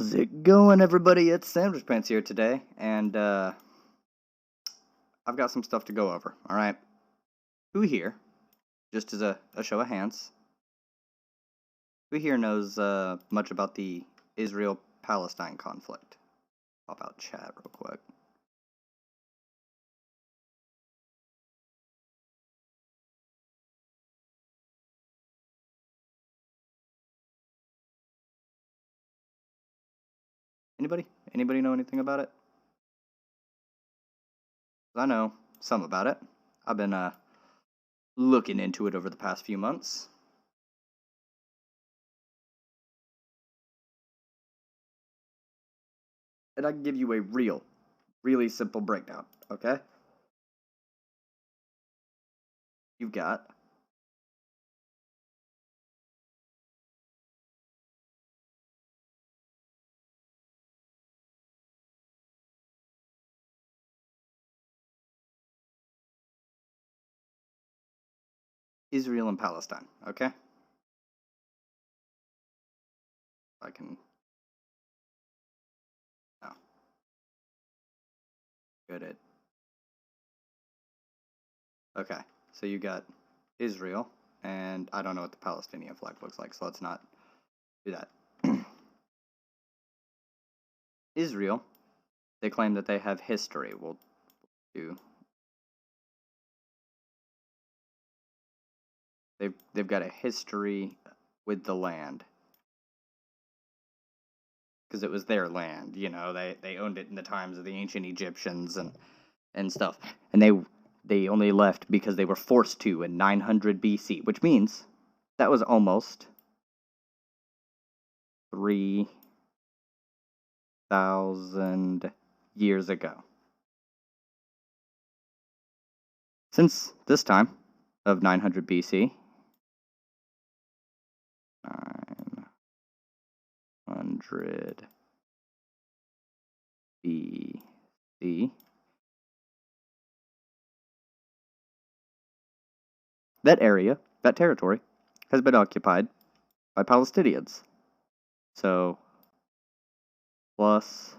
How's it going, everybody? It's Sandwhichpants here today, and I've got some stuff to go over, alright? Who here, just as a show of hands, who here knows much about the Israel-Palestine conflict? Pop out chat real quick. Anybody? Anybody know anything about it? I know some about it. I've been looking into it over the past few months. And I can give you a really simple breakdown, okay? You've got Israel and Palestine, okay? I can... Oh. Good at... Okay, so you got Israel, and I don't know what the Palestinian flag looks like, so let's not do that. Israel, they claim that they have history. We'll do... They've got a history with the land. Because it was their land, you know, they owned it in the times of the ancient Egyptians and stuff. And they only left because they were forced to in 900 BC, which means that was almost 3,000 years ago. Since this time of 900 BC, 900 BC, that area, that territory, has been occupied by Palestinians. So, plus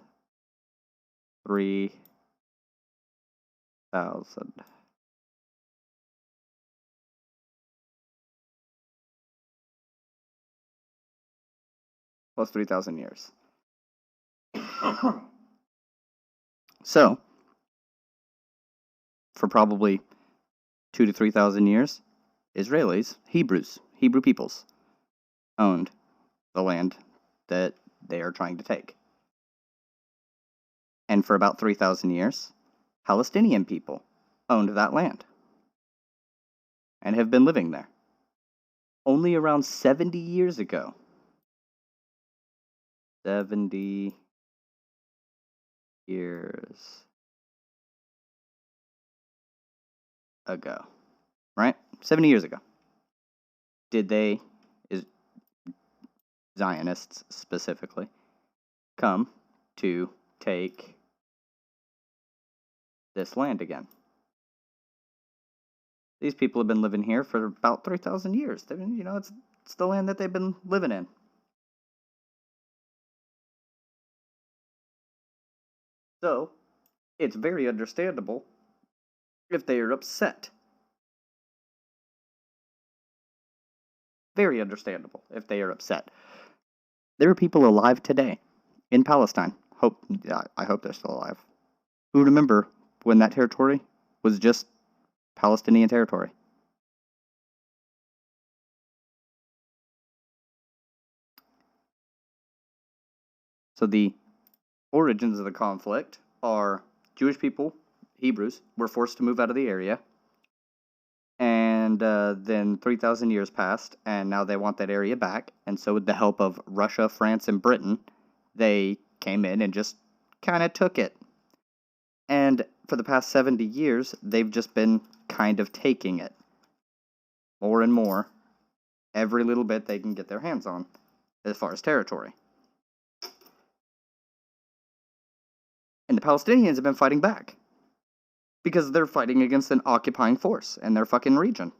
3,000. Plus 3,000 years. So, for probably 2,000 to 3,000 years, Israelis, Hebrew peoples, owned the land that they are trying to take. And for about 3,000 years, Palestinian people owned that land and have been living there. Only around 70 years ago, 70 years ago, right? 70 years ago. Did they, Zionists specifically, come to take this land again? These people have been living here for about 3,000 years. You know, it's the land that they've been living in. So, it's very understandable if they are upset. Very understandable if they are upset. There are people alive today in Palestine. I hope they're still alive. Who remember when that territory was just Palestinian territory? So the origins of the conflict are Jewish people, Hebrews, were forced to move out of the area. And then 3,000 years passed, and now they want that area back. And so with the help of Russia, France, and Britain, they came in and just kind of took it. And for the past 70 years, they've just been kind of taking it. More and more. Every little bit they can get their hands on, as far as territory. And the Palestinians have been fighting back. Because they're fighting against an occupying force in their fucking region.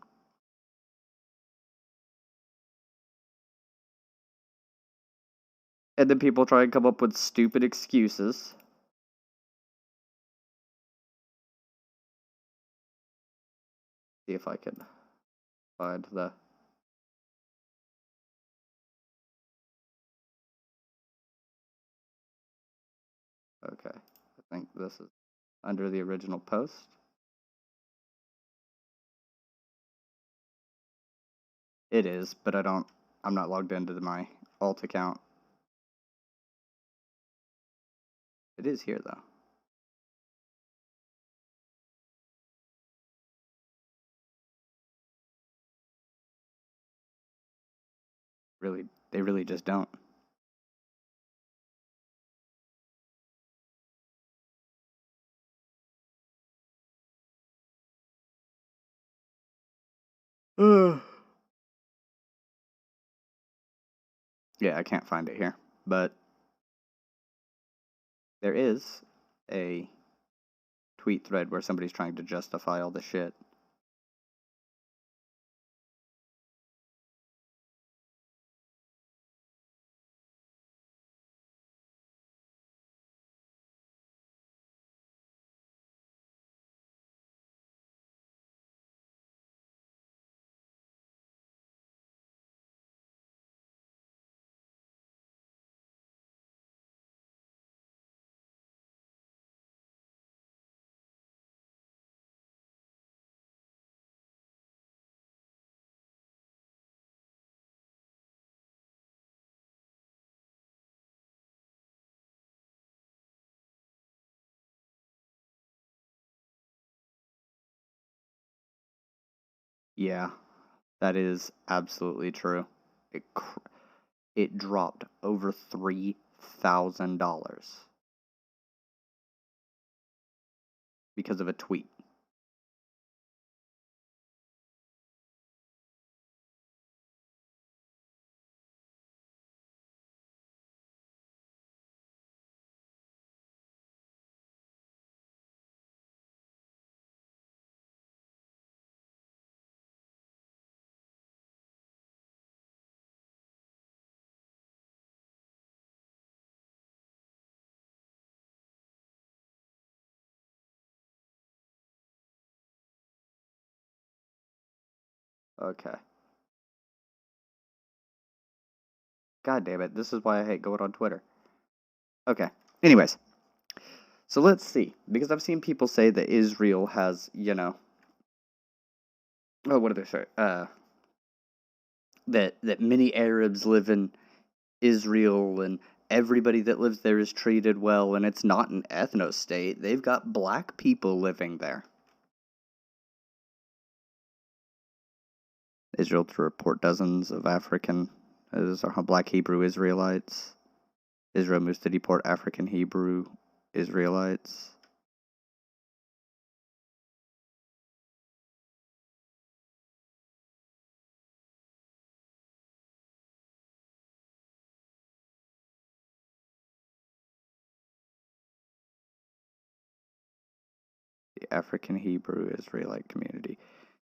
And then people try and come up with stupid excuses. See if I can find the... Okay, I think this is under the original post. It is, but I'm not logged into my alt account. It is here, though. They really just don't. Yeah, I can't find it here, but there is a tweet thread where somebody's trying to justify all the shit. Yeah, that is absolutely true. It dropped over $3,000 because of a tweet. Okay. God damn it, this is why I hate going on Twitter. Okay. Anyways, so let's see. Because I've seen people say that Israel has, oh, what do they say? That many Arabs live in Israel and everybody that lives there is treated well, and it's not an ethno state. They've got black people living there. Israel to report dozens of black Hebrew Israelites. Israel moves to deport African Hebrew Israelites. The African Hebrew Israelite community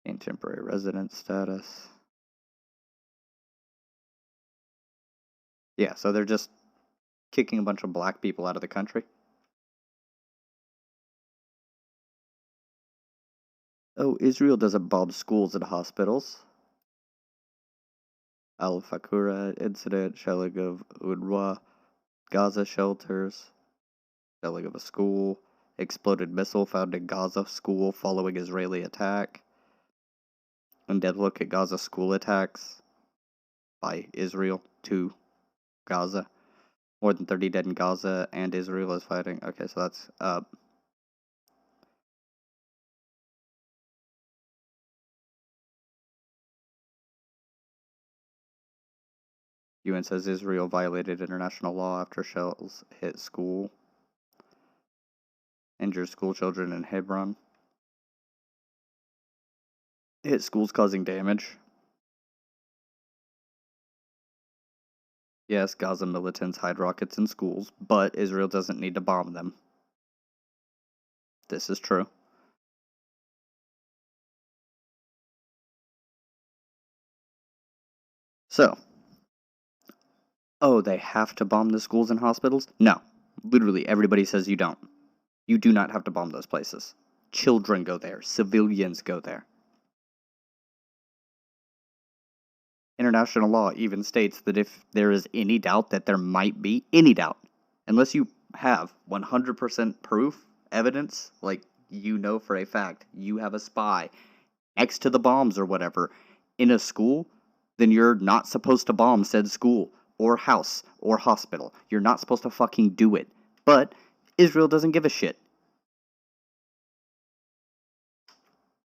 in temporary residence status. Yeah, so they're just kicking a bunch of black people out of the country. Oh, Israel doesn't bomb schools and hospitals. Al-Fakura incident, shelling of UNRWA, Gaza shelters, shelling of a school, exploded missile found in Gaza school following Israeli attack. In-depth look at Gaza school attacks by Israel to Gaza. More than 30 dead in Gaza, and Israel is fighting. Okay, so that's UN says Israel violated international law after shells hit school. Injured school children in Hebron. Hit schools causing damage. Yes, Gaza militants hide rockets in schools, but Israel doesn't need to bomb them. This is true. So, Oh, they have to bomb the schools and hospitals? No. Literally, everybody says you don't. You do not have to bomb those places. Children go there. Civilians go there. International law even states that if there is any doubt that there might be any doubt, unless you have 100% proof, evidence, like you know for a fact you have a spy next to the bombs or whatever in a school, then you're not supposed to bomb said school or house or hospital. You're not supposed to fucking do it. But Israel doesn't give a shit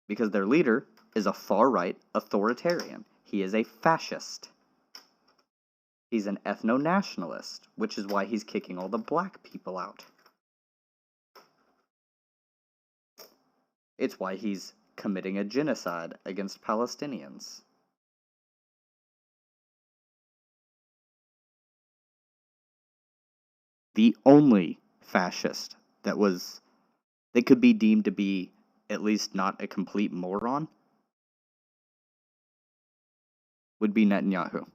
because their leader is a far-right authoritarian. He is a fascist. He's an ethno-nationalist, which is why he's kicking all the black people out. It's why he's committing a genocide against Palestinians. The only fascist that could be deemed to be at least not a complete moron would be Netanyahu.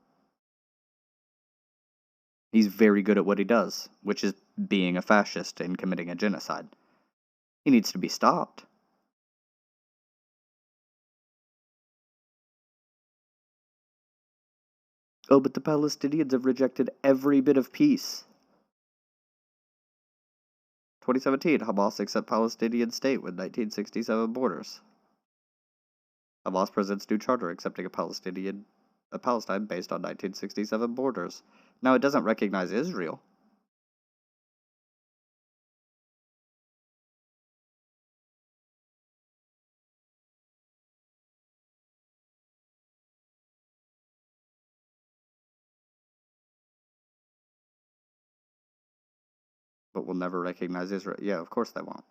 He's very good at what he does, which is being a fascist and committing a genocide. He needs to be stopped. Oh, but the Palestinians have rejected every bit of peace. 2017, Hamas accept Palestinian state with 1967 borders. Hamas presents new charter accepting a Palestine based on 1967 borders. Now, it doesn't recognize Israel. But will never recognize Israel. Yeah, of course they won't.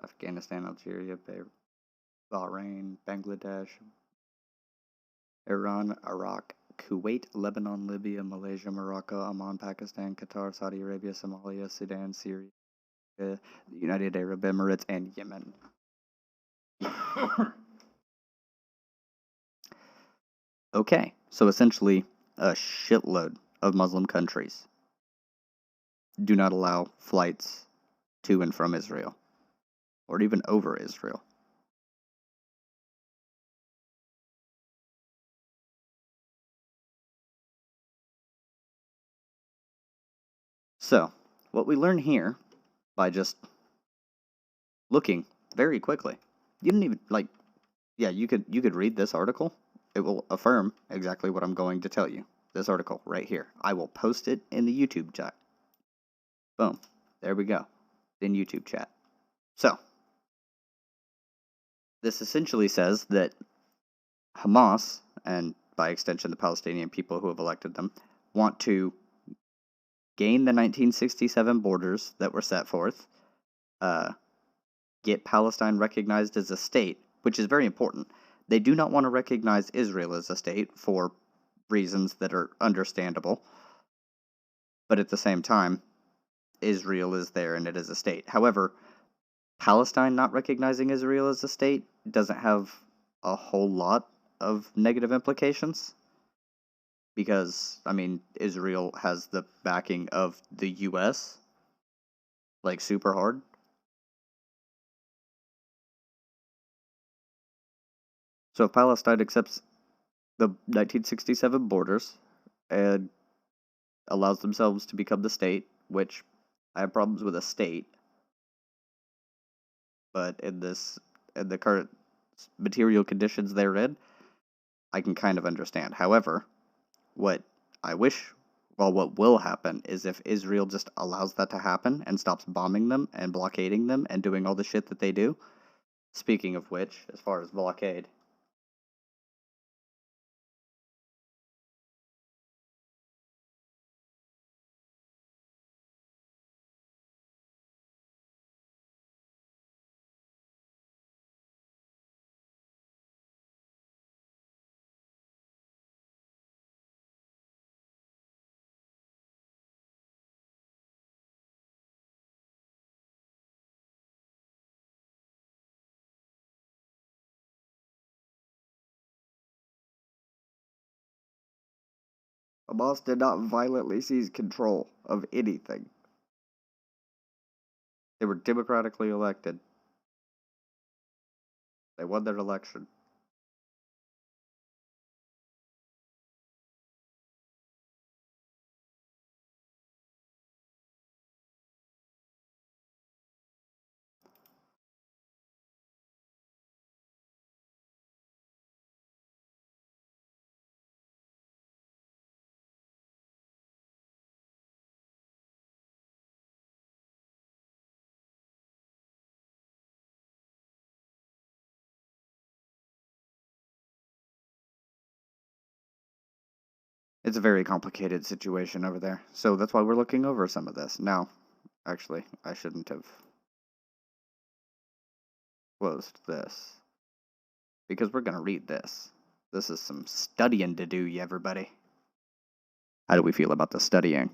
Afghanistan, Algeria, Bahrain, Bangladesh, Iran, Iraq, Kuwait, Lebanon, Libya, Malaysia, Morocco, Oman, Pakistan, Qatar, Saudi Arabia, Somalia, Sudan, Syria, the United Arab Emirates, and Yemen. Okay, so essentially a shitload of Muslim countries do not allow flights to and from Israel, or even over Israel. So, what we learn here by just looking very quickly, you didn't even yeah, you could read this article. It will affirm exactly what I'm going to tell you. This article right here. I will post it in the YouTube chat. Boom. There we go. In YouTube chat. So, this essentially says that Hamas, and by extension the Palestinian people who have elected them, want to gain the 1967 borders that were set forth, get Palestine recognized as a state, which is very important. They do not want to recognize Israel as a state for reasons that are understandable, but at the same time, Israel is there and it is a state. However, Palestine not recognizing Israel as a state doesn't have a whole lot of negative implications because, I mean, Israel has the backing of the US, like super hard. So if Palestine accepts the 1967 borders and allows themselves to become the state, which I have problems with a state, but in the current material conditions they're in, I can kind of understand. However, what I wish, well, what will happen is if Israel just allows that to happen and stops bombing them and blockading them and doing all the shit that they do. Speaking of which, as far as blockade, Hamas did not violently seize control of anything. They were democratically elected. They won their election. It's a very complicated situation over there. So that's why we're looking over some of this. Now, actually, I shouldn't have closed this. Because we're going to read this. This is some studying to do, everybody. How do we feel about the studying?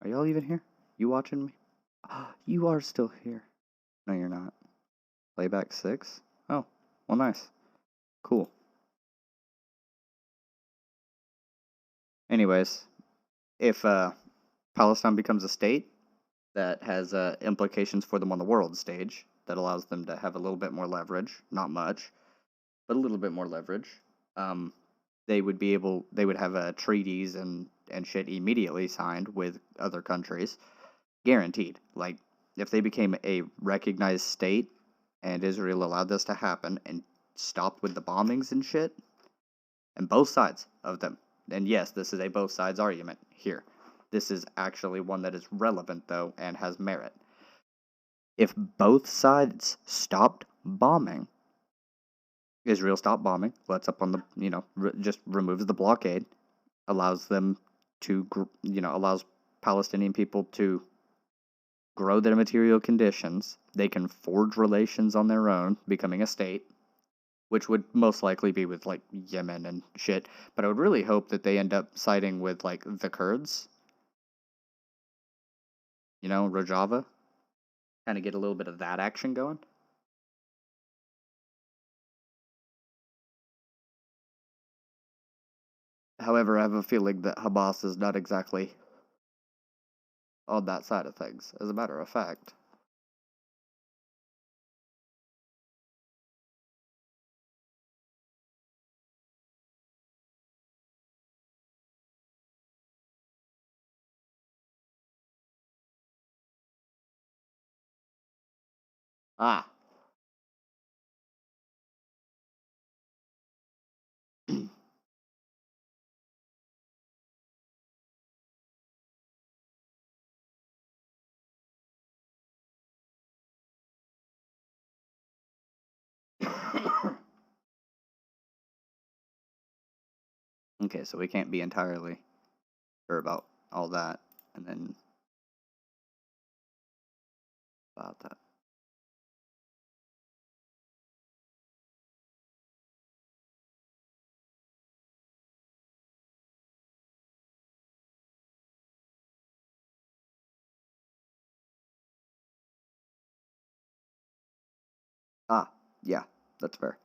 Are y'all even here? You watching me? You are still here. No, you're not. Playback 6? Oh, well, nice. Cool. Anyways, if Palestine becomes a state that has implications for them on the world stage, that allows them to have a little bit more leverage, not much, but a little bit more leverage, they would have treaties and shit immediately signed with other countries, guaranteed. Like, if they became a recognized state and Israel allowed this to happen and stopped with the bombings and shit, and both sides of them, and yes, this is a both sides argument here. This is actually one that is relevant, though, and has merit. If both sides stopped bombing, Israel stopped bombing, lets up on the, just removes the blockade, allows them to, allows Palestinian people to grow their material conditions. They can forge relations on their own, becoming a state, which would most likely be with, like, Yemen and shit. But I would really hope that they end up siding with, like, the Kurds, Rojava, kind of get a little bit of that action going. However, I have a feeling that Hamas is not exactly on that side of things, as a matter of fact. Ah. Okay, so we can't be entirely sure about all that, and then about that. Ah, yeah, that's fair.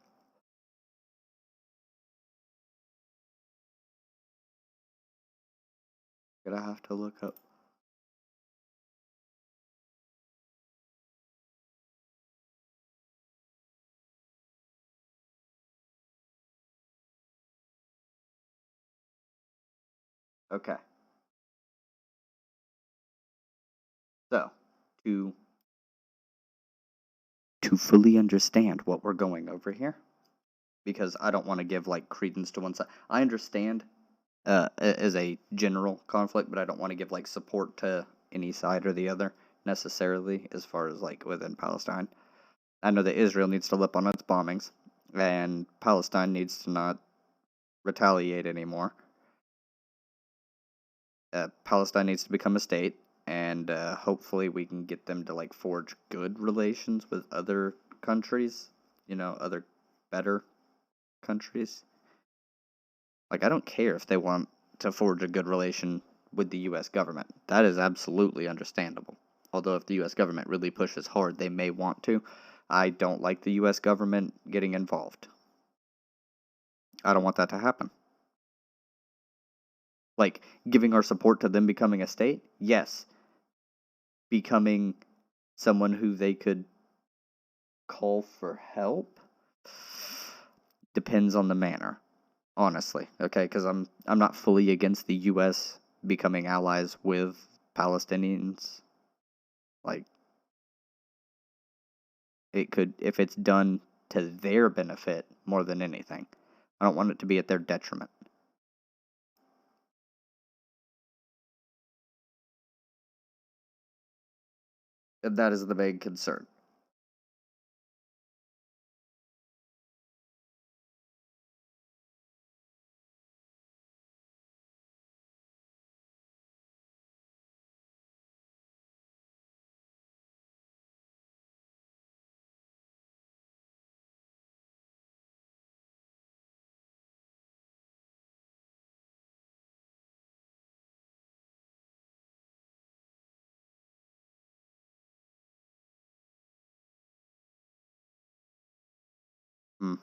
Gonna have to look up. Okay. So, to fully understand what we're going over here, because I don't want to give like credence to one side. I understand as a general conflict, but I don't want to give like support to any side or the other necessarily as far as like within Palestine. I know that Israel needs to lip on its bombings, and Palestine needs to not retaliate anymore. Palestine needs to become a state, and hopefully we can get them to like forge good relations with other countries, other better countries. Like, I don't care if they want to forge a good relation with the U.S. government. That is absolutely understandable. Although if the U.S. government really pushes hard, they may want to. I don't like the U.S. government getting involved. I don't want that to happen. Like, giving our support to them becoming a state? Yes. Becoming someone who they could call for help? Depends on the manner, honestly. Okay, because I'm not fully against the U.S. becoming allies with Palestinians. Like, it could, if it's done to their benefit more than anything. I don't want it to be at their detriment. And that is the big concern. Hmm.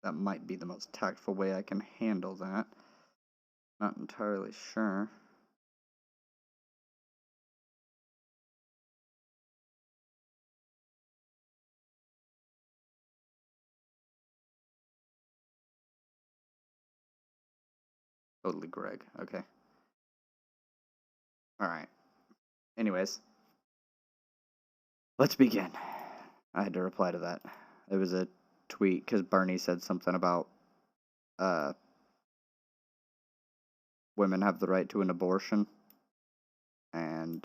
That might be the most tactful way I can handle that. Not entirely sure. Totally Greg. Okay. Alright. Anyways, let's begin. I had to reply to that. It was a tweet because Bernie said something about uh, women have the right to an abortion, and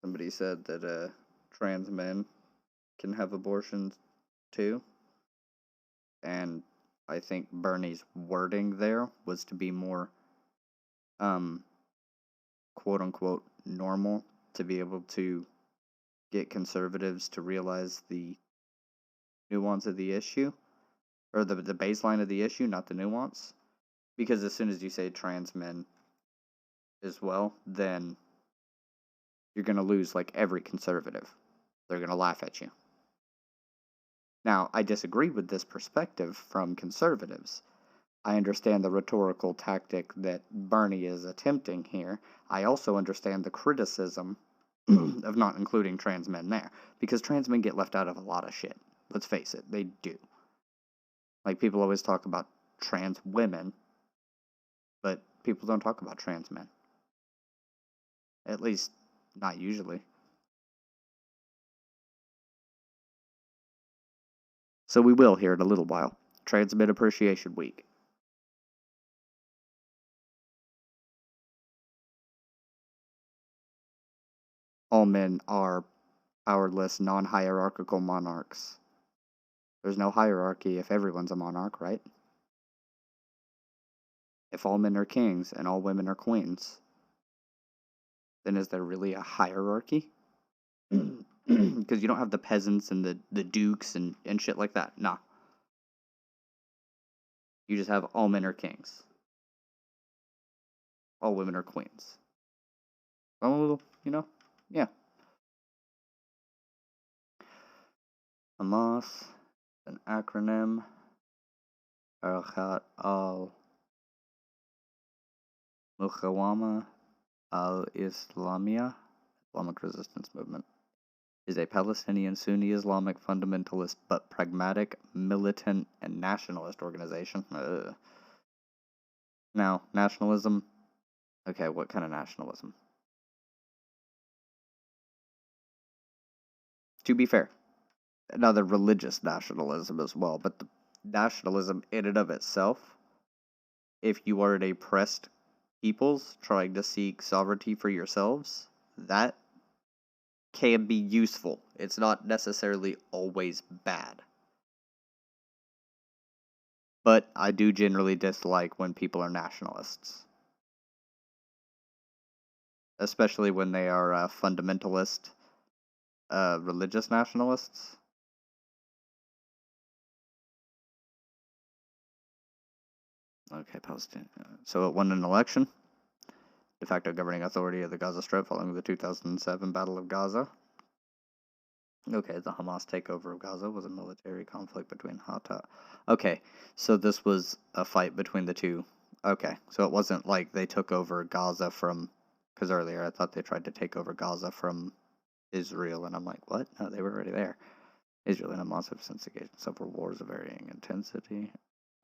somebody said that trans men can have abortions too. And I think Bernie's wording there was to be more, um, quote unquote, normal, to be able to get conservatives to realize the nuance of the issue, or the baseline of the issue, not the nuance. Because as soon as you say trans men as well, then you're going to lose like every conservative. They're going to laugh at you. Now, I disagree with this perspective from conservatives. I understand the rhetorical tactic that Bernie is attempting here. I also understand the criticism of not including trans men there, because trans men get left out of a lot of shit. Let's face it, they do. Like, people always talk about trans women, but people don't talk about trans men. At least, not usually. So we will here in a little while. Trans Men Appreciation Week. All men are powerless, non-hierarchical monarchs. There's no hierarchy if everyone's a monarch, right? If all men are kings and all women are queens, then is there really a hierarchy? Because you don't have the peasants and the dukes and shit like that. Nah. You just have all men are kings. All women are queens. Oh, yeah. Hamas, an acronym. Harakhat al-Muqawama al-Islamiyah, Islamic Resistance Movement, is a Palestinian Sunni Islamic fundamentalist but pragmatic, militant, and nationalist organization. Now, nationalism. Okay, what kind of nationalism? To be fair, another religious nationalism as well, but the nationalism in and of itself, if you are an oppressed peoples trying to seek sovereignty for yourselves, that can be useful. It's not necessarily always bad. But I do generally dislike when people are nationalists. Especially when they are fundamentalist, religious nationalists. Okay, Palestine. So it won an election. De facto governing authority of the Gaza Strip following the 2007 Battle of Gaza. Okay, the Hamas takeover of Gaza was a military conflict between Fatah. Okay, so this was a fight between the two. Okay, so it wasn't like they took over Gaza from... Because earlier I thought they tried to take over Gaza from Israel, and I'm like, what? No, they were already there. Israel and Hamas have since engaged in several wars of varying intensity.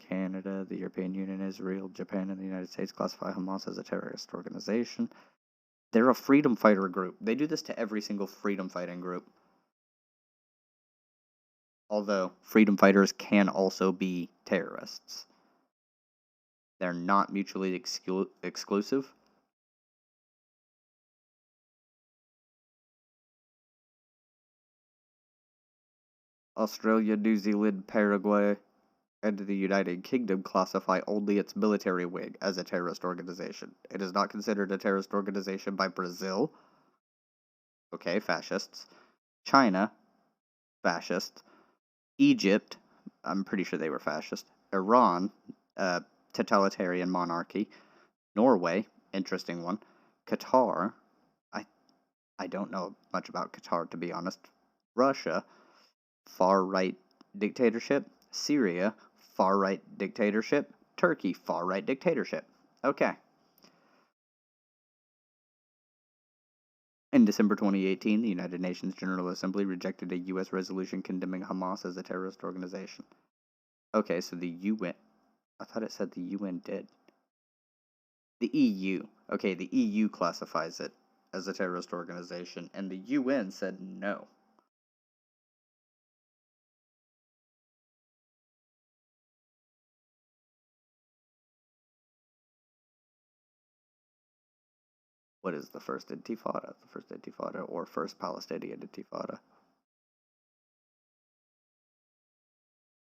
Canada, the European Union, Israel, Japan, and the United States classify Hamas as a terrorist organization. They're a freedom fighter group. They do this to every single freedom fighting group. Although freedom fighters can also be terrorists. They're not mutually exclusive. Australia, New Zealand, Paraguay, and the United Kingdom classify only its military wing as a terrorist organization. It is not considered a terrorist organization by Brazil. Okay, fascists. China, fascist. Egypt, I'm pretty sure they were fascist. Iran, totalitarian monarchy. Norway, interesting one. Qatar, I don't know much about Qatar, to be honest. Russia, far-right dictatorship. Syria, far-right dictatorship. Turkey, far-right dictatorship. Okay. In December 2018, the United Nations General Assembly rejected a U.S. resolution condemning Hamas as a terrorist organization. Okay, so the UN... I thought it said the UN did. The EU. Okay, the EU classifies it as a terrorist organization, and the UN said no. What is the first Intifada? The first Intifada, or first Palestinian Intifada,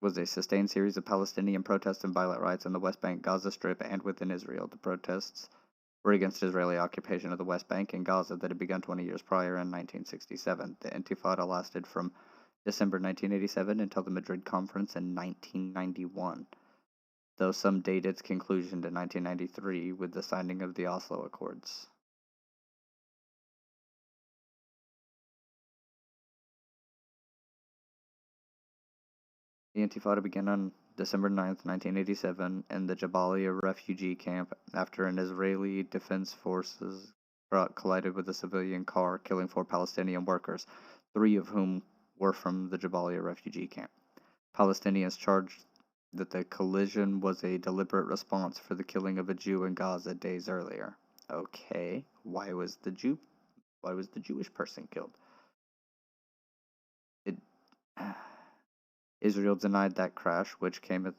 was a sustained series of Palestinian protests and violent riots in the West Bank, Gaza Strip, and within Israel. The protests were against Israeli occupation of the West Bank and Gaza that had begun 20 years prior in 1967. The Intifada lasted from December 1987 until the Madrid Conference in 1991, though some date its conclusion to 1993 with the signing of the Oslo Accords. The Intifada began on December 9th, 1987, in the Jabalia refugee camp after an Israeli Defense Forces truck collided with a civilian car, killing 4 Palestinian workers, 3 of whom were from the Jabalia refugee camp. Palestinians charged that the collision was a deliberate response for the killing of a Jew in Gaza days earlier. Okay, why was the Jewish person killed? It Israel denied that crash, which came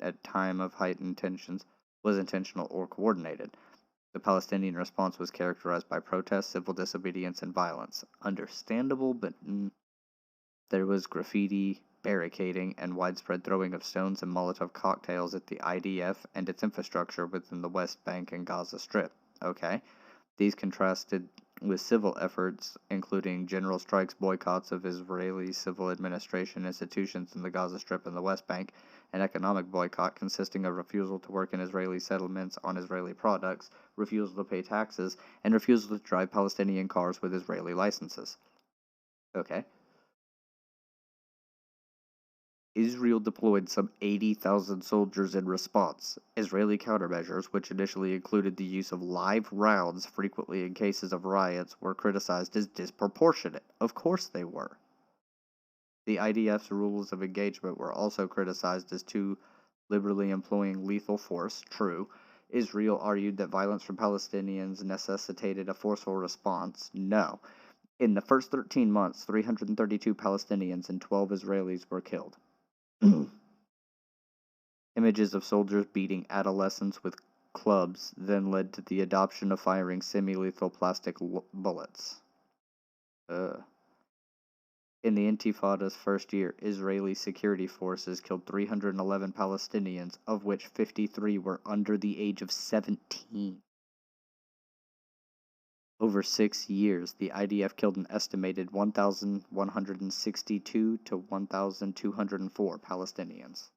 at time of heightened tensions, was intentional or coordinated. The Palestinian response was characterized by protests, civil disobedience, and violence. Understandable, but there was graffiti, barricading, and widespread throwing of stones and Molotov cocktails at the IDF and its infrastructure within the West Bank and Gaza Strip. Okay, these contrasted with civil efforts including general strikes, boycotts of Israeli civil administration institutions in the Gaza Strip and the West Bank, an economic boycott consisting of refusal to work in Israeli settlements on Israeli products, refusal to pay taxes, and refusal to drive Palestinian cars with Israeli licenses. Okay. Israel deployed some 80,000 soldiers in response. Israeli countermeasures, which initially included the use of live rounds frequently in cases of riots, were criticized as disproportionate. Of course they were. The IDF's rules of engagement were also criticized as too liberally employing lethal force. True. Israel argued that violence from Palestinians necessitated a forceful response. No. In the first 13 months, 332 Palestinians and 12 Israelis were killed. Images of soldiers beating adolescents with clubs then led to the adoption of firing semi-lethal plastic bullets. In the Intifada's first year, Israeli security forces killed 311 Palestinians, of which 53 were under the age of 17. Over 6 years, the IDF killed an estimated 1,162 to 1,204 Palestinians.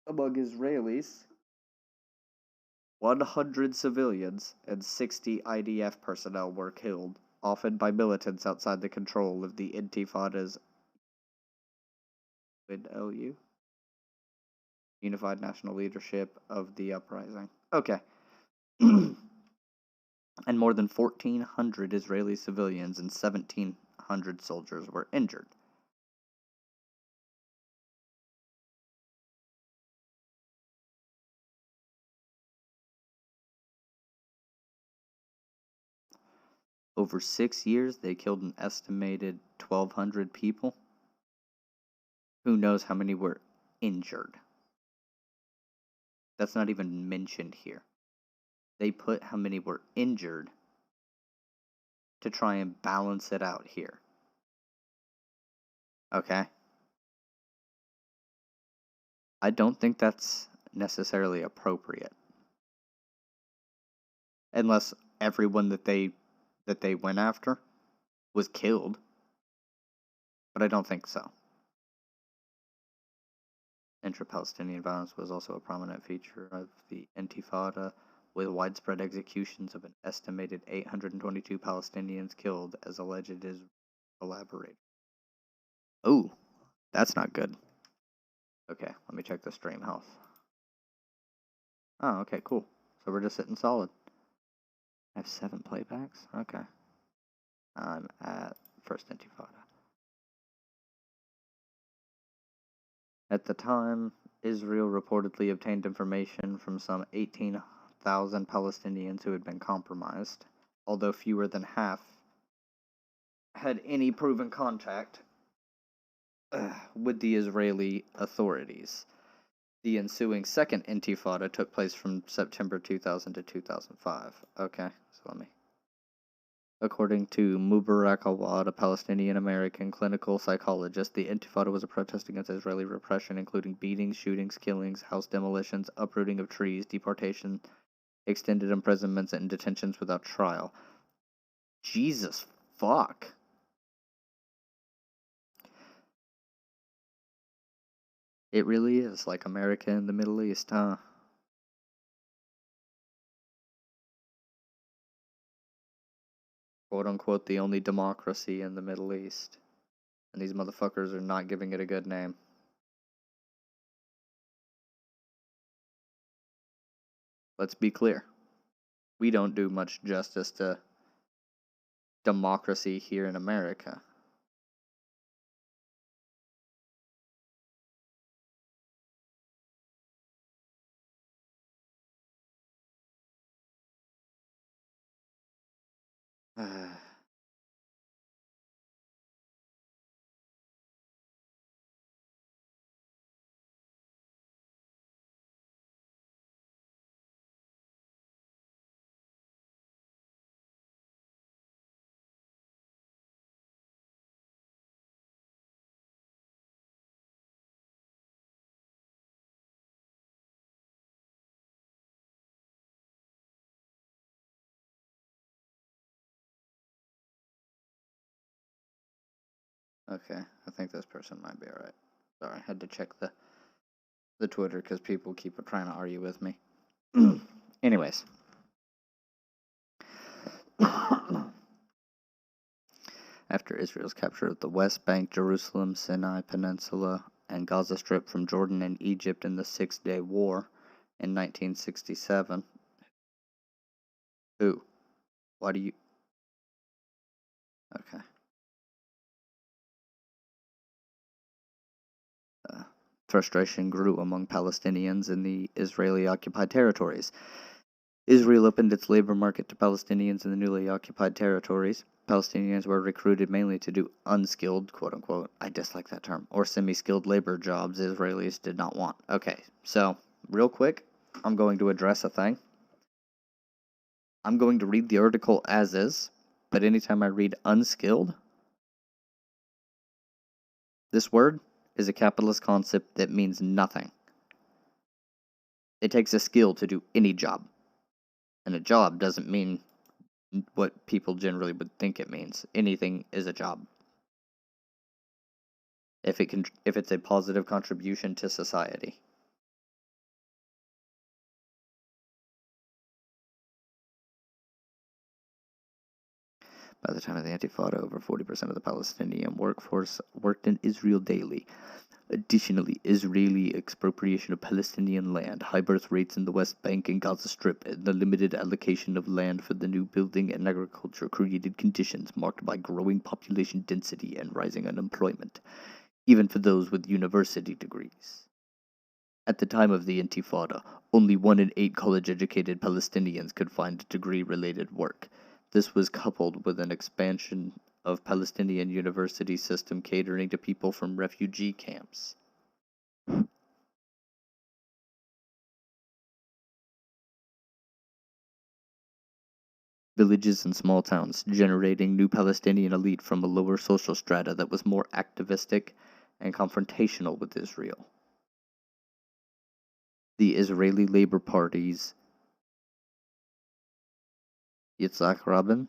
Among Israelis, 100 civilians and 60 IDF personnel were killed, often by militants outside the control of the Intifada's UNLU, Unified National Leadership of the Uprising. Okay. And more than 1,400 Israeli civilians and 1,700 soldiers were injured. Over 6 years, they killed an estimated 1,200 people. Who knows how many were injured? That's not even mentioned here. They put how many were injured to try and balance it out here. Okay? I don't think that's necessarily appropriate. Unless everyone that they went after was killed. But I don't think so. Intra-Palestinian violence was also a prominent feature of the Intifada, with widespread executions of an estimated 822 Palestinians killed as alleged is collaborated. Oh, that's not good. Okay, let me check the stream health. Oh, okay, cool. So we're just sitting solid. I have 7 playbacks? Okay. I'm at First Intifada. At the time, Israel reportedly obtained information from some 18,000 Palestinians who had been compromised, although fewer than half had any proven contact with the Israeli authorities. The ensuing second Intifada took place from September 2000 to 2005. Okay, so let me... According to Mubarak Awad, a Palestinian-American clinical psychologist, the Intifada was a protest against Israeli repression, including beatings, shootings, killings, house demolitions, uprooting of trees, deportation, extended imprisonments, and detentions without trial. Jesus fuck. It really is like America in the Middle East, huh? Quote unquote, the only democracy in the Middle East. And these motherfuckers are not giving it a good name. Let's be clear. We don't do much justice to democracy here in America. Okay, I think this person might be alright. Sorry, I had to check the Twitter because people keep trying to argue with me. Anyways. After Israel's capture of the West Bank, Jerusalem, Sinai Peninsula, and Gaza Strip from Jordan and Egypt in the Six-Day War in 1967. Who? Why do you... Okay. Frustration grew among Palestinians in the Israeli-occupied territories. Israel opened its labor market to Palestinians in the newly occupied territories. Palestinians were recruited mainly to do unskilled, quote-unquote, I dislike that term, or semi-skilled labor jobs Israelis did not want. Okay, so, real quick, I'm going to address a thing. I'm going to read the article as is, but anytime I read unskilled, this word is a capitalist concept that means nothing. It takes a skill to do any job. And a job doesn't mean what people generally would think it means. Anything is a job. If it's a positive contribution to society. By the time of the Intifada, over 40% of the Palestinian workforce worked in Israel daily. Additionally, Israeli expropriation of Palestinian land, high birth rates in the West Bank and Gaza Strip, and the limited allocation of land for the new building and agriculture created conditions marked by growing population density and rising unemployment, even for those with university degrees. At the time of the Intifada, only 1 in 8 college-educated Palestinians could find degree-related work. This was coupled with an expansion of Palestinian university system catering to people from refugee camps. Villages and small towns, generating new Palestinian elite from a lower social strata that was more activistic and confrontational with Israel. The Israeli Labor Party's Yitzhak Rabin,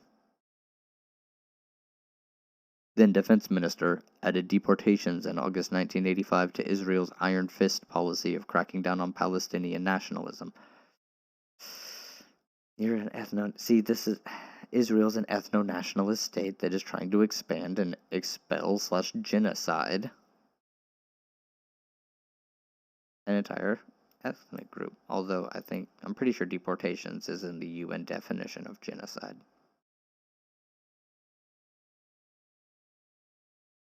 then defense minister, added deportations in August 1985 to Israel's Iron Fist policy of cracking down on Palestinian nationalism. You're an this is Israel's an ethno-nationalist state that is trying to expand and expel/genocide an entire ethnic group. Although I'm pretty sure deportations is in the UN definition of genocide.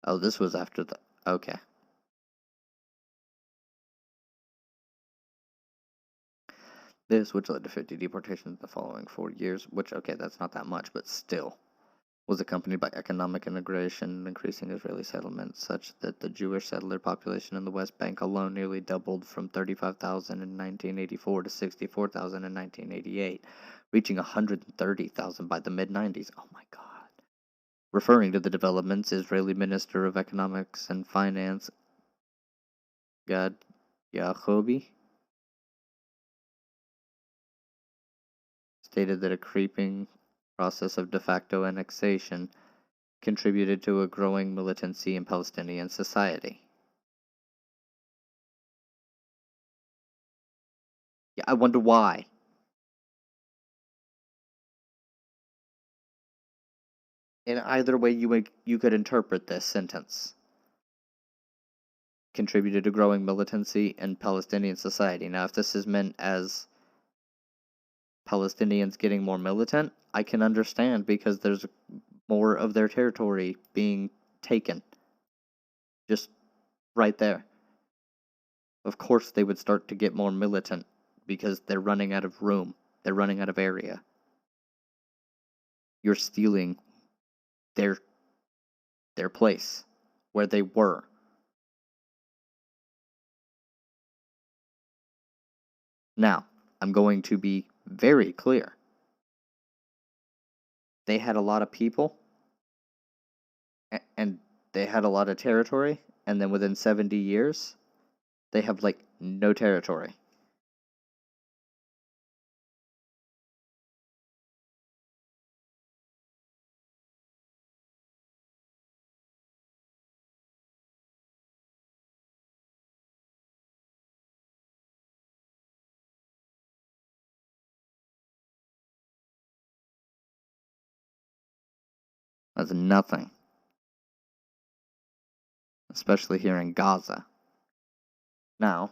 Oh, this was after the... Okay. This, which led to 50 deportations in the following 4 years, which, okay, that's not that much, but still, was accompanied by economic integration and increasing Israeli settlements, such that the Jewish settler population in the West Bank alone nearly doubled from 35,000 in 1984 to 64,000 in 1988, reaching 130,000 by the mid-90s. Oh my God. Referring to the developments, Israeli Minister of Economics and Finance, Gad Yacobi, stated that a creeping process of de facto annexation contributed to a growing militancy in Palestinian society. Yeah, I wonder why. In either way you could interpret this sentence. Contributed to growing militancy in Palestinian society. Now, if this is meant as Palestinians getting more militant, I can understand because there's more of their territory being taken. Just right there. Of course they would start to get more militant because they're running out of room. They're running out of area. You're stealing their place where they were. Now, I'm going to be very clear. They had a lot of people, and they had a lot of territory, and then within 70 years, they have, like, no territory. That's nothing. Especially here in Gaza. Now,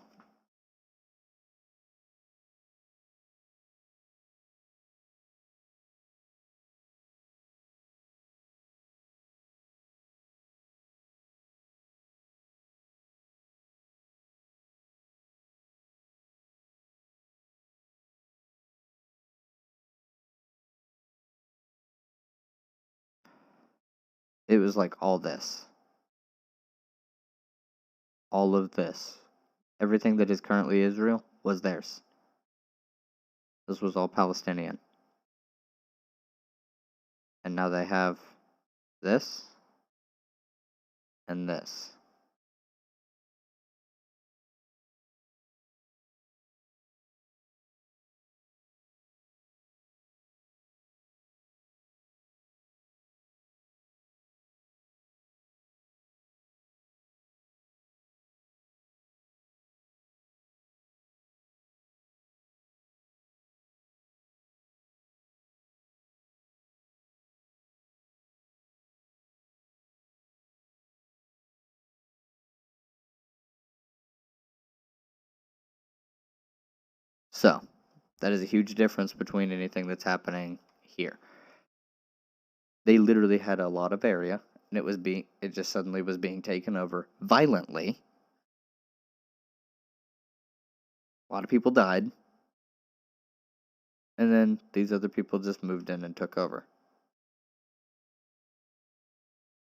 it was like all this. All of this. Everything that is currently Israel was theirs. This was all Palestinian. And now they have this and this. So, that is a huge difference between anything that's happening here. They literally had a lot of area, and it just suddenly was being taken over violently. A lot of people died, and then these other people just moved in and took over.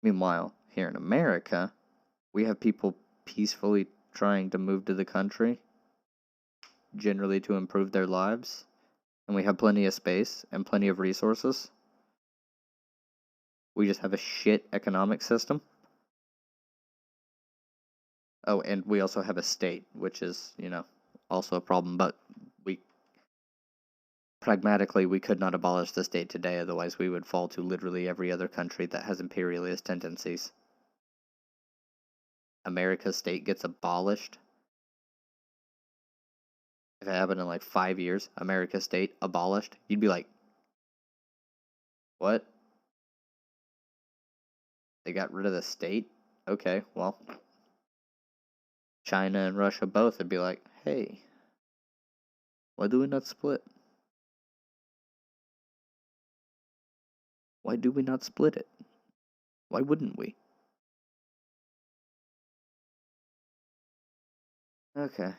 Meanwhile, here in America, we have people peacefully trying to move to the country, generally to improve their lives, and we have plenty of space and plenty of resources. We just have a shit economic system. Oh, and we also have a state, which is, also a problem, but pragmatically, we could not abolish the state today, otherwise we would fall to literally every other country that has imperialist tendencies. America's state gets abolished. If it happened in like 5 years, America's state abolished, you'd be like, what? They got rid of the state? Okay, well, China and Russia both would be like, hey, why do we not split? Why do we not split it? Why wouldn't we? Okay.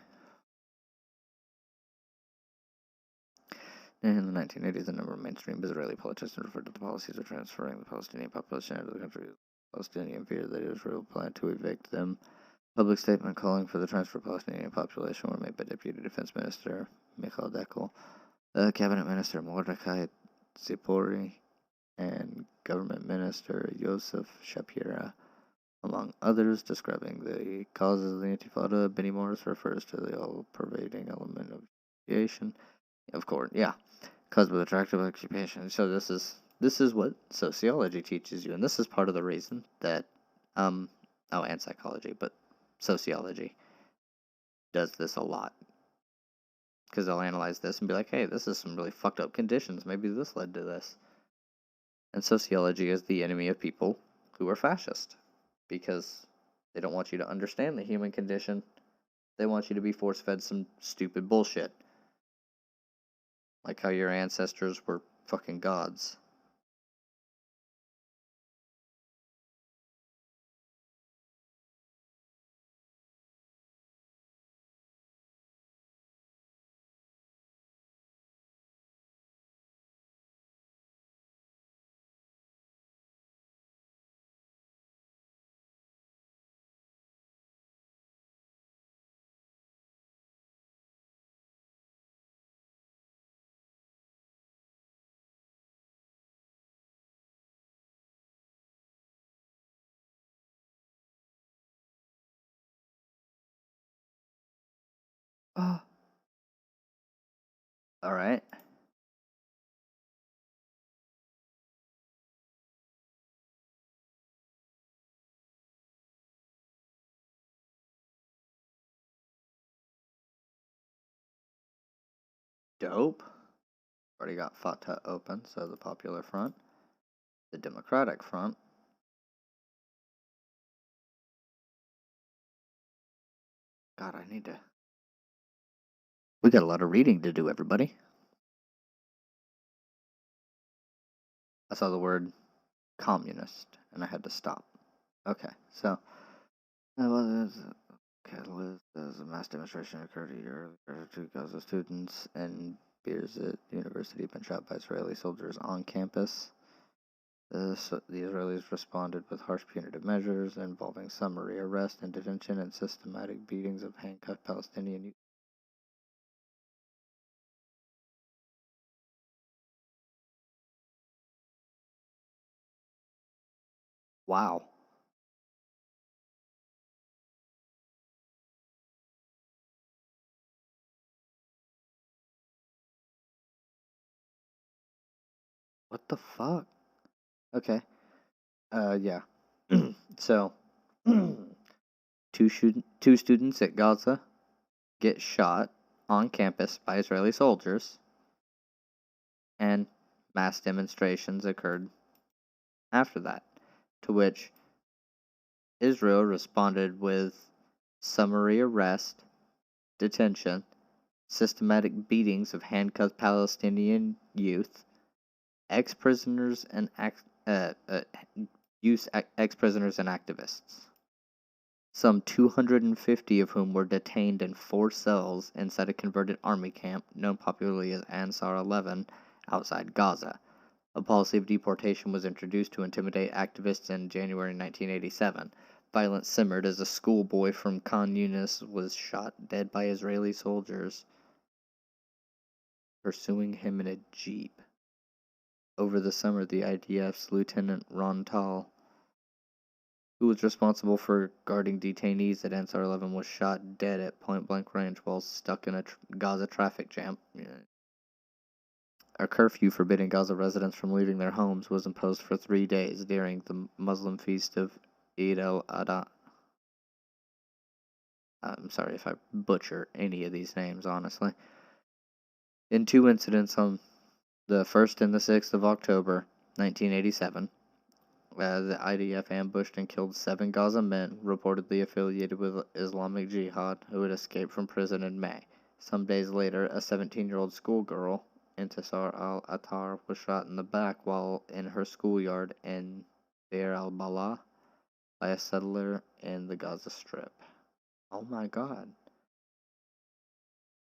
In the 1980s, a number of mainstream Israeli politicians referred to the policies of transferring the Palestinian population out of the country. Palestinian fear that Israel planned to evict them. Public statement calling for the transfer of Palestinian population were made by Deputy Defense Minister Michael Dekel, Cabinet Minister Mordechai Zipori, and Government Minister Yosef Shapira, among others. Describing the causes of the Intifada, Benny Morris refers to the all-pervading element of creation. Of course, yeah, caused by attractive occupation. So this is what sociology teaches you, and this is part of the reason that and psychology, but sociology does this a lot, because they'll analyze this and be like, hey, this is some really fucked up conditions. Maybe this led to this. And sociology is the enemy of people who are fascist, because they don't want you to understand the human condition. They want you to be force-fed some stupid bullshit. Like how your ancestors were fucking gods. Oh. Alright. Dope. Already got Fatah open, so the Popular Front. The Democratic Front. God, we got a lot of reading to do, everybody. I saw the word communist, and I had to stop. Okay, so catalyst as a mass demonstration occurred a year earlier. 2,000 students and Birzeit University had been shot by Israeli soldiers on campus. The Israelis responded with harsh punitive measures involving summary arrest and detention and systematic beatings of handcuffed Palestinian youth. Wow. What the fuck? Okay. Yeah. So, two students at Gaza get shot on campus by Israeli soldiers, and mass demonstrations occurred after that, to which Israel responded with summary arrest, detention, systematic beatings of handcuffed Palestinian youth, ex-prisoners and ex-prisoners and activists. Some 250 of whom were detained in 4 cells inside a converted army camp known popularly as Ansar 11 outside Gaza. A policy of deportation was introduced to intimidate activists in January 1987. Violence simmered as a schoolboy from Khan Yunis was shot dead by Israeli soldiers pursuing him in a jeep. Over the summer, the IDF's Lieutenant Ron Tal, who was responsible for guarding detainees at Ansar 11, was shot dead at point-blank range while stuck in a Gaza traffic jam. A curfew forbidding Gaza residents from leaving their homes was imposed for 3 days during the Muslim feast of Eid al-Adha. I'm sorry if I butcher any of these names, honestly. In 2 incidents on the 1st and the 6th of October, 1987, the IDF ambushed and killed 7 Gaza men reportedly affiliated with Islamic Jihad who had escaped from prison in May. Some days later, a 17-year-old schoolgirl, Intisar al-Attar, was shot in the back while in her schoolyard in Deir al-Balah by a settler in the Gaza Strip. Oh my god.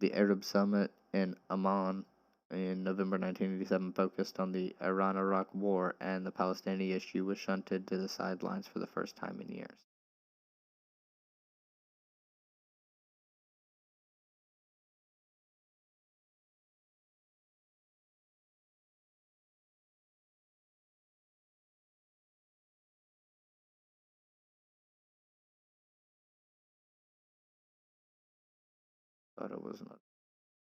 The Arab Summit in Amman in November 1987 focused on the Iran-Iraq War, and the Palestinian issue was shunted to the sidelines for the first time in years. But it was not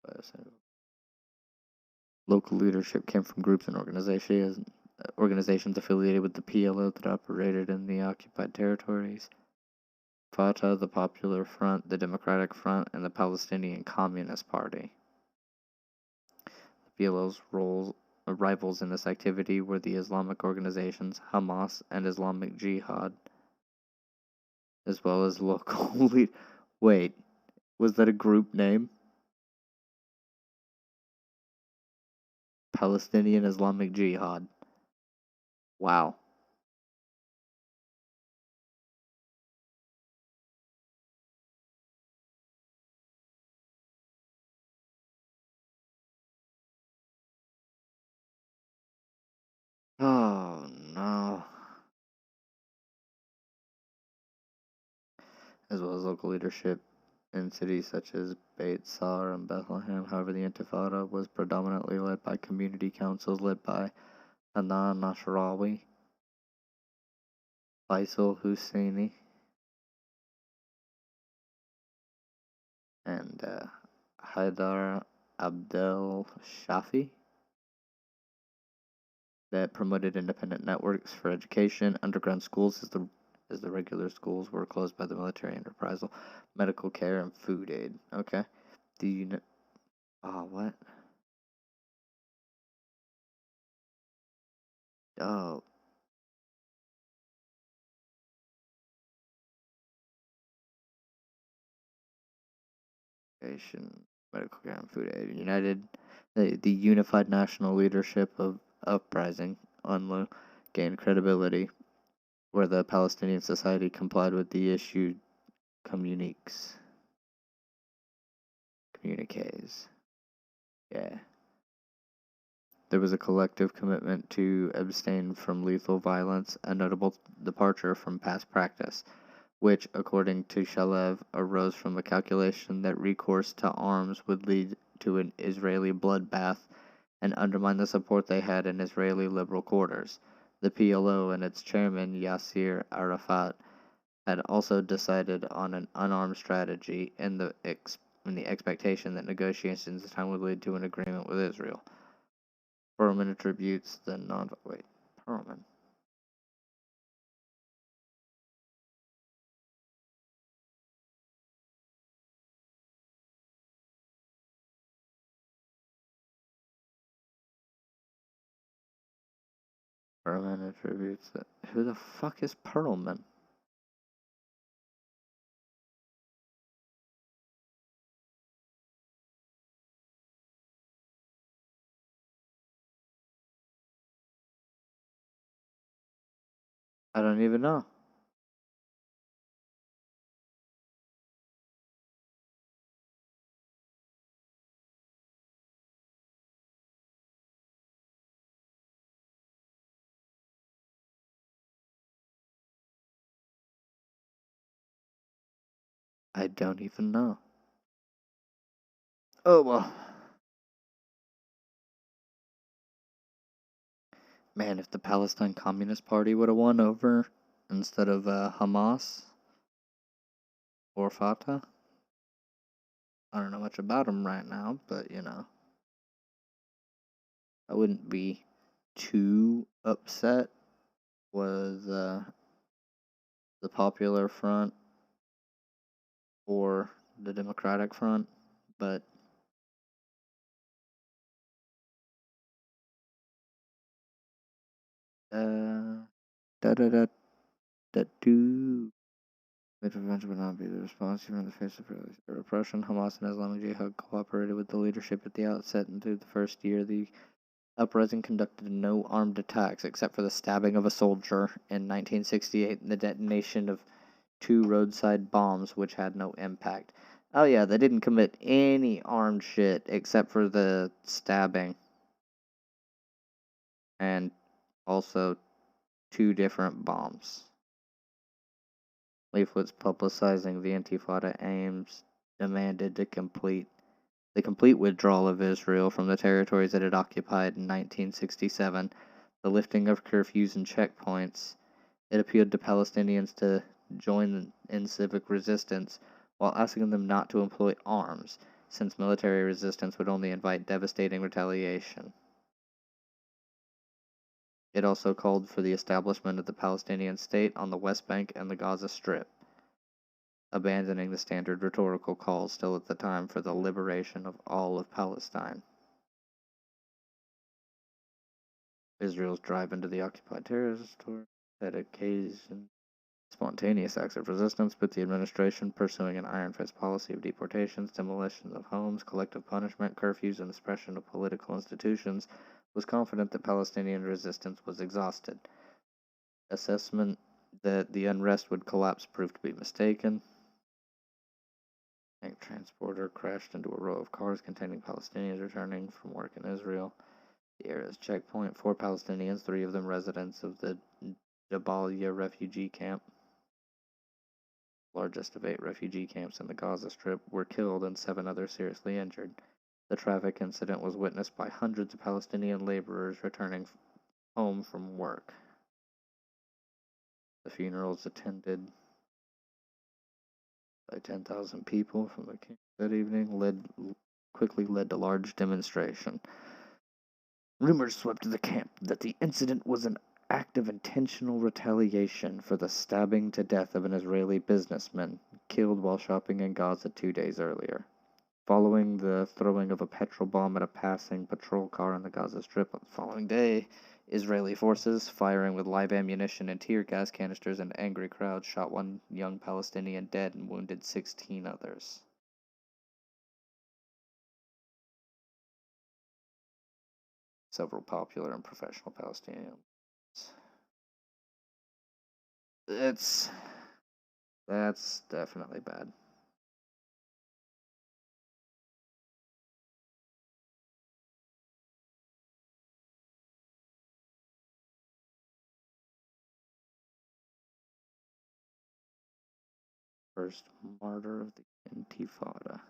by a single. Local leadership came from groups and organizations affiliated with the PLO that operated in the occupied territories. Fatah, the Popular Front, the Democratic Front, and the Palestinian Communist Party. The PLO's rivals in this activity were the Islamic organizations Hamas and Islamic Jihad, as well as local Wait, was that a group name? Palestinian Islamic Jihad. Wow. Oh no. As well as local leadership in cities such as Beit Sar and Bethlehem. However, the Intifada was predominantly led by community councils led by Hanan Nasrawi, Faisal Husseini, and Haidar Abdel Shafi, that promoted independent networks for education, underground schools as the regular schools were closed by the military and reprisal, medical care, and food aid. Okay. The unit. Oh, what? Oh. transportation, medical care, and food aid. The unified national leadership of uprising, UNLU, gained credibility, where the Palestinian Society complied with the issued communiques. Communiques. Yeah. There was a collective commitment to abstain from lethal violence, a notable departure from past practice, which, according to Shalev, arose from the calculation that recourse to arms would lead to an Israeli bloodbath and undermine the support they had in Israeli liberal quarters. The PLO and its chairman, Yasser Arafat, had also decided on an unarmed strategy in the expectation that negotiations this time would lead to an agreement with Israel. Perlman attributes the Perlman. Perlman attributes that. Who the fuck is Perlman? I don't even know. I don't even know. Oh well. Man, if the Palestine Communist Party would have won over instead of Hamas or Fatah, I don't know much about them right now, but you know, I wouldn't be too upset with the Popular Front or the Democratic Front, but da da da da do. Intervention would not be the response even in the face of repression. Hamas and Islamic Jihad cooperated with the leadership at the outset, and through the first year, the uprising conducted no armed attacks except for the stabbing of a soldier in 1968 and the detonation of 2 roadside bombs, which had no impact. Oh yeah, they didn't commit any armed shit except for the stabbing. And also 2 different bombs. Leaflets publicizing the Intifada aims demanded the complete withdrawal of Israel from the territories it had occupied in 1967, the lifting of curfews and checkpoints. It appealed to Palestinians to join in civic resistance while asking them not to employ arms, since military resistance would only invite devastating retaliation. It also called for the establishment of the Palestinian state on the West Bank and the Gaza Strip, abandoning the standard rhetorical calls still at the time for the liberation of all of Palestine. Israel's drive into the occupied territory had occasioned spontaneous acts of resistance, but the administration, pursuing an iron fist policy of deportations, demolition of homes, collective punishment, curfews, and the suppression of political institutions, was confident that Palestinian resistance was exhausted. Assessment that the unrest would collapse proved to be mistaken. A tank transporter crashed into a row of cars containing Palestinians returning from work in Israel. The area's checkpoint, 4 Palestinians, 3 of them residents of the Jabalia refugee camp, largest of 8 refugee camps in the Gaza Strip, were killed and 7 others seriously injured. The traffic incident was witnessed by hundreds of Palestinian laborers returning home from work. The funerals attended by 10,000 people from the camp that evening quickly led to large demonstration. Rumors swept the camp that the incident was an act of intentional retaliation for the stabbing to death of an Israeli businessman killed while shopping in Gaza 2 days earlier. Following the throwing of a petrol bomb at a passing patrol car on the Gaza Strip on the following day, Israeli forces, firing with live ammunition and tear gas canisters and angry crowds, shot 1 young Palestinian dead and wounded 16 others. several popular and professional Palestinians. That's definitely bad. First martyr of the Intifada.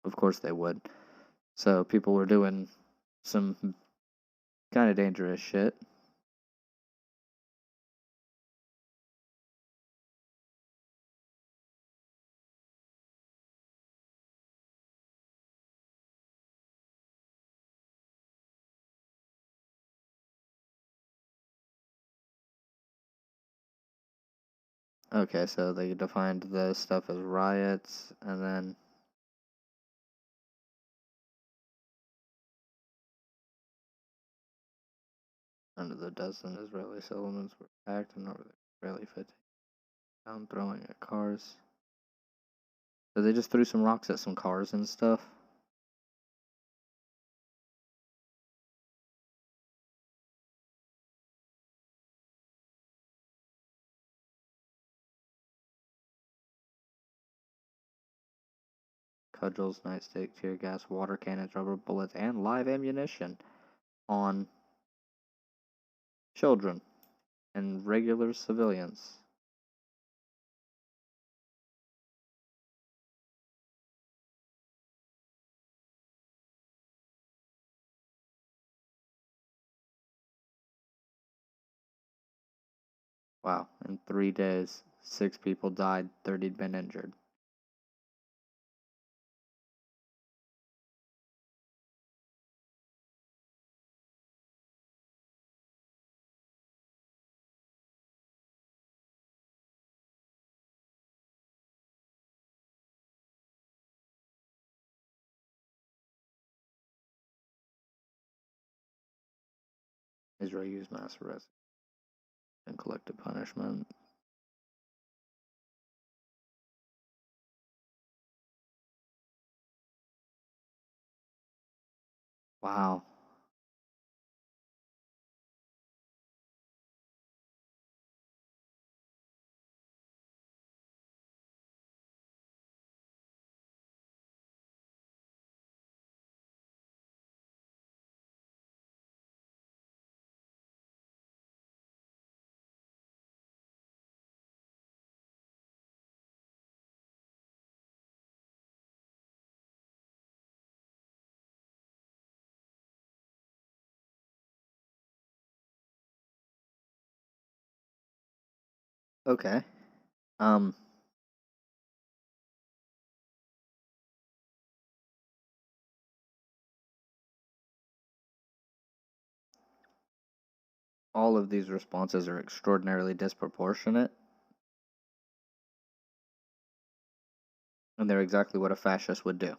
Of course they would. So people were doing some kind of dangerous shit. Okay, so they defined the stuff as riots, and then under the dozen Israeli settlements were attacked, and over the Israeli 15 down throwing at cars. So they just threw some rocks at some cars and stuff. Cudgels, nightstick, tear gas, water cannons, rubber bullets, and live ammunition on children and regular civilians. Wow, in 3 days, 6 people died, 30 had been injured. Israel used mass arrest and collective punishment. Wow. Okay. All of these responses are extraordinarily disproportionate, and they're exactly what a fascist would do.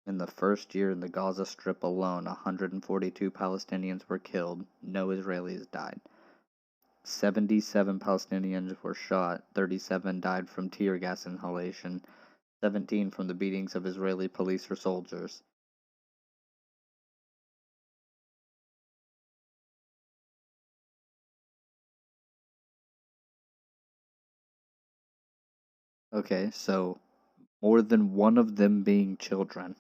In the first year in the Gaza Strip alone, 142 Palestinians were killed, no Israelis died. 77 Palestinians were shot, 37 died from tear gas inhalation, 17 from the beatings of Israeli police or soldiers. Okay, so more than one of them being children.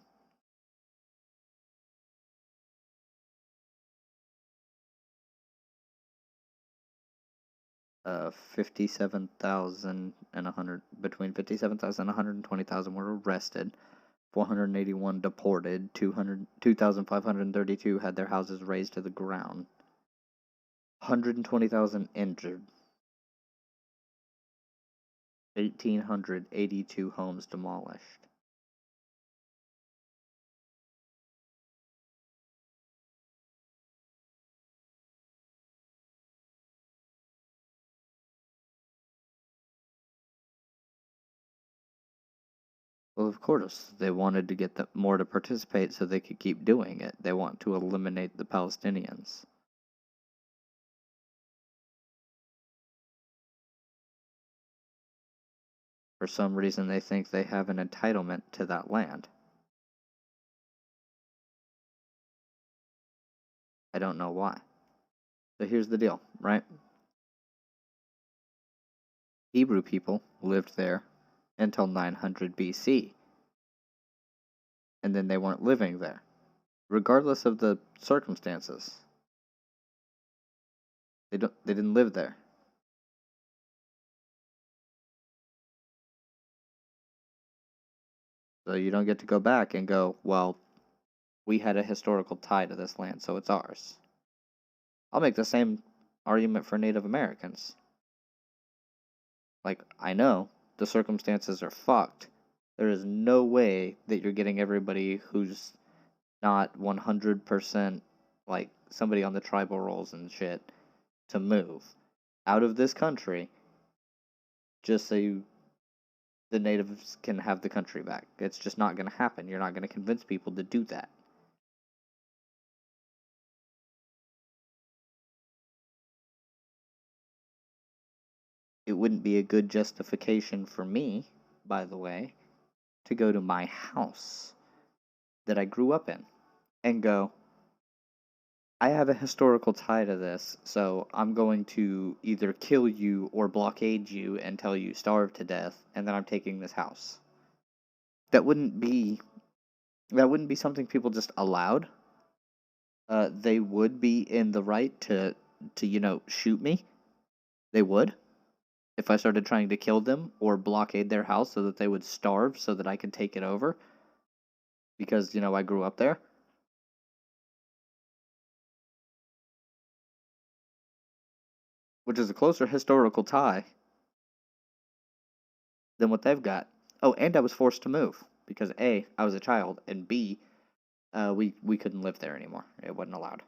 57,100, between 57,000 and 120,000 were arrested, 481 deported, 2,532 had their houses razed to the ground, 120,000 injured. 1,882 homes demolished. Well, of course, they wanted to get more to participate so they could keep doing it. They want to eliminate the Palestinians. For some reason, they think they have an entitlement to that land. I don't know why. So here's the deal, right? Hebrew people lived there until 900 BC, and then they weren't living there, regardless of the circumstances. They didn't live there. So you don't get to go back and go, well, we had a historical tie to this land, so it's ours. I'll make the same argument for Native Americans. Like, I know the circumstances are fucked. There is no way that you're getting everybody who's not 100% like somebody on the tribal rolls and shit to move out of this country just so the natives can have the country back. It's just not going to happen. You're not going to convince people to do that. It wouldn't be a good justification for me, by the way, to go to my house that I grew up in and go, I have a historical tie to this, so I'm going to either kill you or blockade you until you starve to death, and then I'm taking this house. That wouldn't be something people just allowed. They would be in the right to shoot me. They would if I started trying to kill them or blockade their house so that they would starve so that I could take it over because I grew up there. Which is a closer historical tie than what they've got. Oh, and I was forced to move because A, I was a child, and B, we couldn't live there anymore. It wasn't allowed.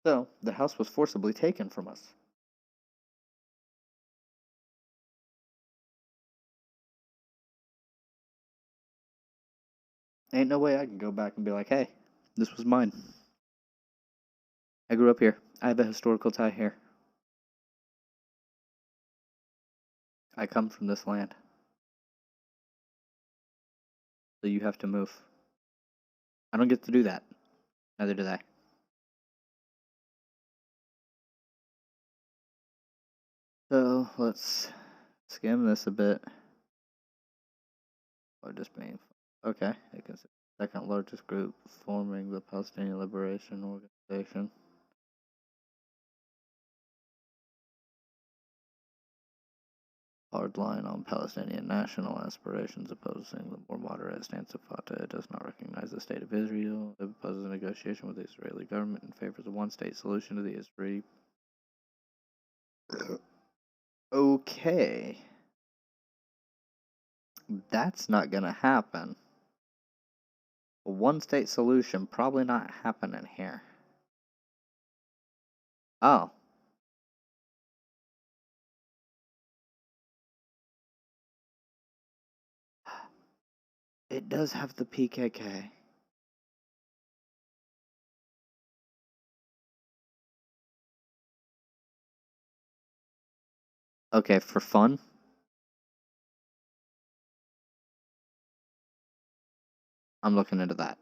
So the house was forcibly taken from us. Ain't no way I can go back and be like, hey, this was mine. I grew up here. I have a historical tie here. I come from this land. So you have to move. I don't get to do that. Neither do they. So let's skim this a bit. Or just being okay. It can second largest group forming the Palestinian Liberation Organization. Hard line on Palestinian national aspirations, opposing the more moderate stance of Fatah. It does not recognize the state of Israel. It opposes a negotiation with the Israeli government and favors a one-state solution to the Israeli. Okay. That's not gonna happen. A one-state solution probably not happening here. Oh. It does have the PKK. Okay, for fun. I'm looking into that.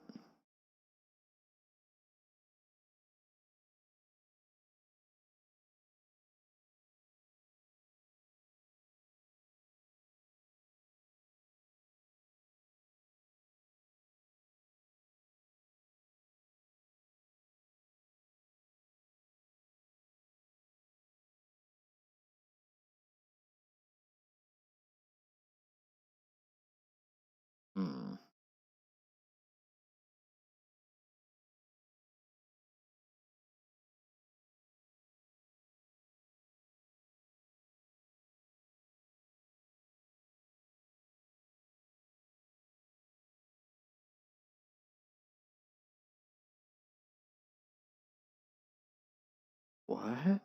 Hmm. What?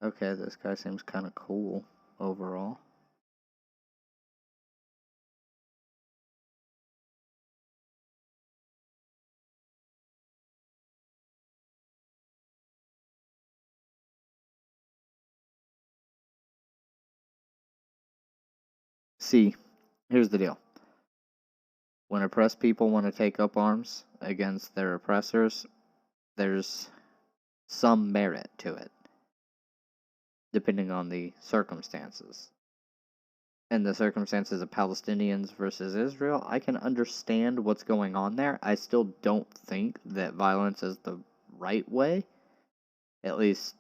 Okay, this guy seems kind of cool overall. See, here's the deal. When oppressed people want to take up arms against their oppressors, there's some merit to it, depending on the circumstances. In the circumstances of Palestinians versus Israel, I can understand what's going on there. I still don't think that violence is the right way. At least,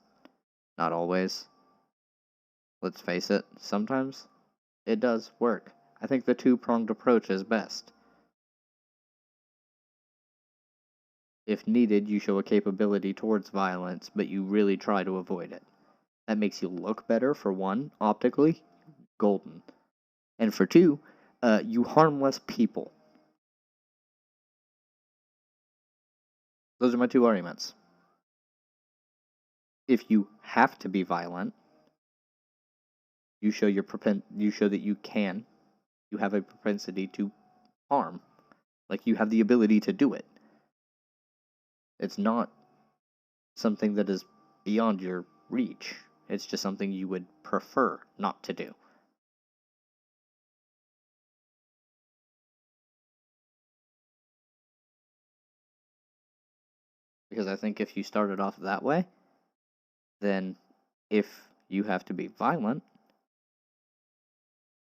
not always. Let's face it, sometimes it does work. I think the two-pronged approach is best. If needed, you show a capability towards violence, but you really try to avoid it. That makes you look better, for one, optically, golden. And for two, you harm less people. Those are my two arguments. If you have to be violent, you show that you have a propensity to harm. Like, you have the ability to do it. It's not something that is beyond your reach. It's just something you would prefer not to do. Because I think if you started off that way, then if you have to be violent,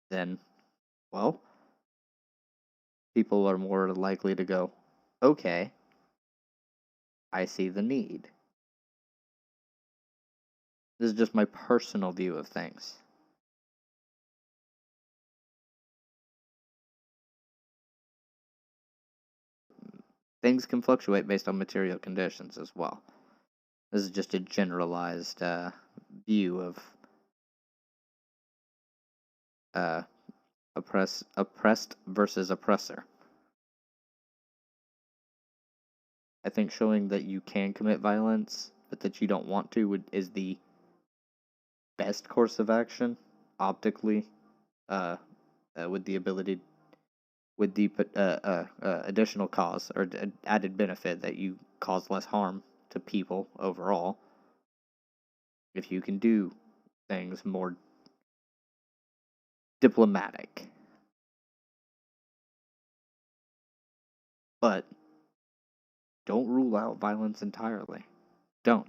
then, well, people are more likely to go, okay, I see the need. This is just my personal view of things. Things can fluctuate based on material conditions as well. This is just a generalized view of oppressed versus oppressor. I think showing that you can commit violence, but that you don't want to, is the best course of action, optically, with the ability, with the additional cause or added benefit that you cause less harm to people overall. If you can do things more diplomatic. But don't rule out violence entirely. Don't.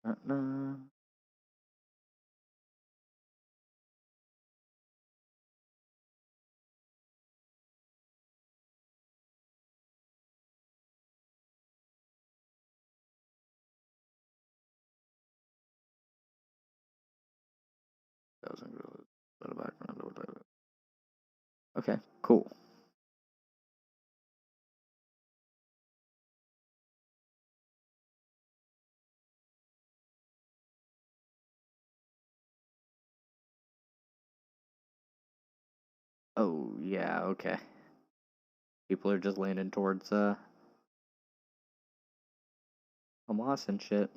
Uh-uh. Doesn't really put a background or whatever. Okay, cool. Oh, yeah, okay. People are just leaning towards Hamas and shit.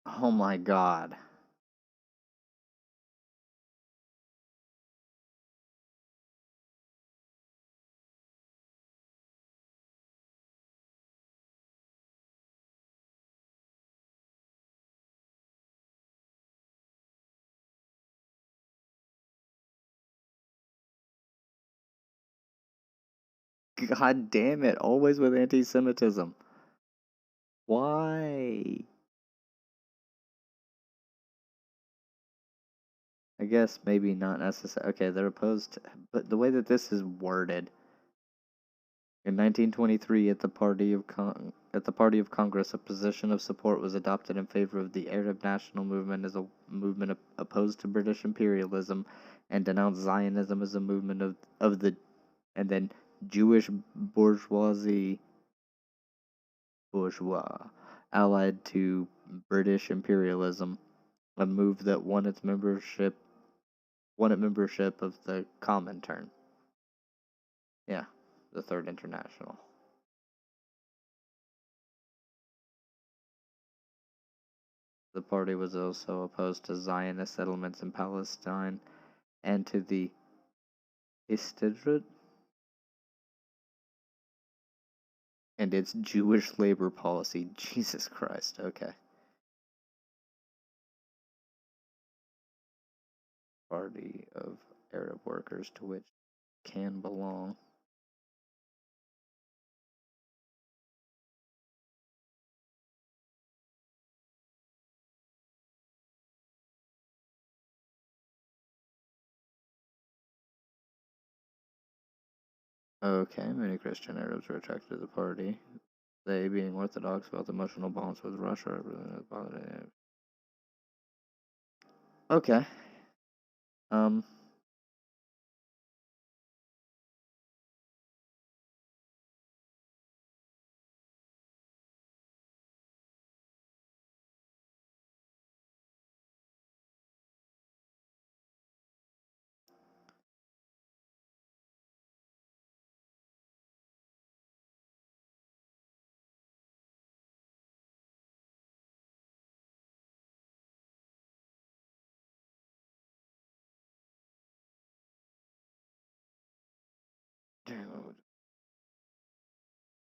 Oh my god. God damn it, always with anti-Semitism. Why? I guess maybe not necessary. Okay, they're opposed, but the way that this is worded, in 1923, at the Party of Congress, a position of support was adopted in favor of the Arab national movement as a movement opposed to British imperialism, and denounced Zionism as a movement of the, and then Jewish bourgeois allied to British imperialism, a move that wanted membership of the Comintern. Yeah, the Third International. The party was also opposed to Zionist settlements in Palestine and to the Histadrut and its Jewish labor policy. Jesus Christ, okay. Party of Arab workers to which can belong. Okay, many Christian Arabs were attracted to the party. They, being Orthodox, felt emotional bonds with Russia. Okay.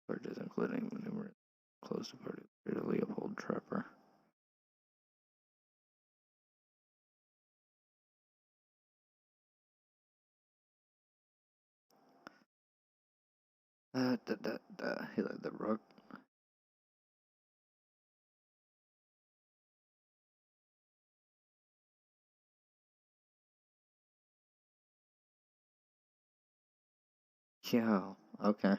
Purges, including numerous close to party leader Leopold Trepper. He led the rook. Yo, okay.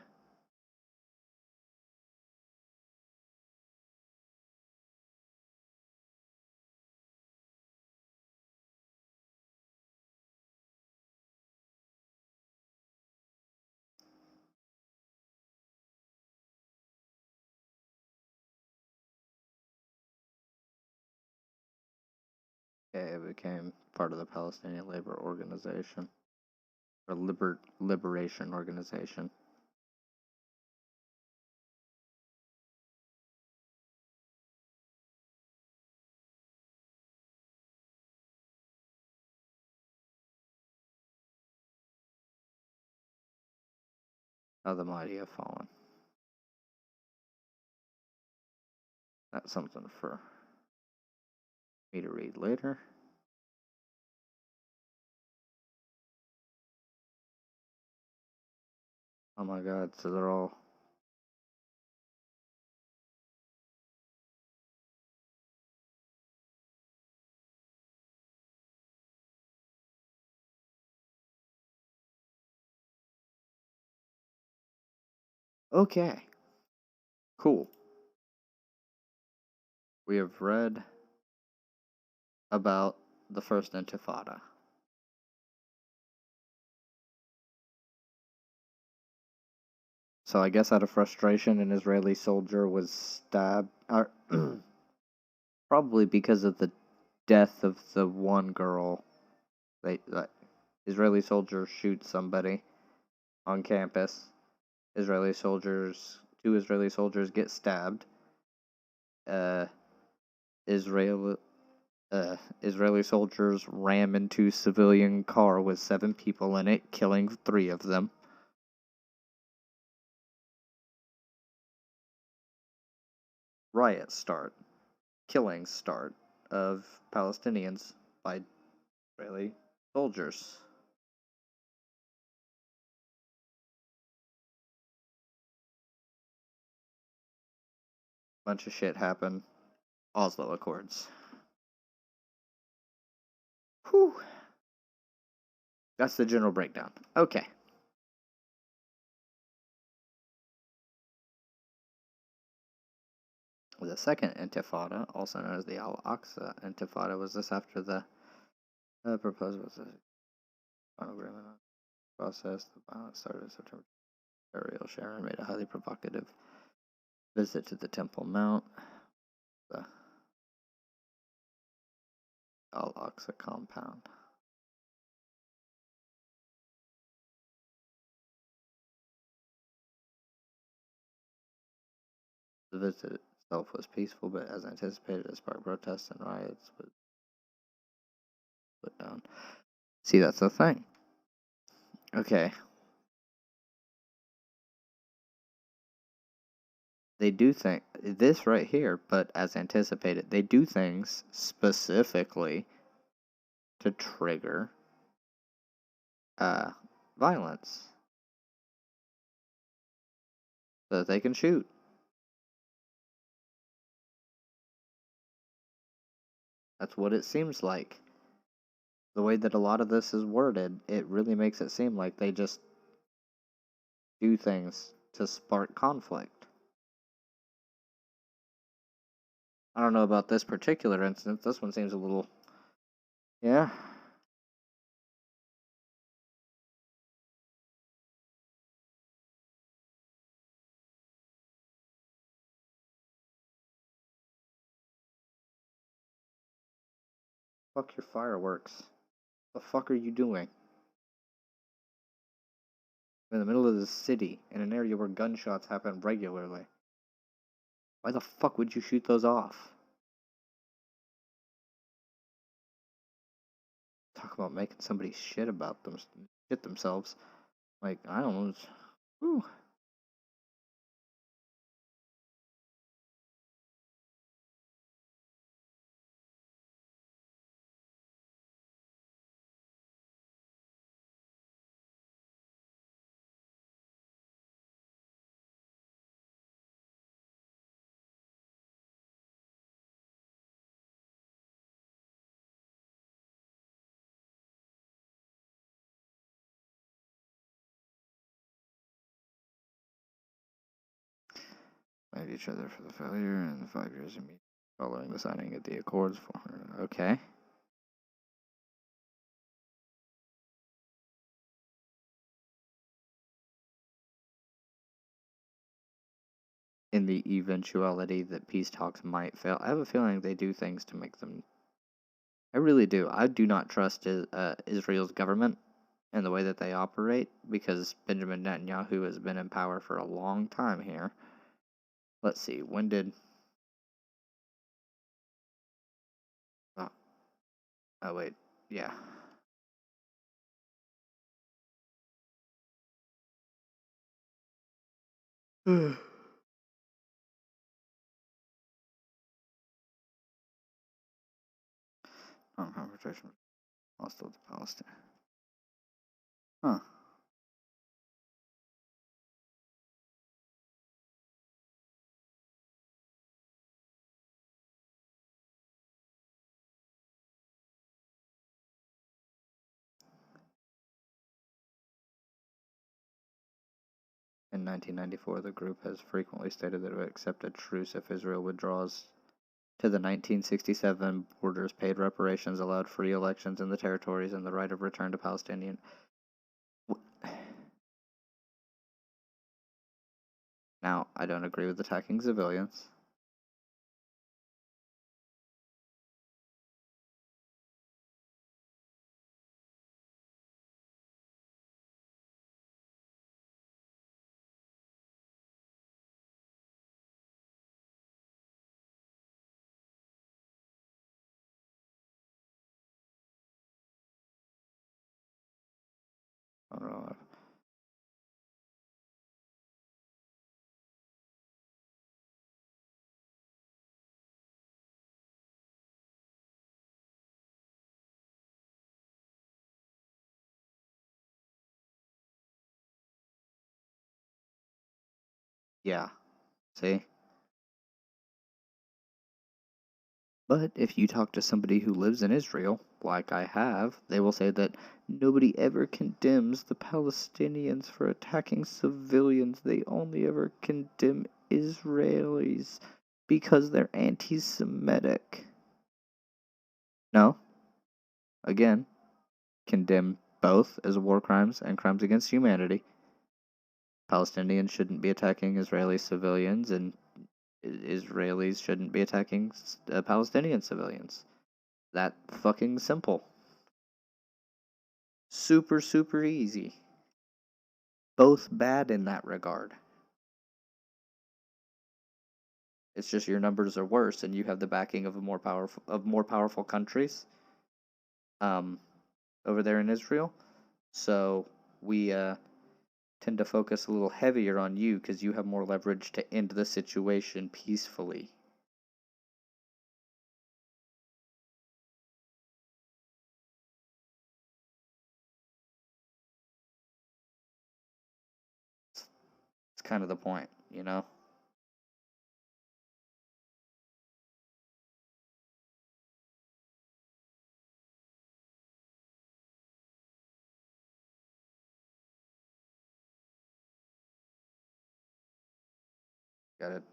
It became part of the Palestinian Labor Organization, or Liberation Organization. How the mighty have fallen. That's something for me to read later. Oh my god, so they're all... Okay. Cool. We have read about the First Intifada. So I guess out of frustration, an Israeli soldier was stabbed, probably because of the death of the one girl. Israeli soldiers shoot somebody on campus. Two Israeli soldiers get stabbed. Israeli soldiers ram into civilian car with 7 people in it, killing 3 of them. Riots start. Killings start of Palestinians by Israeli soldiers. Bunch of shit happened. Oslo Accords. Whew. That's the general breakdown. Okay. The second Intifada, also known as the Al-Aqsa Intifada, was this after the proposal was a final agreement on the process. The violence started in September. Ariel Sharon made a highly provocative visit to the Temple Mount, the Al-Aqsa compound. The visit itself was peaceful, but as anticipated, it sparked protests and riots was put down. See, that's the thing. Okay. They do this right here, but as anticipated, they do things specifically to trigger violence so that they can shoot. That's what it seems like. The way that a lot of this is worded, it really makes it seem like they just do things to spark conflict. I don't know about this particular instance. This one seems a little... Yeah. Fuck your fireworks. The fuck are you doing? In the middle of the city, in an area where gunshots happen regularly. Why the fuck would you shoot those off? Talk about making somebody shit themselves. Like, I don't know. Whew. Blamed each other for the failure in the 5 years immediately following the signing of the Accords. Okay. In the eventuality that peace talks might fail, I have a feeling they do things to make them. I really do. I do not trust Israel's government and the way that they operate because Benjamin Netanyahu has been in power for a long time here. Let's see, when did... Oh wait, yeah. Non-confrontation hostile to Palestine. Huh. In 1994, the group has frequently stated that it would accept a truce if Israel withdraws to the 1967 borders, paid reparations, allowed free elections in the territories, and the right of return to Palestinian. Now, I don't agree with attacking civilians. I don't know. Yeah. See? But if you talk to somebody who lives in Israel, like I have, they will say that nobody ever condemns the Palestinians for attacking civilians. They only ever condemn Israelis because they're anti-Semitic. No, again, condemn both as war crimes and crimes against humanity. Palestinians shouldn't be attacking Israeli civilians, and Israelis shouldn't be attacking Palestinian civilians. That fucking simple. Super, super easy. Both bad in that regard. It's just your numbers are worse, and you have the backing of more powerful countries, over there in Israel. So we tend to focus a little heavier on you because you have more leverage to end the situation peacefully. It's kind of the point, you know?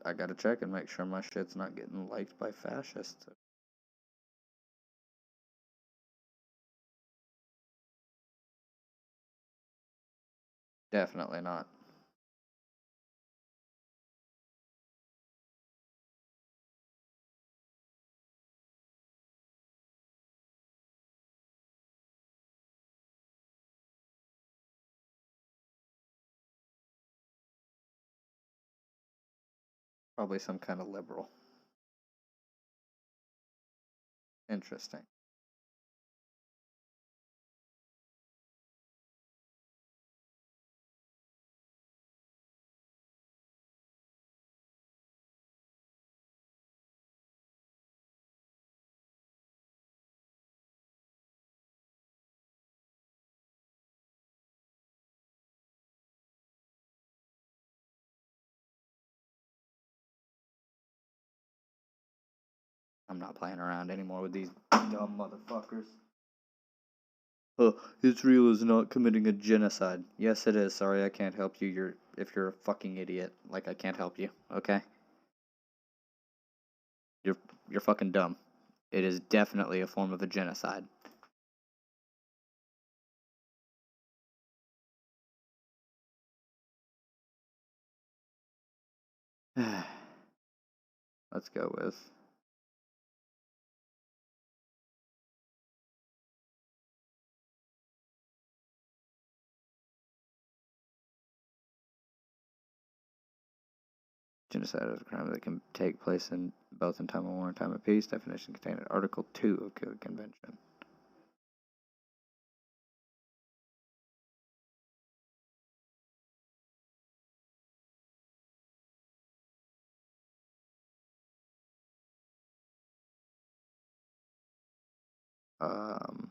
I gotta check and make sure my shit's not getting liked by fascists. Definitely not. Probably some kind of liberal. Interesting. I'm not playing around anymore with these dumb motherfuckers. Israel is not committing a genocide. Yes, it is. Sorry, I can't help you. If you're a fucking idiot, like I can't help you. Okay? You're you're fucking dumb. It is definitely a form of a genocide. Let's go with genocide is a crime that can take place in both in time of war and time of peace. Definition contained in Article 2 of the Convention. Um,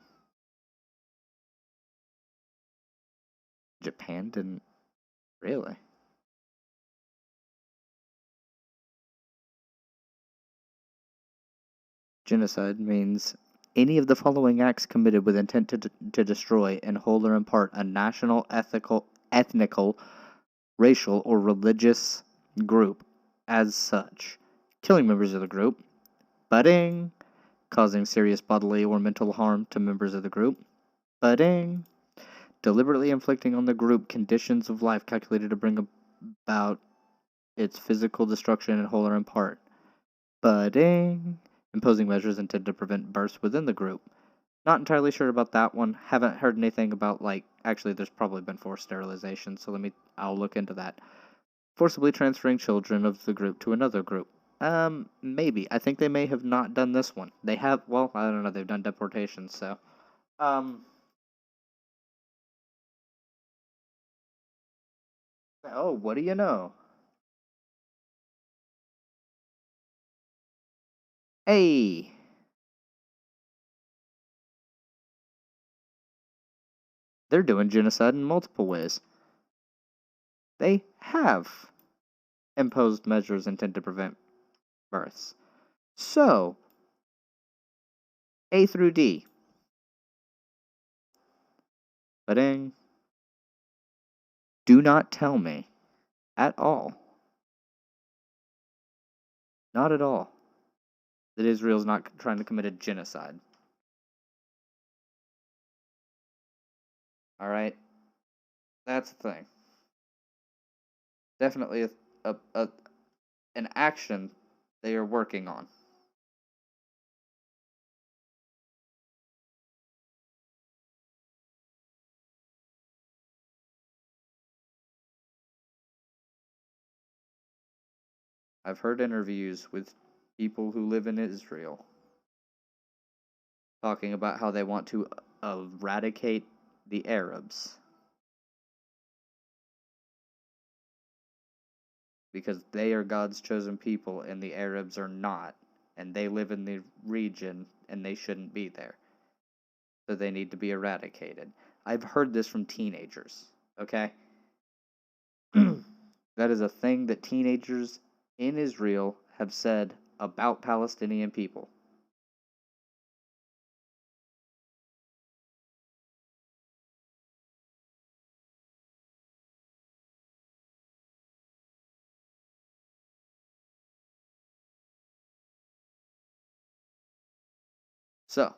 Japan didn't really. Genocide means any of the following acts committed with intent to destroy, in whole or in part, a national, ethnical, racial, or religious group as such. Killing members of the group. Budding. Causing serious bodily or mental harm to members of the group. Budding. Deliberately inflicting on the group conditions of life calculated to bring about its physical destruction in whole or in part. Budding. Imposing measures intended to prevent births within the group. Not entirely sure about that one. Haven't heard anything about, like, actually, there's probably been forced sterilization, so I'll look into that. Forcibly transferring children of the group to another group. Maybe. I think they may have not done this one. They have, well, I don't know, they've done deportations, so. Oh, what do you know? Hey! They're doing genocide in multiple ways. They have imposed measures intended to prevent births. So, A through D. But do not tell me at all, not at all, that Israel's not trying to commit a genocide. All right? That's the thing. Definitely an action they are working on. I've heard interviews with people who live in Israel talking about how they want to eradicate the Arabs because they are God's chosen people and the Arabs are not, and they live in the region and they shouldn't be there. So they need to be eradicated. I've heard this from teenagers, okay? That is a thing that teenagers in Israel have said about Palestinian people. So,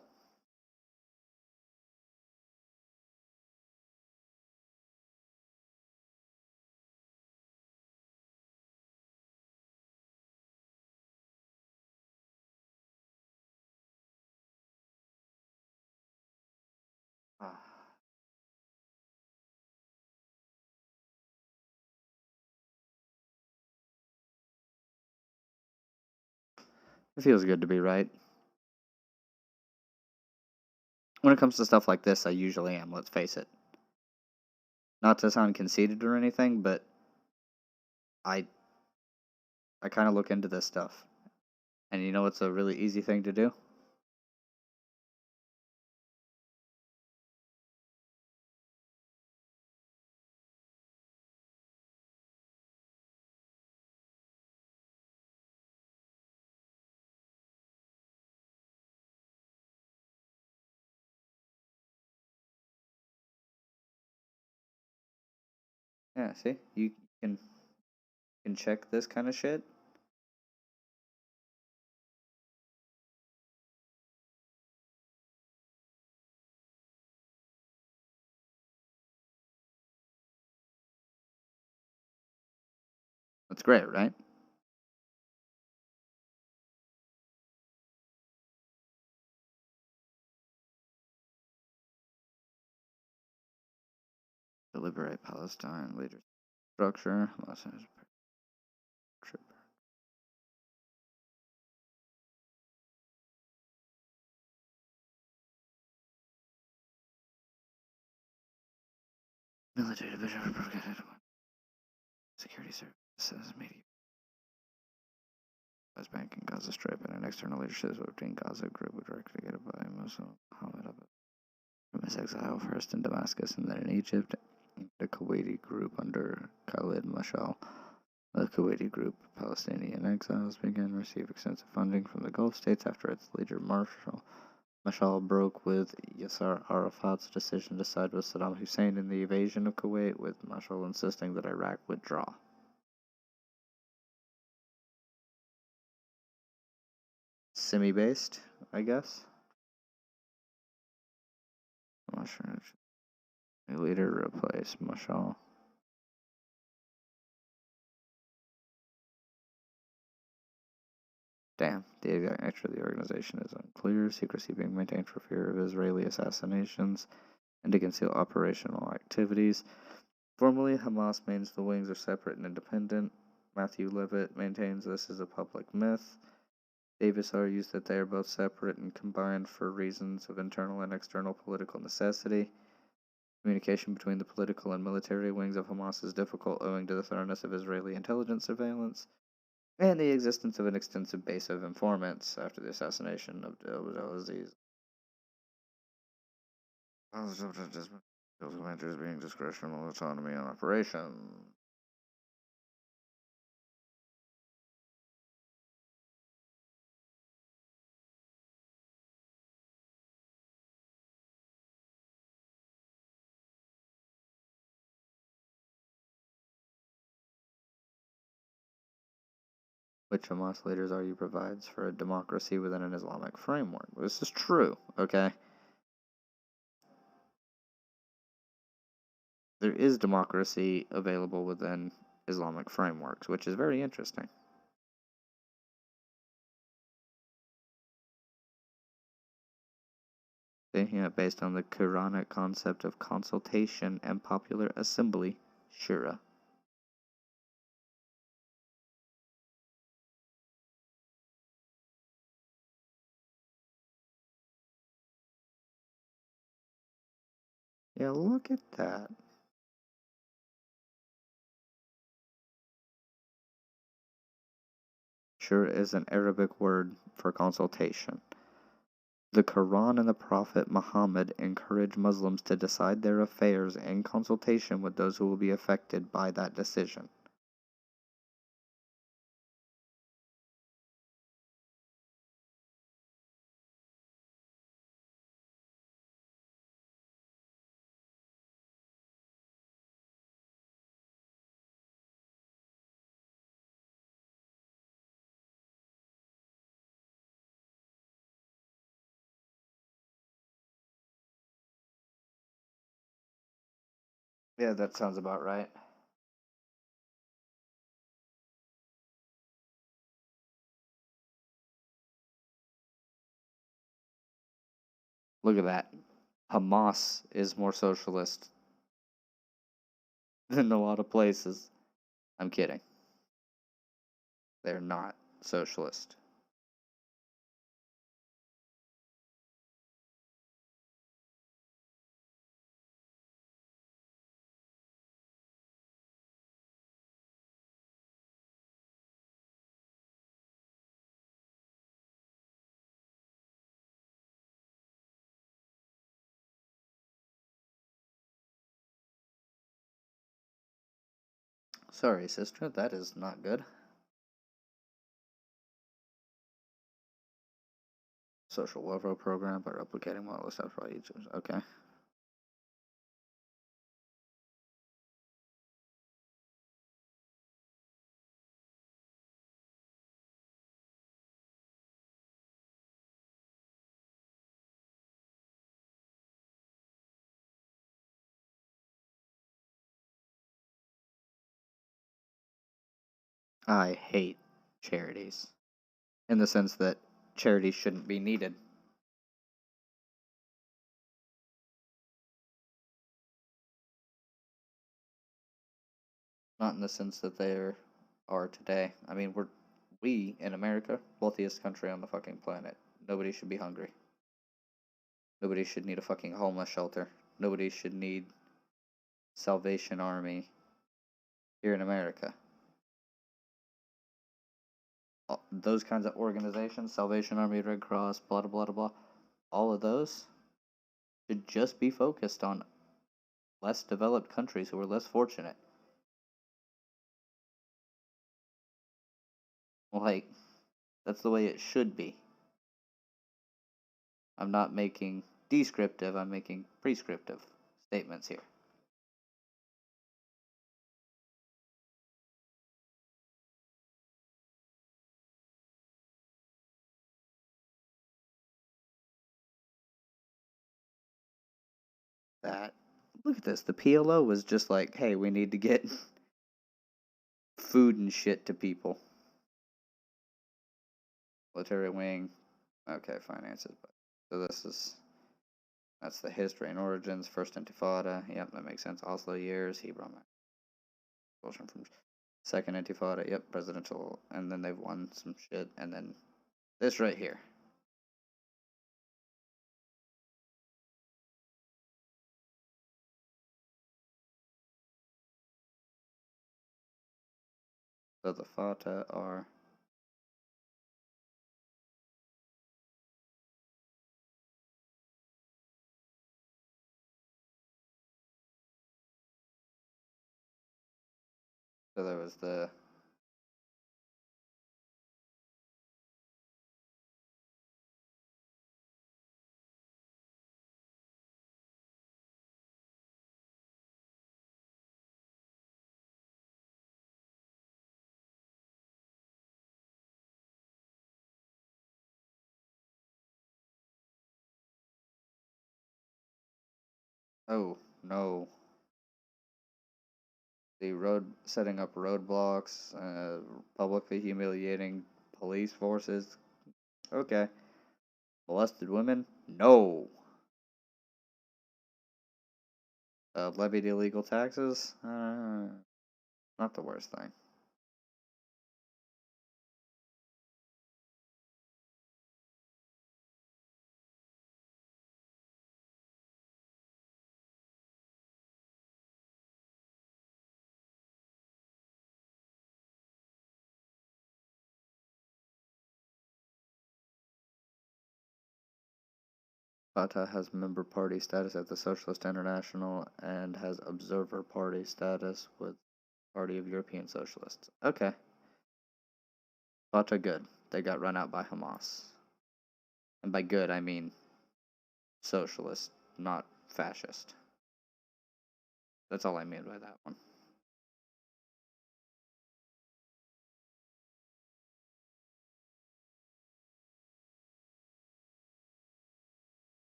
it feels good to be right. When it comes to stuff like this, I usually am, let's face it. Not to sound conceited or anything, but I kind of look into this stuff. And you know what's a really easy thing to do? Yeah, see? You can check this kind of shit. That's great, right? To liberate Palestine, leadership structure. Military division security services, media, West Bank and Gaza Strip, and an external leadership between Gaza group directly led by Muslim Muhammad from his exile first in Damascus and then in Egypt, the Kuwaiti group under Khalid Mashal. The Kuwaiti group, Palestinian exiles, began to receive extensive funding from the Gulf states after its leader Mashal broke with Yasser Arafat's decision to side with Saddam Hussein in the invasion of Kuwait, with Mashal insisting that Iraq withdraw. Semi-based, I guess. A leader replaced Mashal. Damn, the exact nature of the organization is unclear, secrecy being maintained for fear of Israeli assassinations and to conceal operational activities. Formally, Hamas maintains the wings are separate and independent. Matthew Levitt maintains this is a public myth. Davis argues that they are both separate and combined for reasons of internal and external political necessity. Communication between the political and military wings of Hamas is difficult owing to the thoroughness of Israeli intelligence surveillance and the existence of an extensive base of informants after the assassination of Abdelaziz. Commanders being discretional autonomy on operation. which Hamas leaders argue provides for a democracy within an Islamic framework. This is true, okay? There is democracy available within Islamic frameworks, which is very interesting. Yeah, based on the Quranic concept of consultation and popular assembly, shura. Yeah, look at that. Shura is an Arabic word for consultation. The Quran and the Prophet Muhammad encourage Muslims to decide their affairs in consultation with those who will be affected by that decision. Yeah, that sounds about right. Look at that. Hamas is more socialist than a lot of places. I'm kidding. They're not socialist. Sorry, sister, that is not good. Social welfare program by replicating model steps by each. Okay. I hate charities in the sense that charities shouldn't be needed. Not in the sense that they are today. I mean, we in America, wealthiest country on the fucking planet. Nobody should be hungry. Nobody should need a fucking homeless shelter. Nobody should need Salvation Army here in America. Those kinds of organizations, Salvation Army, Red Cross, blah blah blah blah, all of those should just be focused on less developed countries who are less fortunate. Like, that's the way it should be. I'm not making descriptive, I'm making prescriptive statements here. That, look at this, the PLO was just like, hey, we need to get food and shit to people. Military wing, okay, finances. So that's the history and origins. First Intifada, yep, that makes sense. Oslo years, Hebron, expulsion from Second Intifada, yep, presidential, and then they've won some shit, and then this right here. So the Fatah are. So there was the. Oh, no. Setting up roadblocks, publicly humiliating police forces. Okay. Molested women? No. Levied illegal taxes? Not the worst thing. Fatah has member party status at the Socialist International and has observer party status with Party of European Socialists. Okay. Fatah good. They got run out by Hamas. And by good, I mean socialist, not fascist. That's all I mean by that one.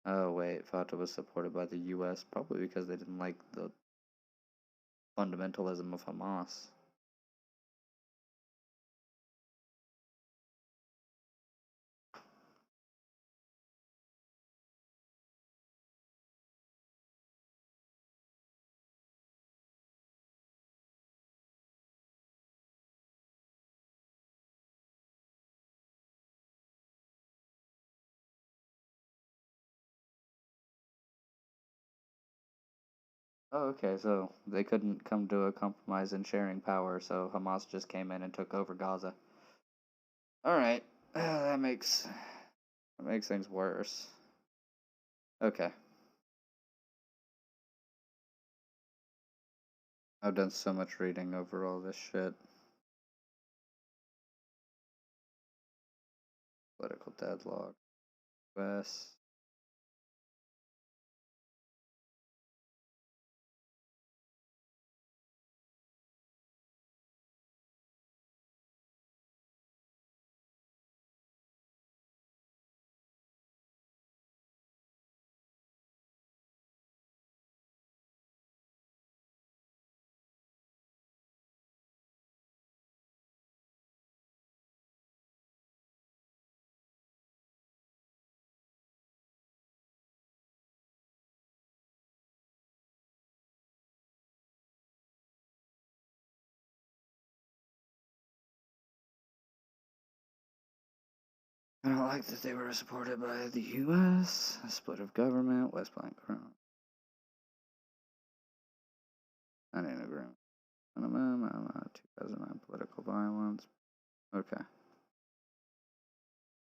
Oh, wait. Fatah was supported by the US, probably because they didn't like the fundamentalism of Hamas. Oh, okay, so they couldn't come to a compromise in sharing power, so Hamas just came in and took over Gaza. Alright, that makes things worse. Okay. I've done so much reading over all this shit. Political deadlock. US. I don't like that they were supported by the US. A split of government, West Bank Crown. I didn't agree. 2009 political violence. Okay.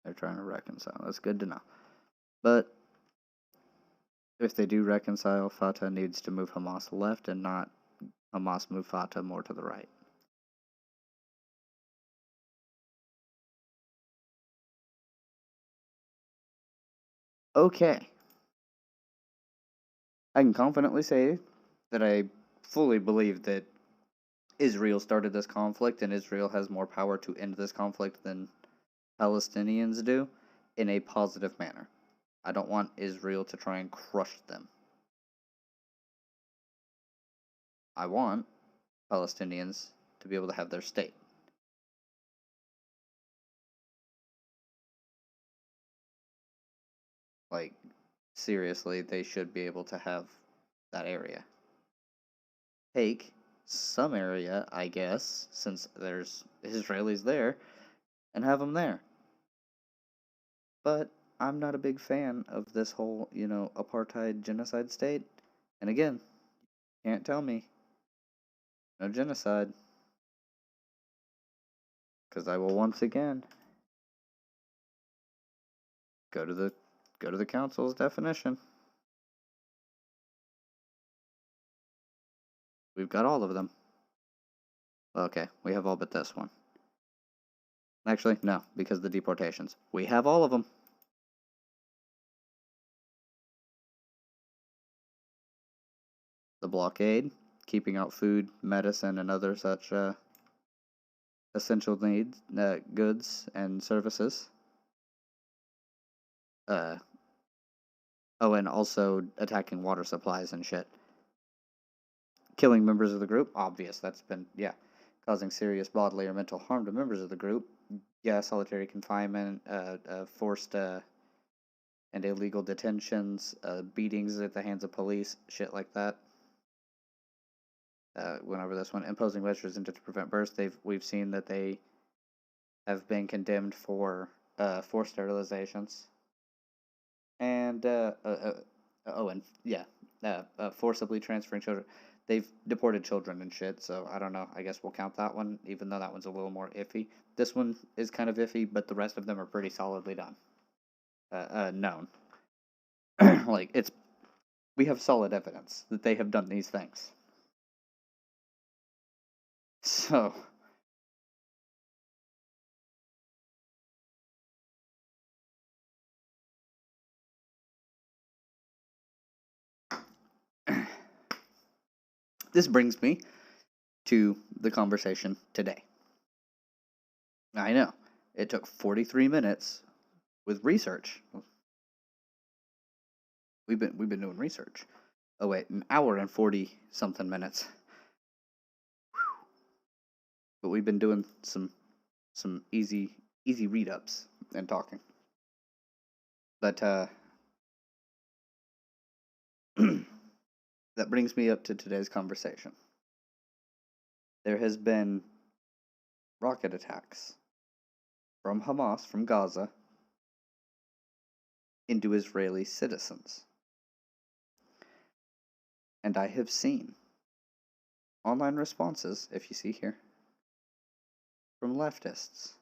They're trying to reconcile. That's good to know. But if they do reconcile, Fatah needs to move Hamas left and not Hamas move Fatah more to the right. Okay. I can confidently say that I fully believe that Israel started this conflict and Israel has more power to end this conflict than Palestinians do in a positive manner. I don't want Israel to try and crush them. I want Palestinians to be able to have their state. Like, seriously, they should be able to have that area. Take some area, I guess, since there's Israelis there, and have them there. But I'm not a big fan of this whole, apartheid genocide state. And again, can't tell me no genocide, because I will once again go to the council's definition. We've got all of them. Okay, we have all but this one. Actually, no, because of the deportations. We have all of them. The blockade, keeping out food, medicine, and other such essential needs, goods, and services. Oh, and also attacking water supplies and shit. Killing members of the group, obvious. That's been, yeah. Causing serious bodily or mental harm to members of the group, yeah. Solitary confinement, forced and illegal detentions, beatings at the hands of police, shit like that. Went over this one. Imposing measures to prevent births. We've seen that they have been condemned for forced sterilizations. And forcibly transferring children. They've deported children and shit, so I don't know. I guess we'll count that one, even though that one's a little more iffy. This one is kind of iffy, but the rest of them are pretty solidly done. Known. Like, we have solid evidence that they have done these things. So, this brings me to the conversation today. I know, it took 43 minutes with research. We've been doing research. Oh wait, an hour and 40 something minutes. But we've been doing some easy read ups and talking. But that brings me up to today's conversation. There has been rocket attacks from Hamas, from Gaza, into Israeli citizens. And I have seen online responses, if you see here, from leftists.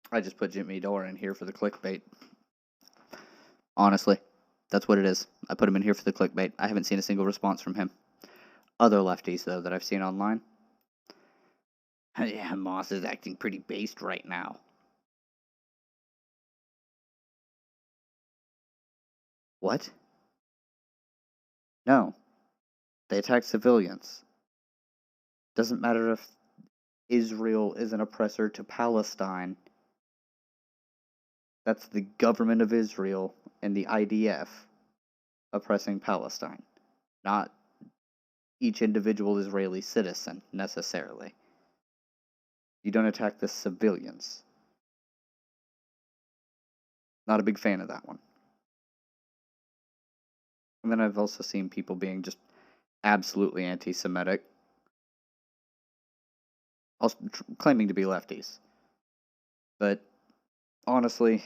I just put Jimmy Dore in here for the clickbait. Honestly, that's what it is. I put him in here for the clickbait. I haven't seen a single response from him. Other lefties, though, that I've seen online. Hamas is acting pretty based right now. What? No. They attack civilians. Doesn't matter if Israel is an oppressor to Palestine. That's the government of Israel and the IDF oppressing Palestine, not each individual Israeli citizen, necessarily. You don't attack the civilians. Not a big fan of that one. And then I've also seen people being just absolutely anti-Semitic, also claiming to be lefties. But honestly,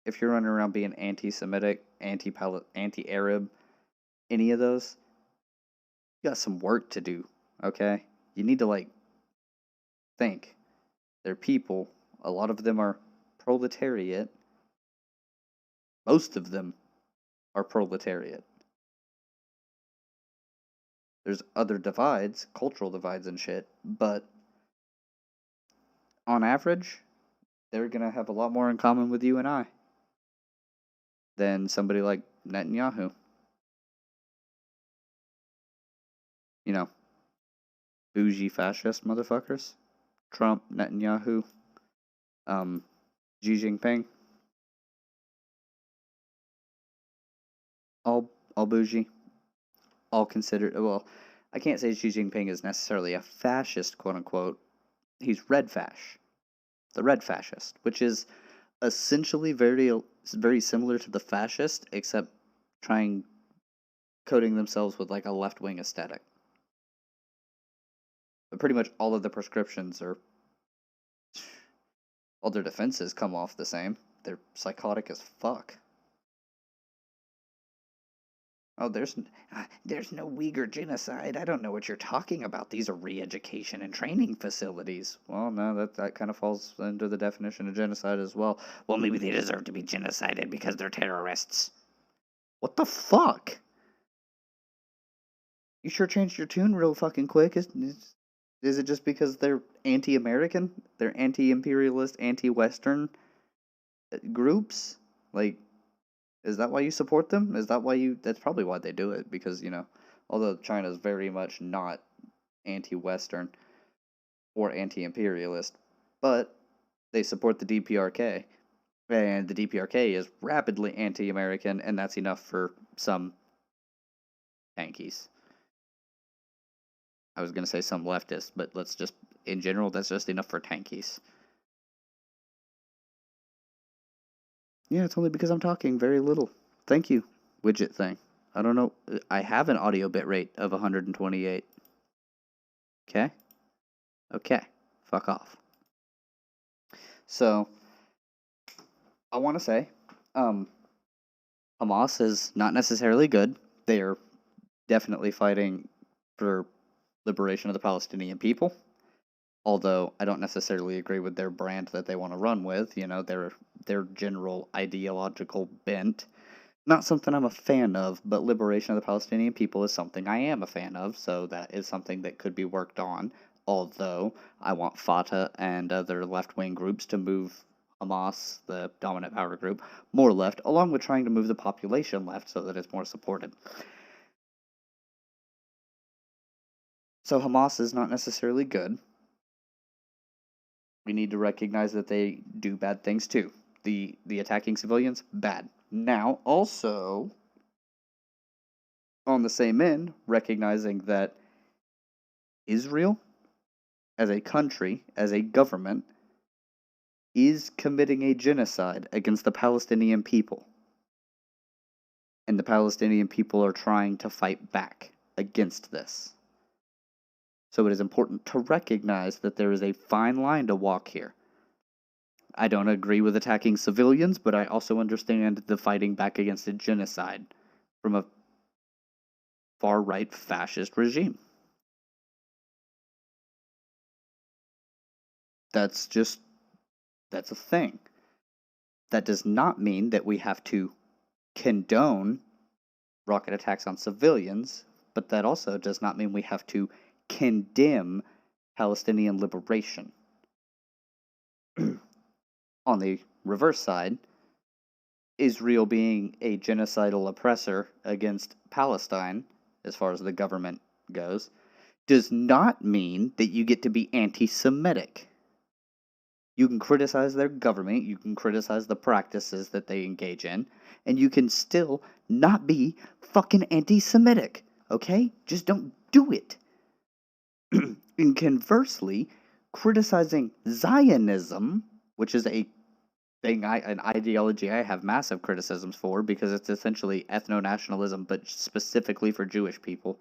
if you're running around being anti-Semitic, anti-Arab, any of those, you got some work to do, okay? You need to, think. They're people. A lot of them are proletariat. Most of them are proletariat. There's other divides, cultural divides and shit, but on average, they're gonna have a lot more in common with you and I than somebody like Netanyahu. You know, bougie fascist motherfuckers. Trump, Netanyahu, Xi Jinping. All bougie. All considered, well, I can't say Xi Jinping is necessarily a fascist, quote unquote. He's red fash. The red fascist, which is essentially very similar to the fascist, except coating themselves with a left-wing aesthetic. But pretty much all of the prescriptions all their defenses come off the same. They're psychotic as fuck. Oh, there's no Uyghur genocide. I don't know what you're talking about. These are re-education and training facilities. Well, no, that kind of falls under the definition of genocide as well. Well, maybe they deserve to be genocided because they're terrorists. What the fuck? You sure changed your tune real fucking quick. Is it just because they're anti-American? They're anti-imperialist, anti-Western groups? Is that why you support them? That's probably why they do it, because, although China's very much not anti-Western or anti-imperialist, but they support the DPRK. And the DPRK is rapidly anti-American, and that's enough for some tankies. I was going to say some leftists, but let's just, in general, that's just enough for tankies. Yeah, it's only because I'm talking very little. Thank you, widget thing. I don't know. I have an audio bitrate of 128. Okay? Okay. Fuck off. So, I want to say, Hamas is not necessarily good. They are definitely fighting for liberation of the Palestinian people. Although I don't necessarily agree with their brand that they want to run with, their general ideological bent. Not something I'm a fan of, but liberation of the Palestinian people is something I am a fan of, so that is something that could be worked on. Although I want Fatah and other left-wing groups to move Hamas, the dominant power group, more left, along with trying to move the population left so that it's more supported. So Hamas is not necessarily good. We need to recognize that they do bad things too. The attacking civilians, bad. Now, also, on the same end, recognizing that Israel, as a country, as a government, is committing a genocide against the Palestinian people. And the Palestinian people are trying to fight back against this. So it is important to recognize that there is a fine line to walk here. I don't agree with attacking civilians, but I also understand the fighting back against a genocide from a far-right fascist regime. That's a thing. That does not mean that we have to condone rocket attacks on civilians, but that also does not mean we have to condemn Palestinian liberation. On the reverse side, Israel being a genocidal oppressor against Palestine, as far as the government goes, does not mean that you get to be anti-Semitic. You can criticize their government, you can criticize the practices that they engage in, and you can still not be fucking anti-Semitic, okay? Just don't do it. And conversely, criticizing Zionism, which is an ideology I have massive criticisms for because it's essentially ethno-nationalism, but specifically for Jewish people.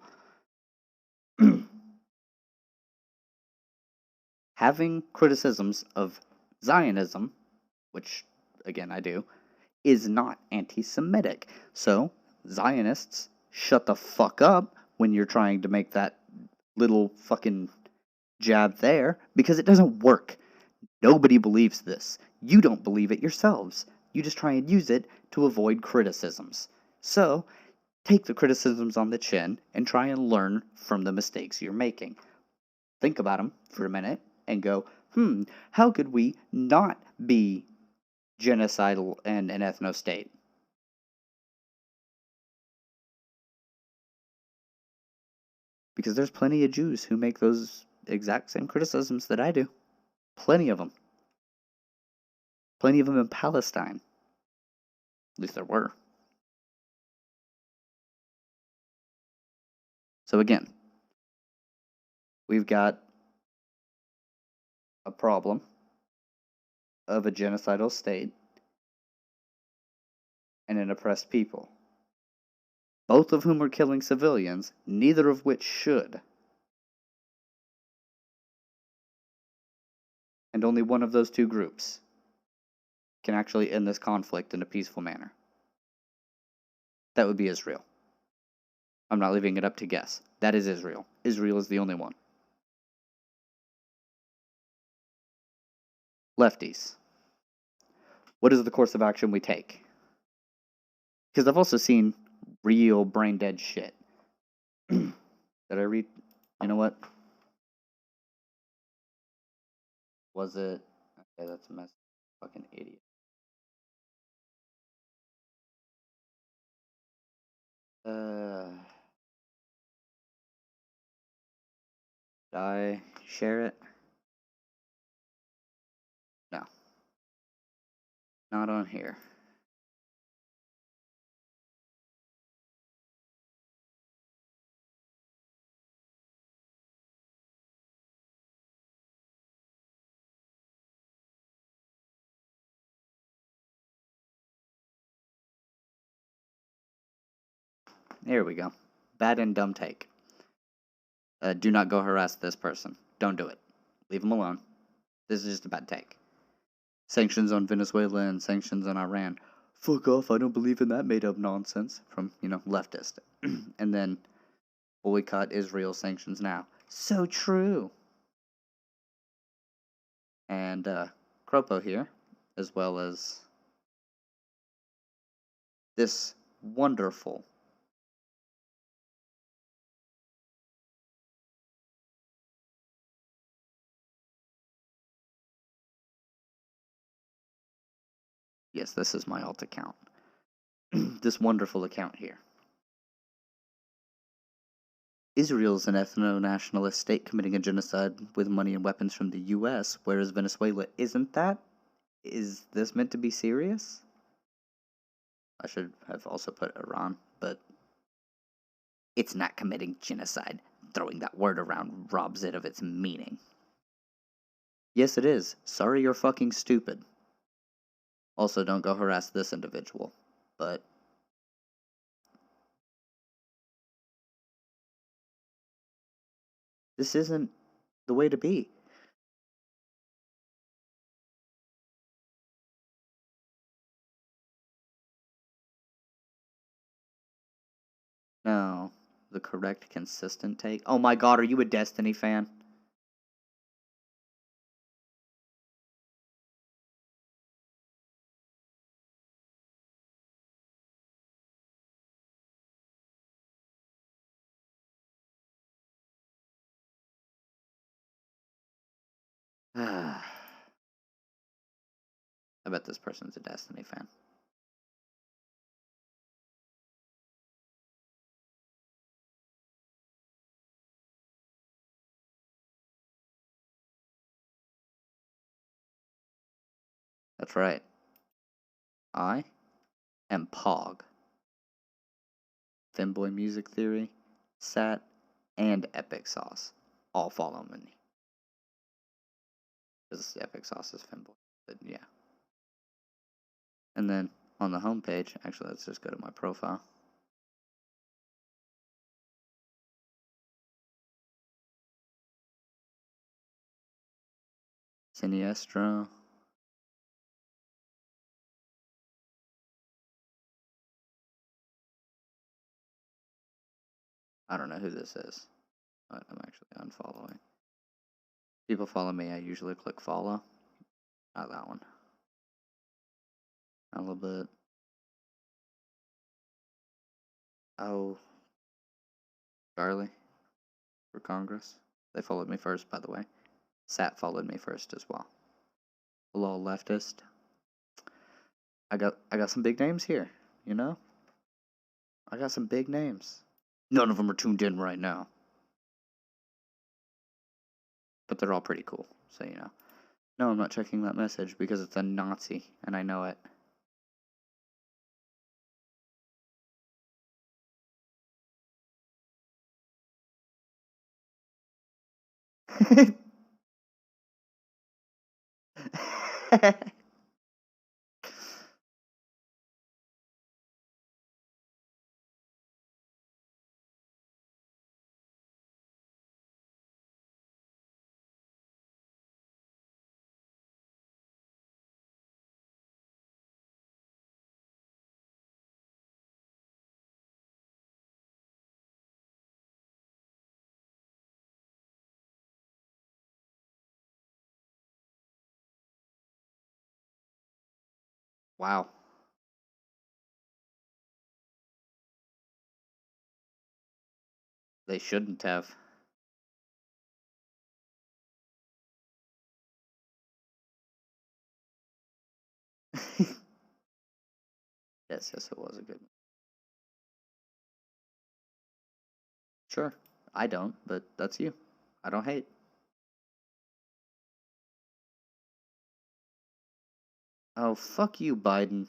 Having criticisms of Zionism, which, again, I do, is not anti-Semitic. So, Zionists, shut the fuck up when you're trying to make that little fucking jab there, because it doesn't work. Nobody believes this. You don't believe it yourselves. You just try and use it to avoid criticisms. So, take the criticisms on the chin and try and learn from the mistakes you're making. Think about them for a minute and go, how could we not be genocidal and an ethno-state? Because there's plenty of Jews who make those exact same criticisms that I do. Plenty of them. Plenty of them in Palestine. At least there were. So again, we've got a problem of a genocidal state and an oppressed people, both of whom are killing civilians, neither of which should. And only one of those two groups can actually end this conflict in a peaceful manner. That would be Israel. I'm not leaving it up to guess. That is Israel. Israel is the only one. Lefties. What is the course of action we take? Because I've also seen real brain dead shit. Did I read? You know what? Was it? Okay, that's a mess. Fucking idiot. Did I share it? No. Not on here. There we go. Bad and dumb take. Do not go harass this person. Don't do it. Leave them alone. This is just a bad take. Sanctions on Venezuela and sanctions on Iran. Fuck off, I don't believe in that made-up nonsense. From, leftist. And then, boycott Israel sanctions now. So true! And, Kropo here, as well as this wonderful yes, this is my alt account. This wonderful account here. Israel's an ethno-nationalist state committing a genocide with money and weapons from the US, whereas Venezuela isn't that? Is this meant to be serious? I should have also put Iran, but it's not committing genocide. Throwing that word around robs it of its meaning. Yes, it is. Sorry you're fucking stupid. Also, don't go harass this individual, but this isn't the way to be. No, the correct, consistent take. Oh my god, are you a Destiny fan? I bet this person's a Destiny fan. That's right. I am Pog. Femboy Music Theory, Sat, and Epic Sauce all follow me. Because Epic Sauce is Femboy, but yeah. And then on the homepage, actually, let's just go to my profile. Siniestro. I don't know who this is, but I'm actually unfollowing. People follow me, I usually click follow. Not that one. A little bit. Oh, Charlie for Congress. They followed me first, by the way. Sat followed me first as well. Hello, leftist. I got some big names here, you know? I got some big names. None of them are tuned in right now. But they're all pretty cool, so you know. No, I'm not checking that message because it's a Nazi, and I know it. Wow. They shouldn't have. Yes, it was a good one. Sure. I don't, but that's you. I don't hate. Oh, fuck you, Biden.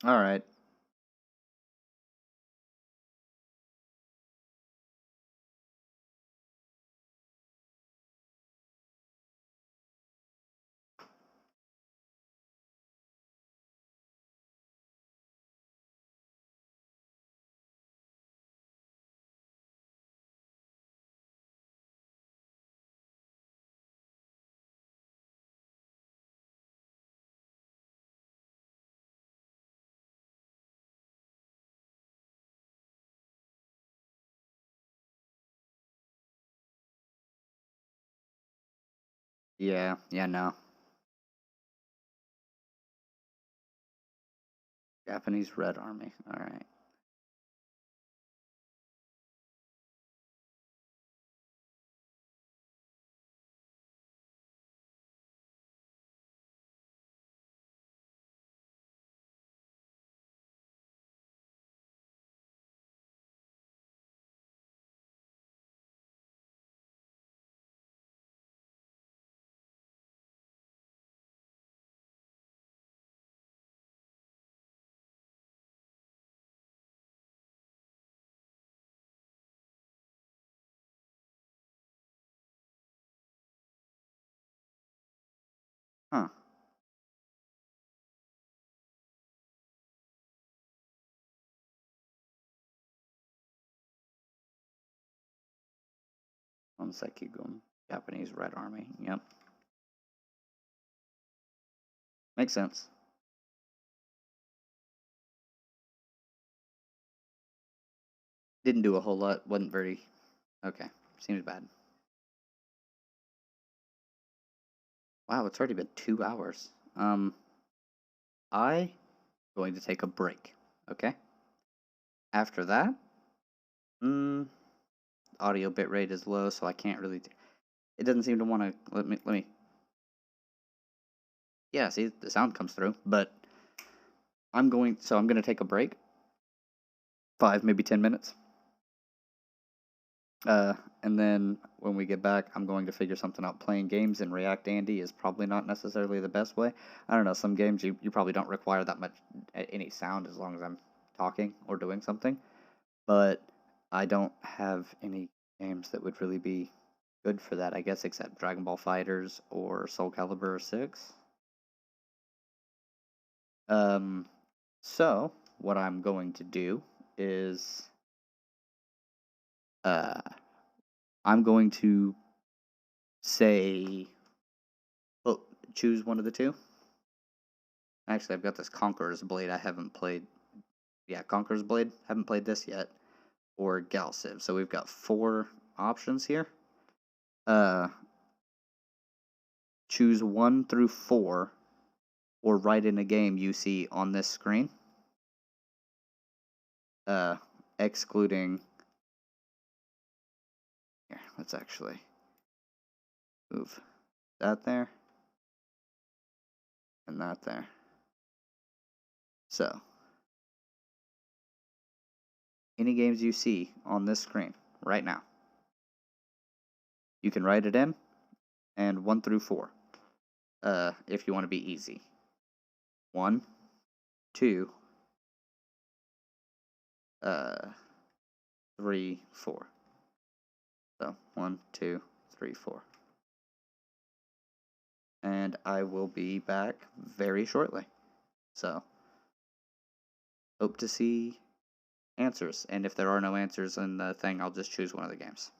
Alright. Yeah, no. Japanese Red Army. Alright. Huh. Onsekigun. Japanese Red Army. Yep. Makes sense. Didn't do a whole lot. Wasn't very... Okay. Seems bad. Wow, it's already been 2 hours. I going to take a break. Okay? After that, audio bitrate is low, so I can't really... It doesn't seem to want to... Let me... Yeah, see, the sound comes through, but I'm going to take a break. 5, maybe 10 minutes. And then when we get back, I'm going to figure something out. Playing games in React Andy is probably not necessarily the best way. I don't know, some games you probably don't require that much any sound as long as I'm talking or doing something. But I don't have any games that would really be good for that, I guess, except Dragon Ball FighterZ or Soul Calibur 6. So what I'm going to do is I'm going to say, well, choose one of the two. Actually, I've got this Conqueror's Blade I haven't played. Yeah, Conqueror's Blade. Haven't played this yet. Or Galciv. So we've got 4 options here. Choose 1 through 4, or write in a game you see on this screen. Excluding... Here, let's actually move that there. And that there. So, any games you see on this screen right now, you can write it in, and 1 through 4, if you want to be easy. 1, 2, 3, 4. So, 1, 2, 3, 4. And I will be back very shortly. So, hope to see answers. And if there are no answers in the thing, I'll just choose one of the games.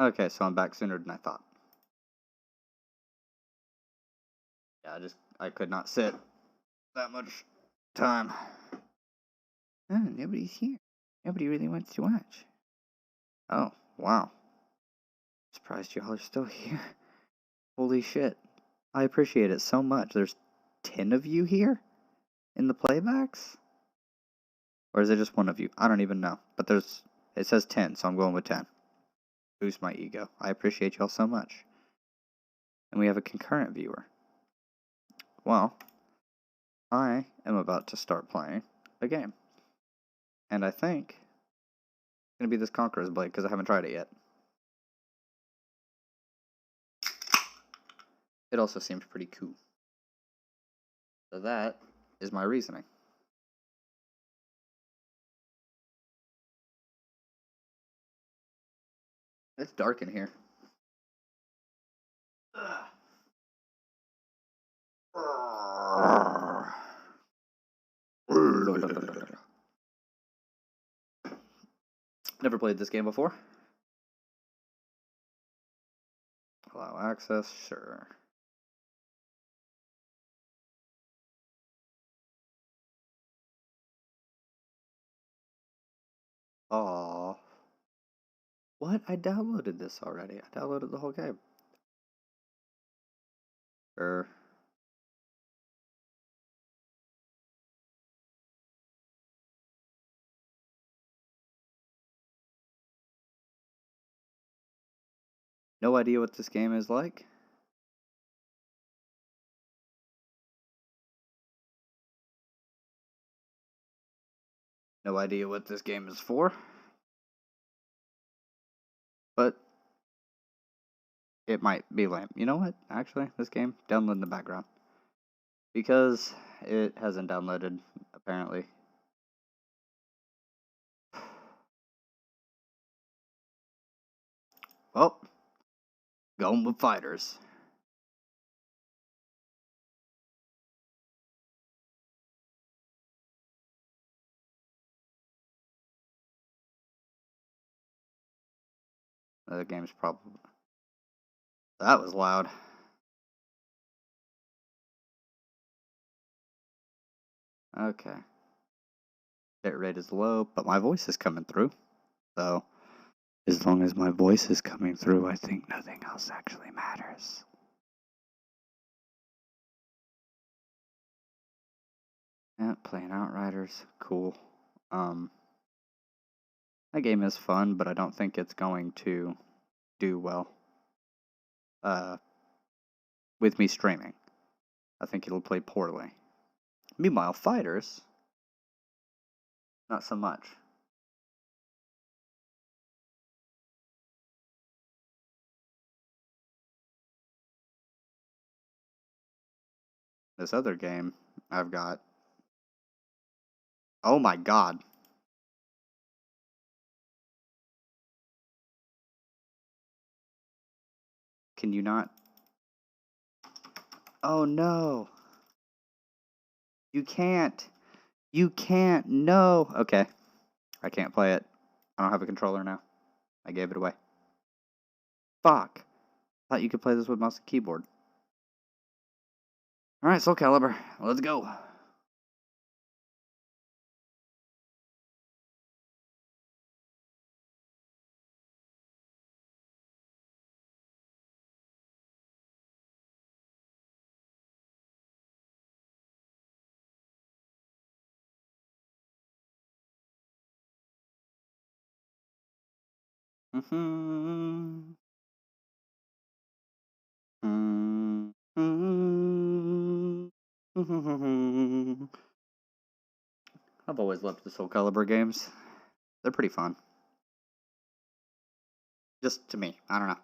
Okay, so I'm back sooner than I thought. Yeah, I could not sit that much time. Oh, nobody's here. Nobody really wants to watch. Oh, wow. Surprised y'all are still here. Holy shit. I appreciate it so much. There's 10 of you here in the playbacks? Or is it just one of you? I don't even know. But it says 10, so I'm going with 10. Boost my ego. I appreciate y'all so much. And we have a concurrent viewer. Well, I am about to start playing a game. And I think it's going to be this Conqueror's Blade because I haven't tried it yet. It also seems pretty cool. So that is my reasoning. It's dark in here. Never played this game before. Allow access, sure. Aww. What? I downloaded this already. I downloaded the whole game. Sure. No idea what this game is like. No idea what this game is for. But it might be lame. You know what? Actually, this game, download in the background. Because it hasn't downloaded, apparently. Well, going with fighters. The game's probably... That was loud. Okay. Bit rate is low, but my voice is coming through. So, as long as my voice is coming through, I think nothing else actually matters. Yeah, playing Outriders, cool. That game is fun, but I don't think it's going to do well. With me streaming. I think it'll play poorly. Meanwhile, fighters, not so much. This other game I've got. Oh my god. Can you not? Oh no. You can't. You can't. No. Okay. I can't play it. I don't have a controller now. I gave it away. Fuck. Thought you could play this with mouse and keyboard. Alright, Soul Calibur. Let's go. Mm-hmm. Mm-hmm. I've always loved the Soul Calibur games. They're pretty fun. Just to me. I don't know.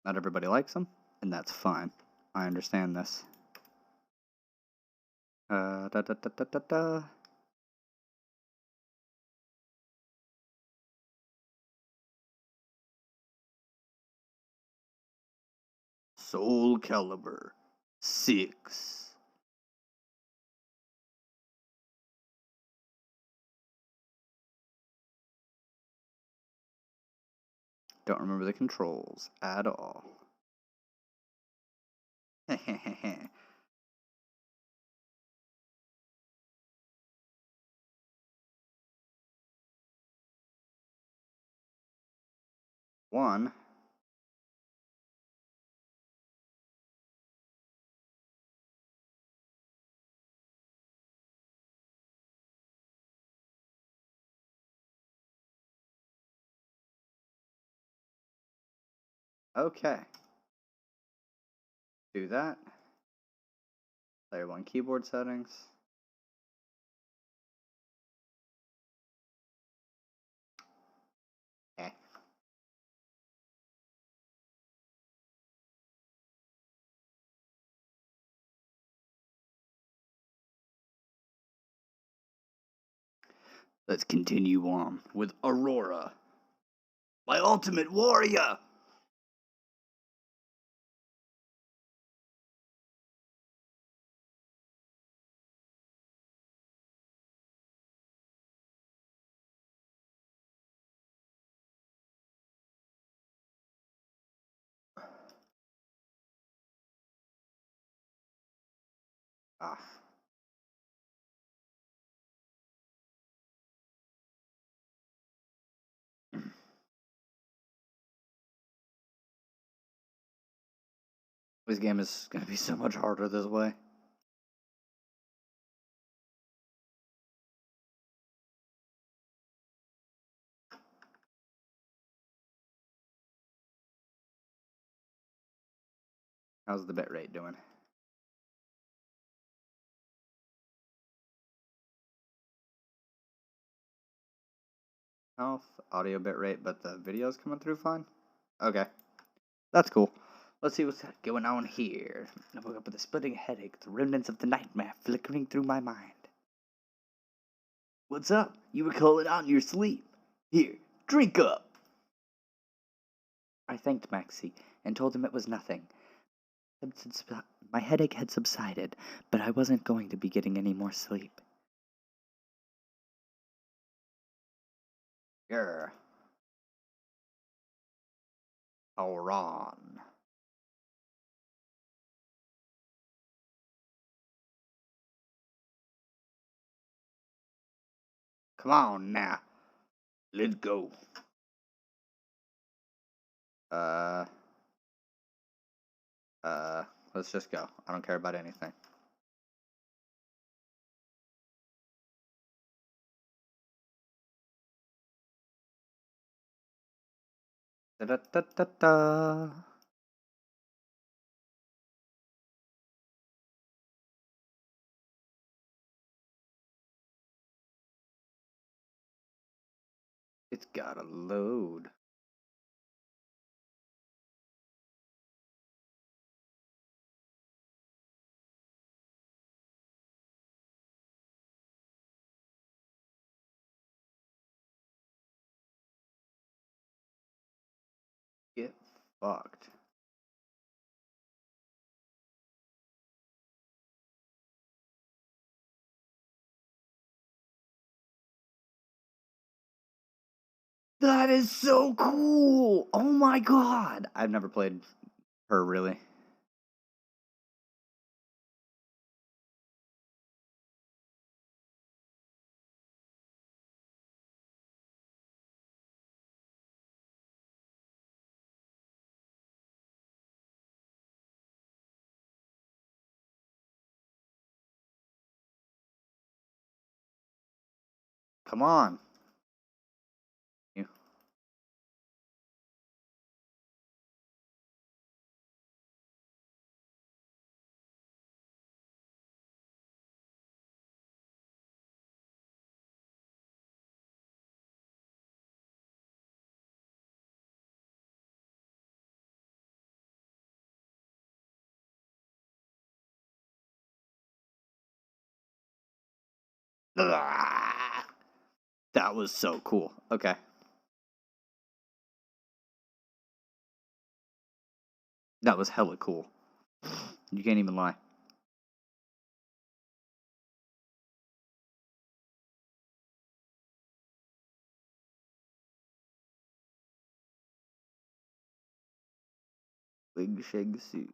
Not everybody likes them, and that's fine. I understand this. Da da da da da da. Soul Calibur 6. Don't remember the controls at all. One. Okay. Do that. Player 1 keyboard settings. Okay. Let's continue on with Aurora, my ultimate warrior! Ah. This game is going to be so much harder this way. How's the bitrate doing? Health, audio bitrate, but the video's coming through fine? Okay. That's cool. Let's see what's going on here. I woke up with a splitting headache, the remnants of the nightmare flickering through my mind. What's up? You were calling out in your sleep. Here, drink up! I thanked Maxie and told him it was nothing. My headache had subsided, but I wasn't going to be getting any more sleep. Grr. Hold on. Come on now. Let's go. Let's just go. I don't care about anything. Da-da-da-da-da. It's gotta load. Get fucked. That is so cool! Oh my god! I've never played her, really. Come on. You. Ah, that was so cool. Okay. That was hella cool. You can't even lie. Wig shag suit.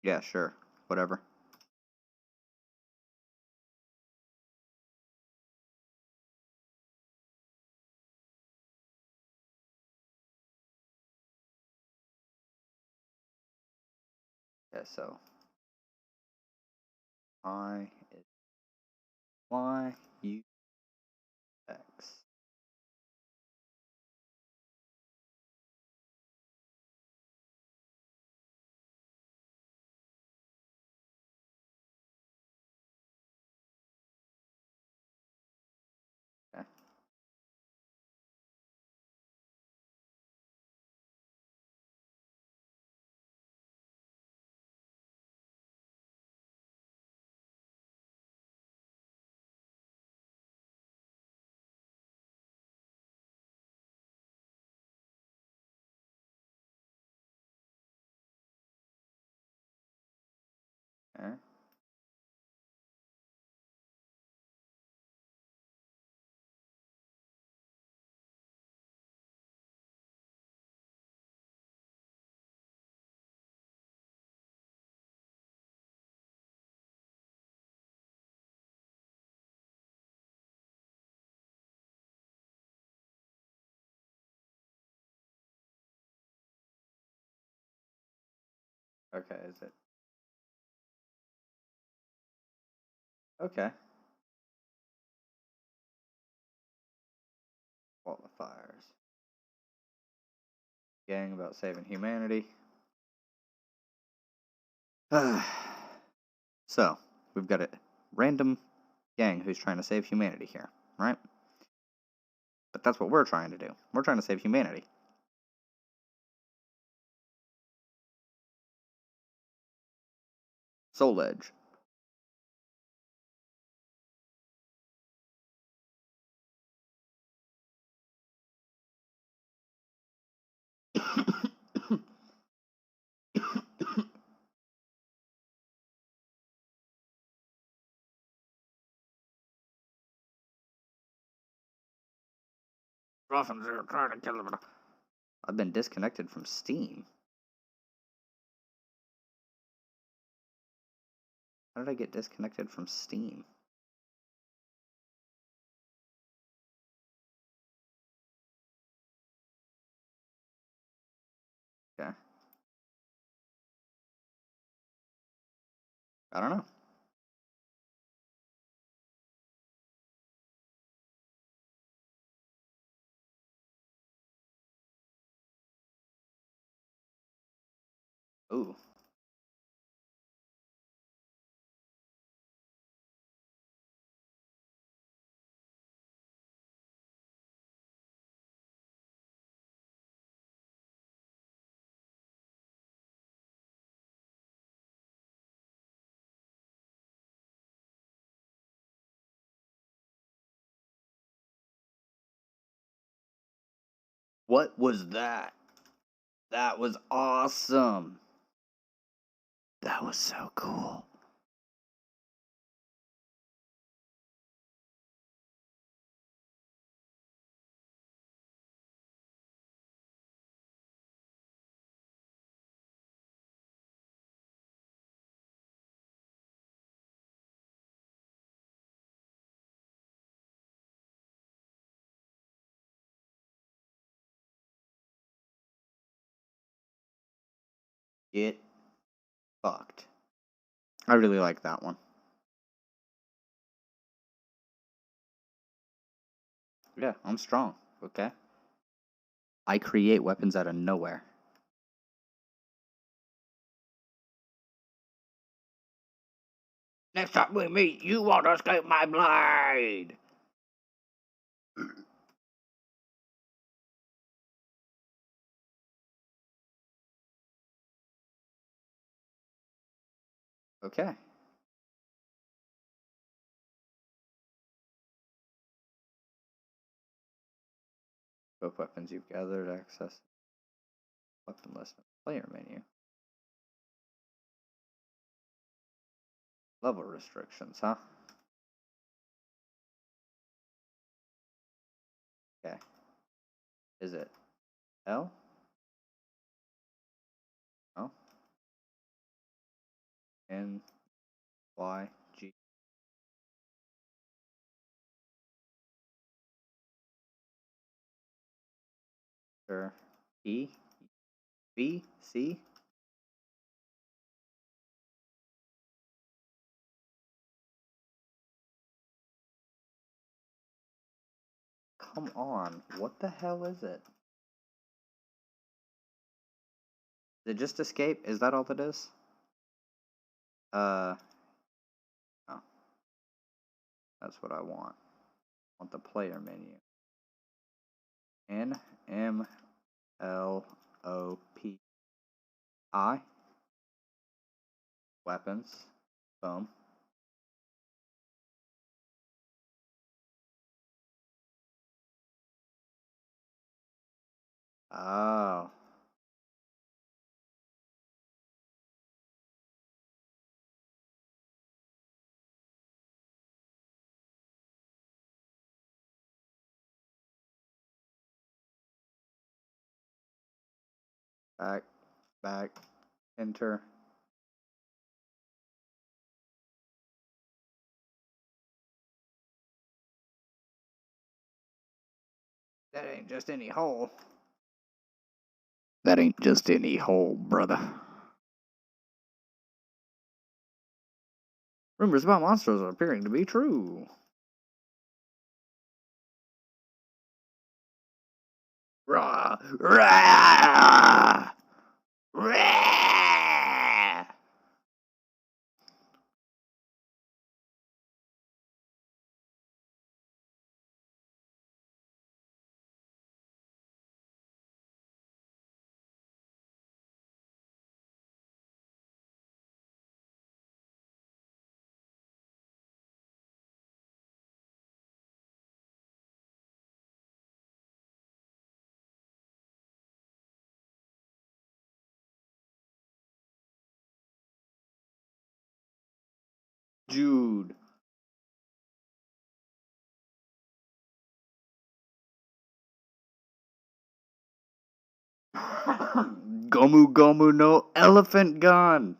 Yeah, sure. Whatever. Yeah, so I is Y U X. Okay. Okay. Okay, is it? Okay. Qualifiers. Gang about saving humanity. So, we've got a random gang who's trying to save humanity here, right? But that's what we're trying to do. We're trying to save humanity. Soul Edge. Ruffins are trying to kill him. I've been disconnected from Steam. How did I get disconnected from Steam? Okay. I don't know. Ooh. What was that? That was awesome. That was so cool. Get fucked. I really like that one. Yeah, I'm strong, okay? I create weapons out of nowhere. Next time we meet, you won't escape my blade! Okay. Both weapons you've gathered, access weapon list in the player menu. Level restrictions, huh? Is it L? No. N Y G. Sure. E B C. Come on, what the hell is it? Is it just escape? Is that all it is? Oh, that's what I want. I want the player menu. N M L O P I. Weapons. Boom. Oh. Back, enter. That ain't just any hole. That ain't just any hole, brother. Rumors about monsters are appearing to be true. Rah! Rah! Rah! Jude. Gomu Gomu no elephant gun.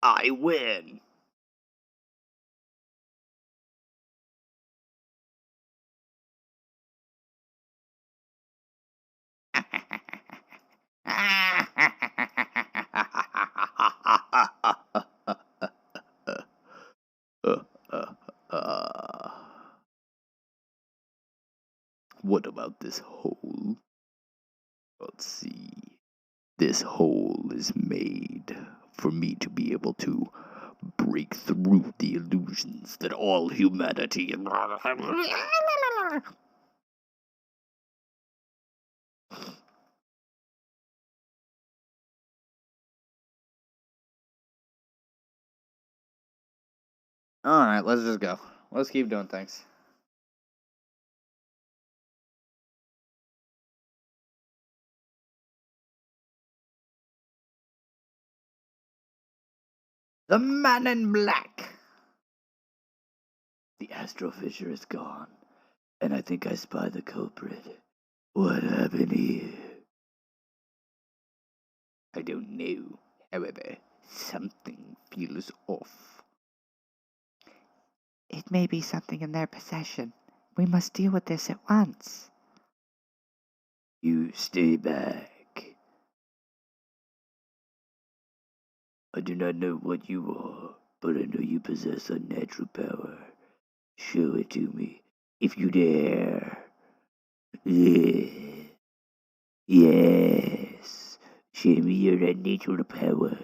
I win. What about this hole? Let's see. This hole is made for me to be able to break through the illusions that all humanity. Alright, let's just go. Let's keep doing things. The Man in Black! The Astro Fissure is gone, and I think I spy the culprit. What happened here? I don't know. However, something feels off. It may be something in their possession. We must deal with this at once. You stay back. I do not know what you are, but I know you possess unnatural power. Show it to me, if you dare. Yes, show me your unnatural power.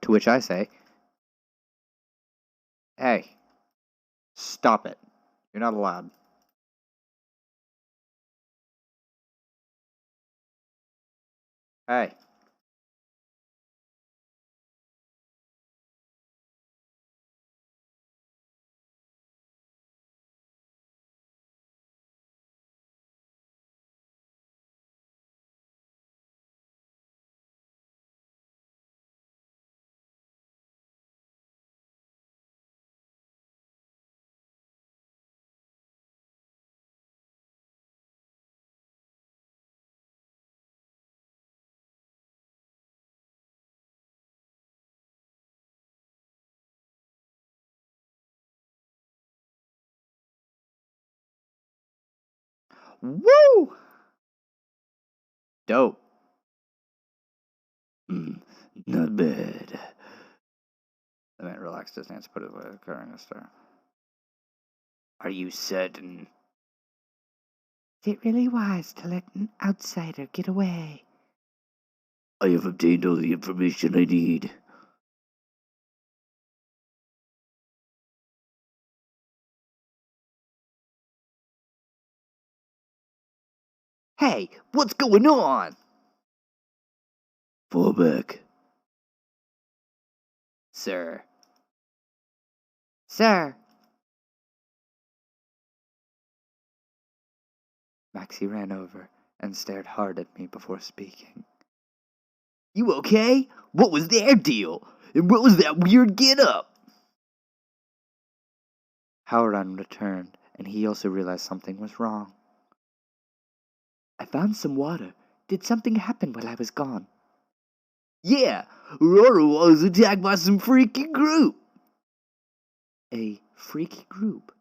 To which I say, hey, stop it. You're not allowed. Hey. Woo! Dope. Not bad. The man relaxed his hands, put his leg covering his star. Are you certain? Is it really wise to let an outsider get away? I have obtained all the information I need. Hey, what's going on? Fall back. Sir. Sir! Maxie ran over and stared hard at me before speaking. You okay? What was their deal? And what was that weird get-up? Howran returned, and he also realized something was wrong. I found some water. Did something happen while I was gone? Yeah, Aurora was attacked by some freaky group. A freaky group?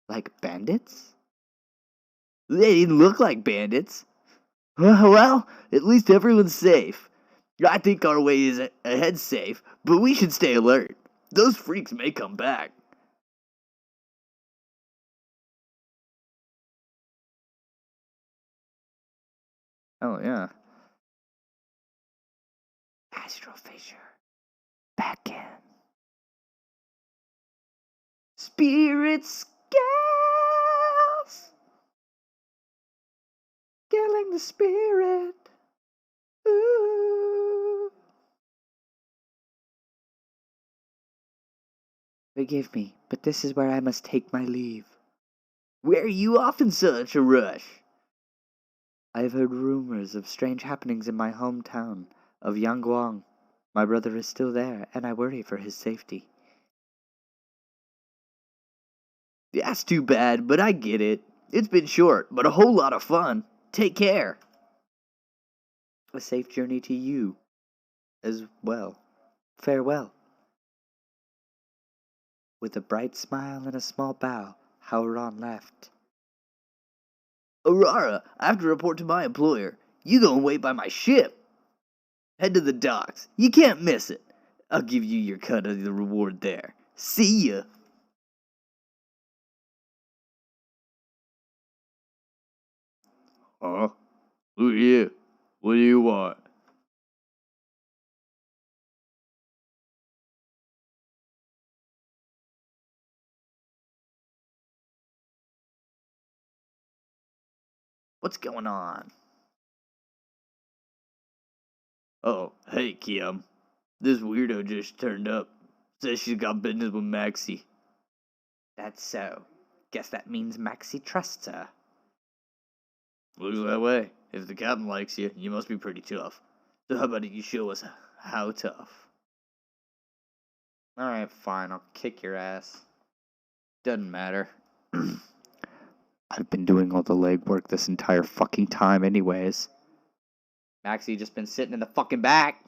Like bandits? They didn't look like bandits. Well, at least everyone's safe. I think our way is ahead safe, but we should stay alert. Those freaks may come back. Oh, yeah. Astral fissure. Back in. Spirit scales! Killing the spirit. Ooh. Forgive me, but this is where I must take my leave. Where are you off in such a rush? I have heard rumors of strange happenings in my hometown of Yangguang. My brother is still there, and I worry for his safety. That's too bad, but I get it. It's been short, but a whole lot of fun. Take care. A safe journey to you as well. Farewell. With a bright smile and a small bow, Howron left. Aurora, I have to report to my employer. You go and wait by my ship. Head to the docks. You can't miss it. I'll give you your cut of the reward there. See ya. Huh? Who are you? What do you want? What's going on? Oh, hey, Kim. This weirdo just turned up. Says she's got business with Maxie. That's so. Guess that means Maxie trusts her. Looks that way. If the captain likes you, you must be pretty tough. So how about you show us how tough? Alright, fine, I'll kick your ass. Doesn't matter. I've been doing all the legwork this entire fucking time anyways. Maxie just been sitting in the fucking back.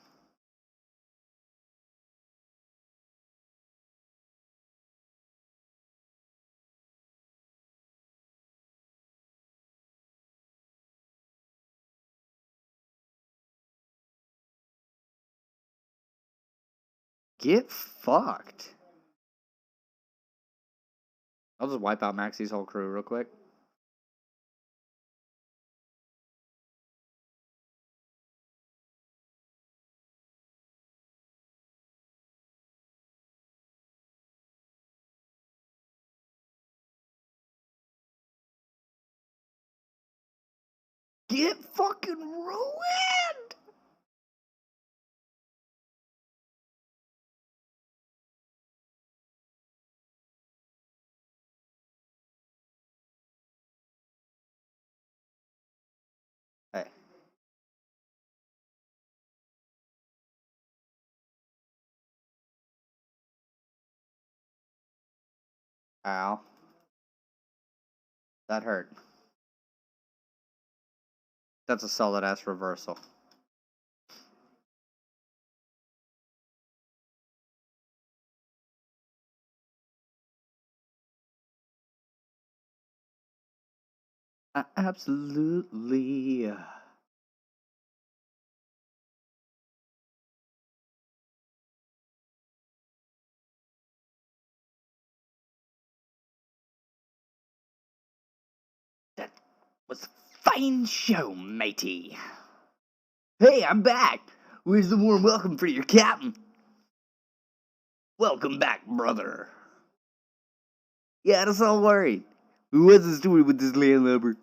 Get fucked. I'll just wipe out Maxie's whole crew real quick. Get fucking ruined! Hey. Ow. That hurt. That's a solid ass reversal. Absolutely. That was a fine show, matey. Hey, I'm back. Where's the warm welcome for your captain? Welcome back, brother. Yeah, that's all worried. What's the story with this landlubber?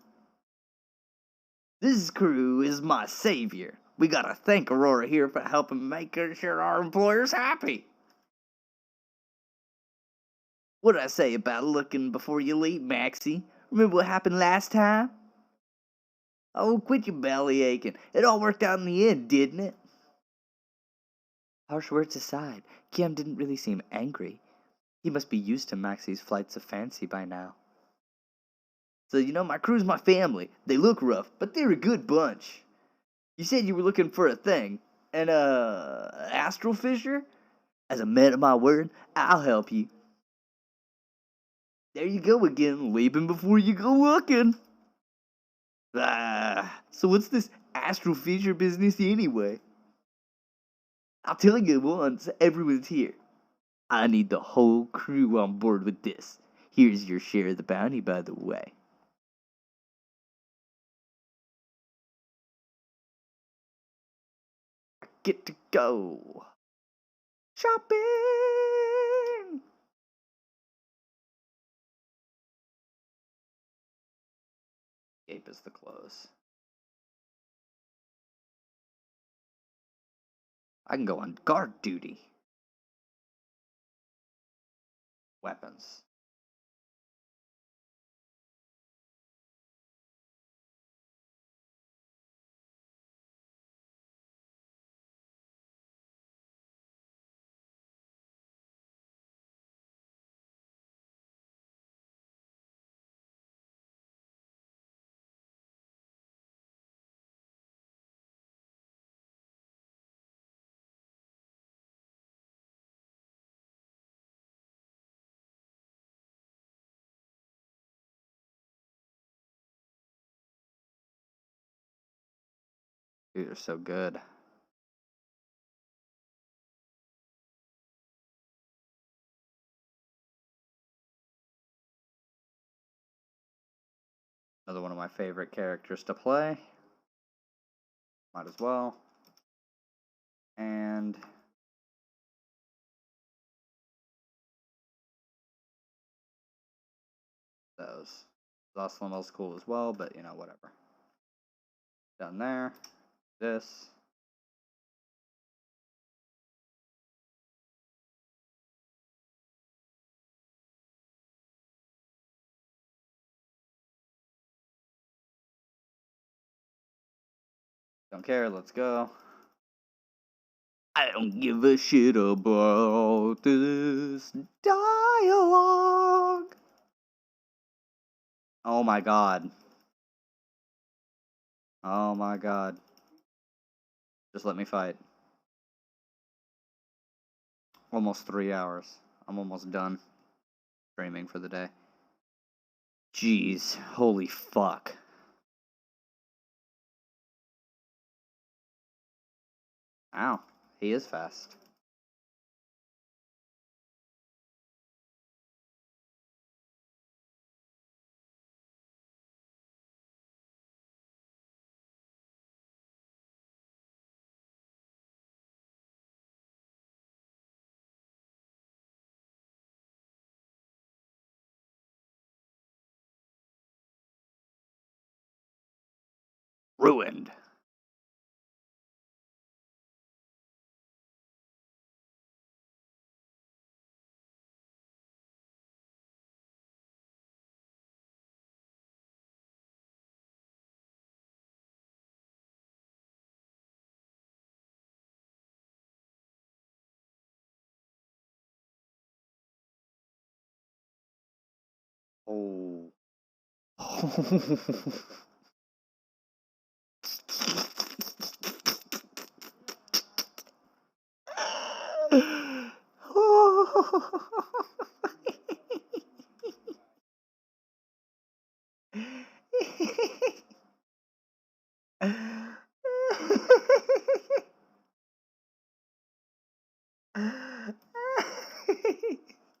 This crew is my savior. We gotta thank Aurora here for helping make sure our employer's happy. What did I say about looking before you leap, Maxie? Remember what happened last time? Oh, quit your belly aching. It all worked out in the end, didn't it? Harsh words aside, Kiam didn't really seem angry. He must be used to Maxie's flights of fancy by now. So, my crew's my family. They look rough, but they're a good bunch. You said you were looking for a thing. Astral fissure? As a man of my word, I'll help you. There you go again, leaping before you go looking. So what's this astral fissure business anyway? I'll tell you once everyone's here. I need the whole crew on board with this. Here's your share of the bounty, by the way. I get to go shopping. Escape is the close. I can go on guard duty. Weapons. These are so good. Another one of my favorite characters to play. Might as well. And those. Zoslimel's cool as well, but whatever. Down there. This. Don't care, let's go. I don't give a shit about this dialogue. Oh my god. Oh my god. Just let me fight. Almost 3 hours. I'm almost done streaming for the day. Jeez, holy fuck. Ow, he is fast. ruined. Oh.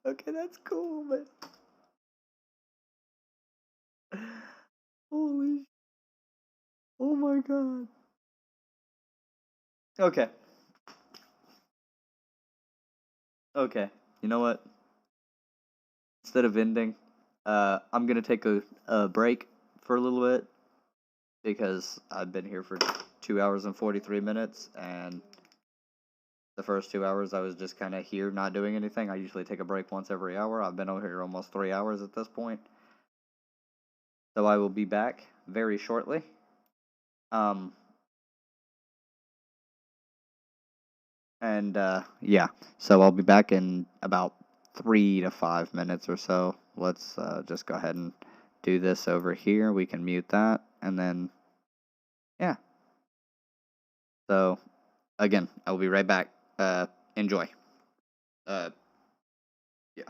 Okay, that's cool, but holy, oh my god. Okay. Okay. You know what? Instead of ending, I'm gonna take a break for a little bit because I've been here for 2 hours and 43 minutes, and the first 2 hours I was just kind of here not doing anything. I usually take a break once every hour. I've been over here almost 3 hours at this point. So I will be back very shortly. Yeah, so I'll be back in about 3 to 5 minutes or so. Let's just go ahead and do this over here. We can mute that, and then, yeah. So, again, I will be right back. Enjoy. Uh, yeah.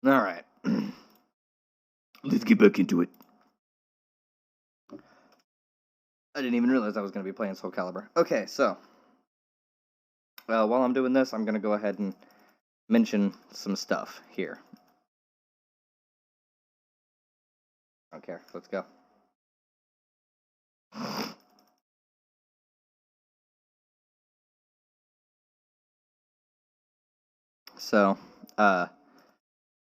Alright. Let's get back into it. I didn't even realize I was going to be playing Soul Calibur. Okay, so. While I'm doing this, I'm going to go ahead and mention some stuff here. I don't care. Let's go. So,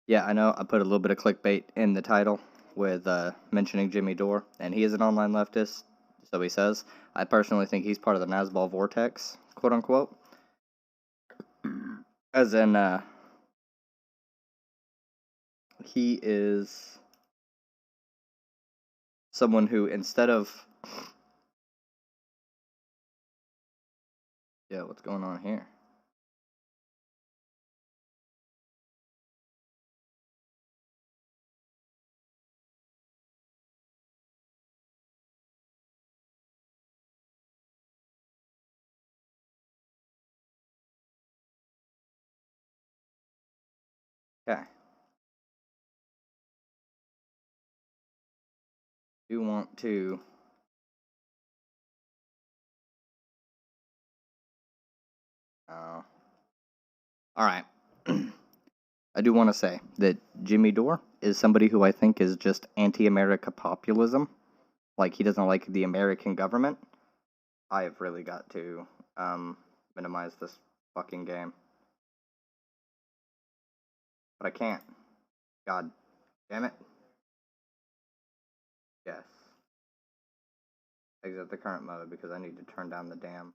yeah, I know I put a little bit of clickbait in the title with mentioning Jimmy Dore, and he is an online leftist, so he says. I personally think he's part of the Nazball vortex, quote unquote. As in, he is someone who, instead of... Yeah, what's going on here? Okay. Do want to... Alright. I do want to say that Jimmy Dore is somebody who I think is just anti-America populism. Like, he doesn't like the American government. I have really got to minimize this fucking game. But I can't. God damn it. Yes. Exit the current mode because I need to turn down the damn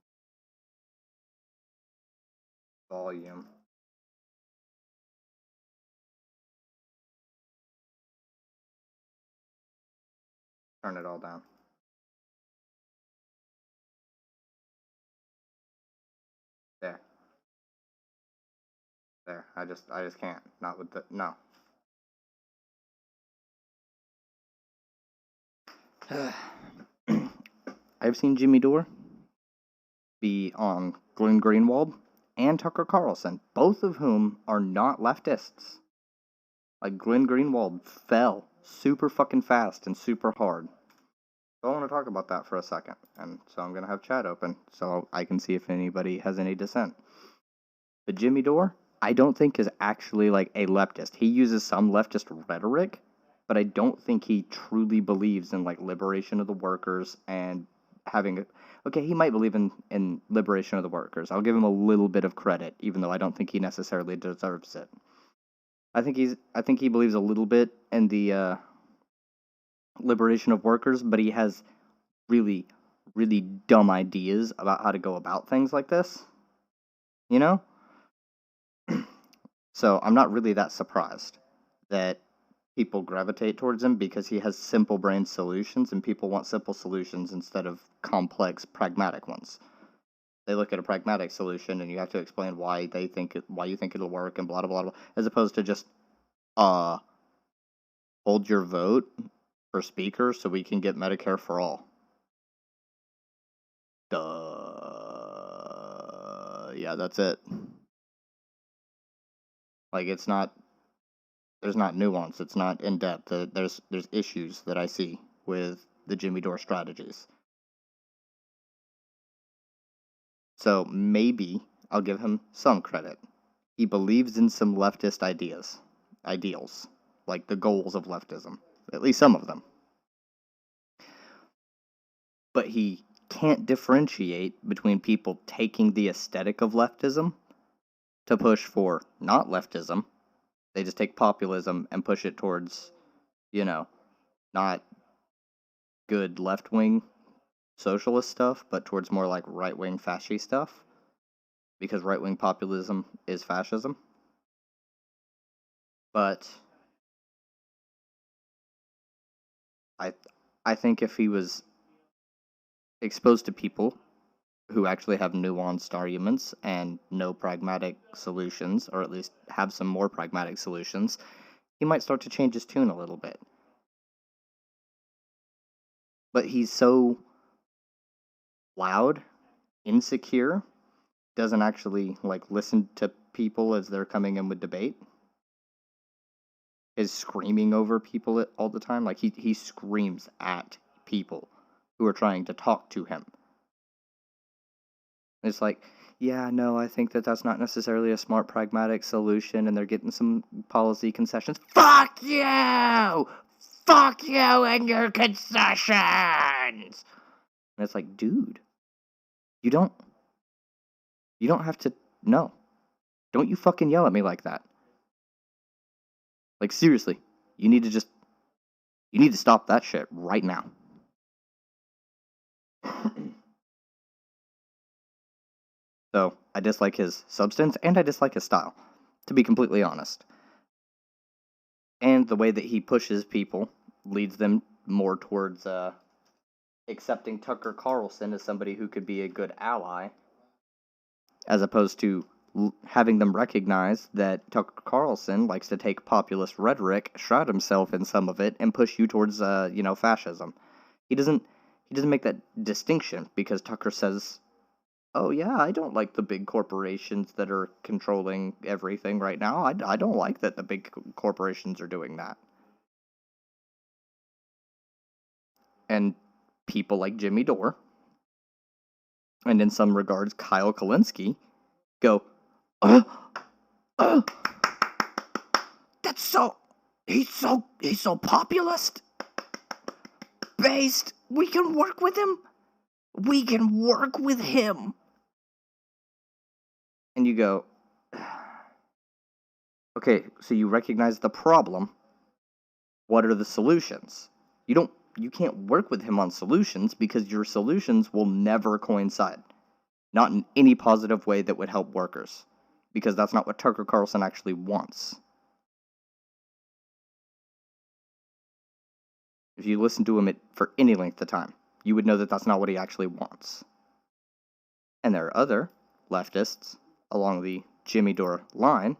volume. Turn it all down. There. There. I just can't. Not with the... No. I've seen Jimmy Dore be on Glenn Greenwald and Tucker Carlson, both of whom are not leftists. Like, Glenn Greenwald fell super fucking fast and super hard. So I want to talk about that for a second, and so I'm going to have chat open so I can see if anybody has any dissent. But Jimmy Dore, I don't think is actually like a leftist. He uses some leftist rhetoric, but I don't think he truly believes in like liberation of the workers and having... Okay, he might believe in liberation of the workers. I'll give him a little bit of credit, even though I don't think he necessarily deserves it. I think he believes a little bit in the liberation of workers, but he has really, really dumb ideas about how to go about things like this. You know? So I'm not really that surprised that people gravitate towards him because he has simple brain solutions and people want simple solutions instead of complex, pragmatic ones. They look at a pragmatic solution and you have to explain why you think it'll work and blah, blah, blah, blah, as opposed to just, hold your vote for speaker so we can get Medicare for all. Duh. Yeah, that's it. Like, there's not nuance. It's not in depth. There's issues that I see with the Jimmy Dore strategies. So maybe I'll give him some credit. He believes in some leftist ideals, like the goals of leftism, at least some of them. But he can't differentiate between people taking the aesthetic of leftism to push for not leftism. They just take populism and push it towards, not good left-wing socialist stuff, but towards more like right-wing fascist stuff. Because right-wing populism is fascism. But I think if he was exposed to people who actually have nuanced arguments and no pragmatic solutions, or at least have some more pragmatic solutions, he might start to change his tune a little bit. But he's so loud, insecure, doesn't actually like listen to people as they're coming in with debate. is screaming over people all the time. Like, he screams at people who are trying to talk to him. It's like, yeah, no, I think that's not necessarily a smart, pragmatic solution, and they're getting some policy concessions. Fuck you! Fuck you and your concessions! And it's like, dude, you don't have to, no. Don't you fucking yell at me like that. Like, seriously, you need to stop that shit right now. So, I dislike his substance, and I dislike his style, to be completely honest. And the way that he pushes people leads them more towards accepting Tucker Carlson as somebody who could be a good ally, as opposed to having them recognize that Tucker Carlson likes to take populist rhetoric, shroud himself in some of it, and push you towards, fascism. He doesn't make that distinction, because Tucker says, oh yeah, I don't like the big corporations that are controlling everything right now. I don't like that the big corporations are doing that. And people like Jimmy Dore, and in some regards Kyle Kalinske, go, that's so, he's so populist based. We can work with him. We can work with him. And you go, okay, so you recognize the problem. What are the solutions? You can't work with him on solutions, because your solutions will never coincide. Not in any positive way that would help workers. Because that's not what Tucker Carlson actually wants. If you listen to him for any length of time, you would know that that's not what he actually wants. And there are other leftists along the Jimmy Dore line,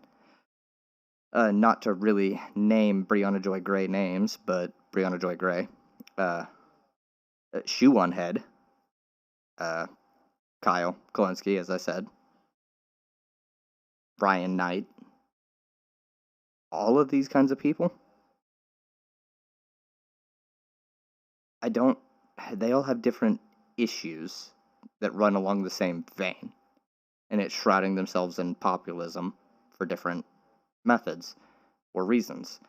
not to really name Breonna Joy Gray names, but Breonna Joy Gray, Shoe on Head, Kyle Kalinske, as I said, Brian Knight, all of these kinds of people, they all have different issues that run along the same vein, and it's shrouding themselves in populism for different methods or reasons.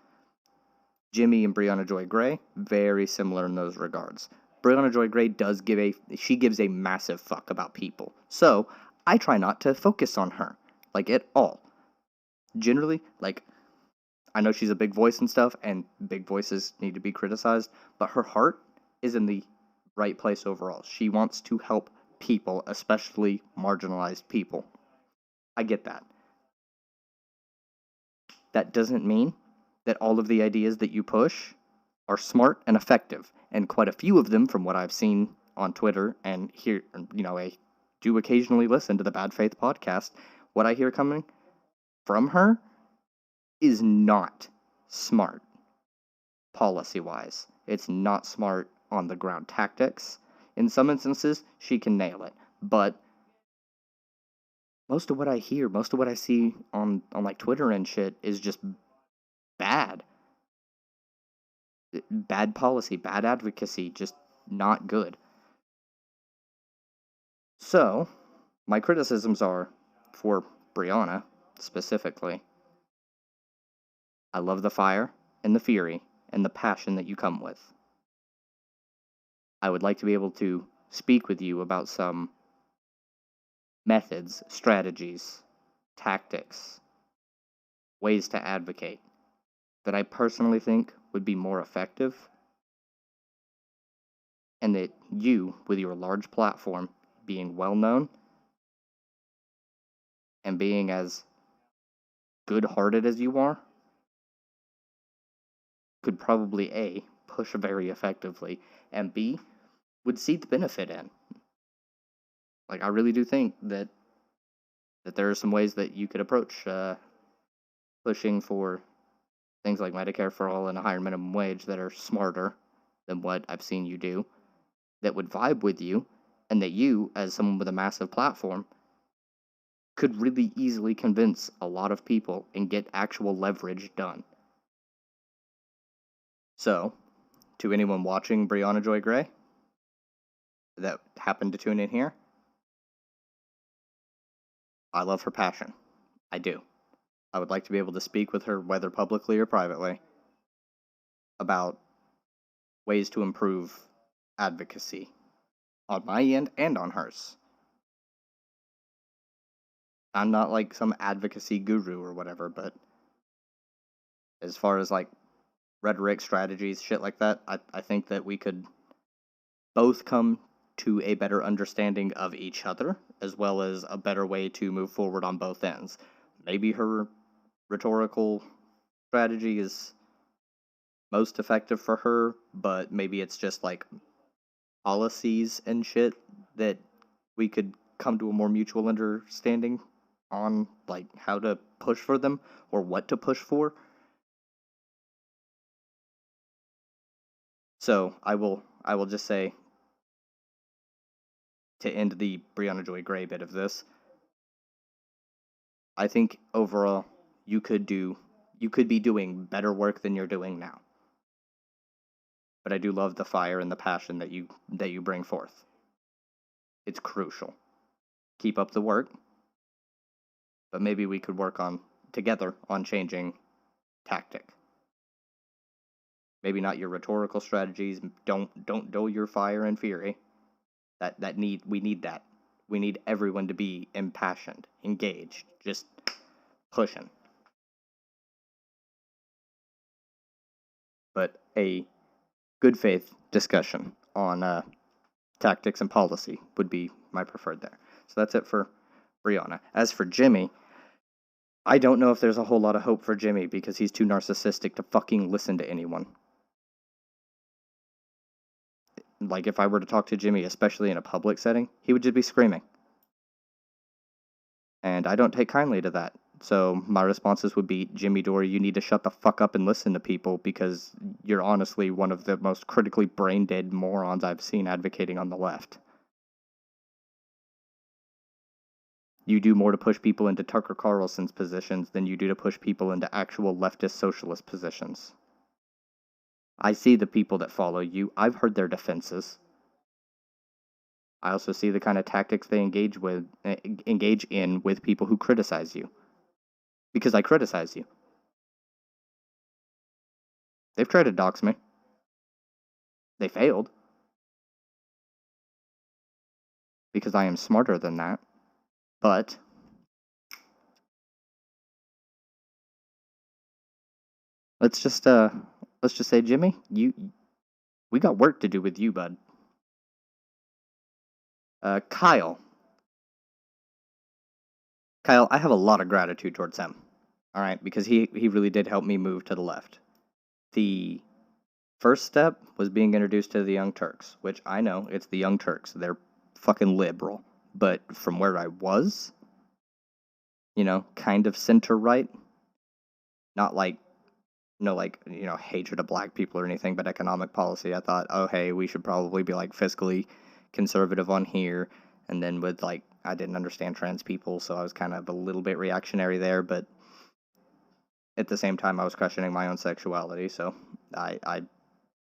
Jimmy and Breonna Joy Gray, very similar in those regards. Breonna Joy Gray gives a massive fuck about people. So, I try not to focus on her, like, at all. Generally, like, I know she's a big voice and stuff, and big voices need to be criticized, but her heart is in the right place overall. She wants to help people, especially marginalized people. I get that. That doesn't mean that all of the ideas that you push are smart and effective, and quite a few of them, from what I've seen on Twitter and hear, I do occasionally listen to the Bad Faith podcast, what I hear coming from her is not smart policy-wise. It's not smart on the ground tactics. In some instances, she can nail it, but most of what I hear, most of what I see on like Twitter and shit is just bad. Bad policy, bad advocacy, just not good. So, my criticisms are for Breonna specifically. I love the fire and the fury and the passion that you come with. I would like to be able to speak with you about some methods, strategies, tactics, ways to advocate that I personally think would be more effective, and that you, with your large platform, being well known and being as good-hearted as you are, could probably A, push very effectively, and B, would see the benefit in. Like, I really do think that there are some ways that you could approach pushing for things like Medicare for all and a higher minimum wage that are smarter than what I've seen you do, that would vibe with you, and that you, as someone with a massive platform, could really easily convince a lot of people and get actual leverage done. So, to anyone watching Brianna Joy Gray that happened to tune in here, I love her passion. I do. I would like to be able to speak with her, whether publicly or privately, about ways to improve advocacy on my end and on hers. I'm not like some advocacy guru or whatever, but as far as like rhetoric, strategies, shit like that, I think that we could both come to a better understanding of each other, as well as a better way to move forward on both ends. Maybe her rhetorical strategy is most effective for her, but maybe it's just like policies and shit that we could come to a more mutual understanding on, like how to push for them or what to push for. So I will just say, to end the Brianna Joy Gray bit of this, I think overall you could be doing better work than you're doing now. But I do love the fire and the passion that you bring forth. It's crucial. Keep up the work. But maybe we could work together on changing tactic. Maybe not your rhetorical strategies. Don't dull your fire and fury. We need that. We need everyone to be impassioned, engaged, just pushing. But a good faith discussion on tactics and policy would be my preferred there. So that's it for Brianna. As for Jimmy, I don't know if there's a whole lot of hope for Jimmy because he's too narcissistic to fucking listen to anyone. Like, if I were to talk to Jimmy, especially in a public setting, he would just be screaming. And I don't take kindly to that. So my responses would be, Jimmy Dore, you need to shut the fuck up and listen to people because you're honestly one of the most critically brain-dead morons I've seen advocating on the left. You do more to push people into Tucker Carlson's positions than you do to push people into actual leftist socialist positions. I see the people that follow you. I've heard their defenses. I also see the kind of tactics they engage in with people who criticize you. Because I criticize you. They've tried to dox me. They failed. Because I am smarter than that. But let's just say, Jimmy, we got work to do with you, bud. Kyle, I have a lot of gratitude towards him. All right, because he really did help me move to the left. The first step was being introduced to the Young Turks, which I know it's the Young Turks. They're fucking liberal, but from where I was, kind of center right, not like hatred of black people or anything, but economic policy. I thought, oh hey, we should probably be like fiscally conservative on here, and then with like, I didn't understand trans people, so I was kind of a little bit reactionary there, but at the same time I was questioning my own sexuality, so I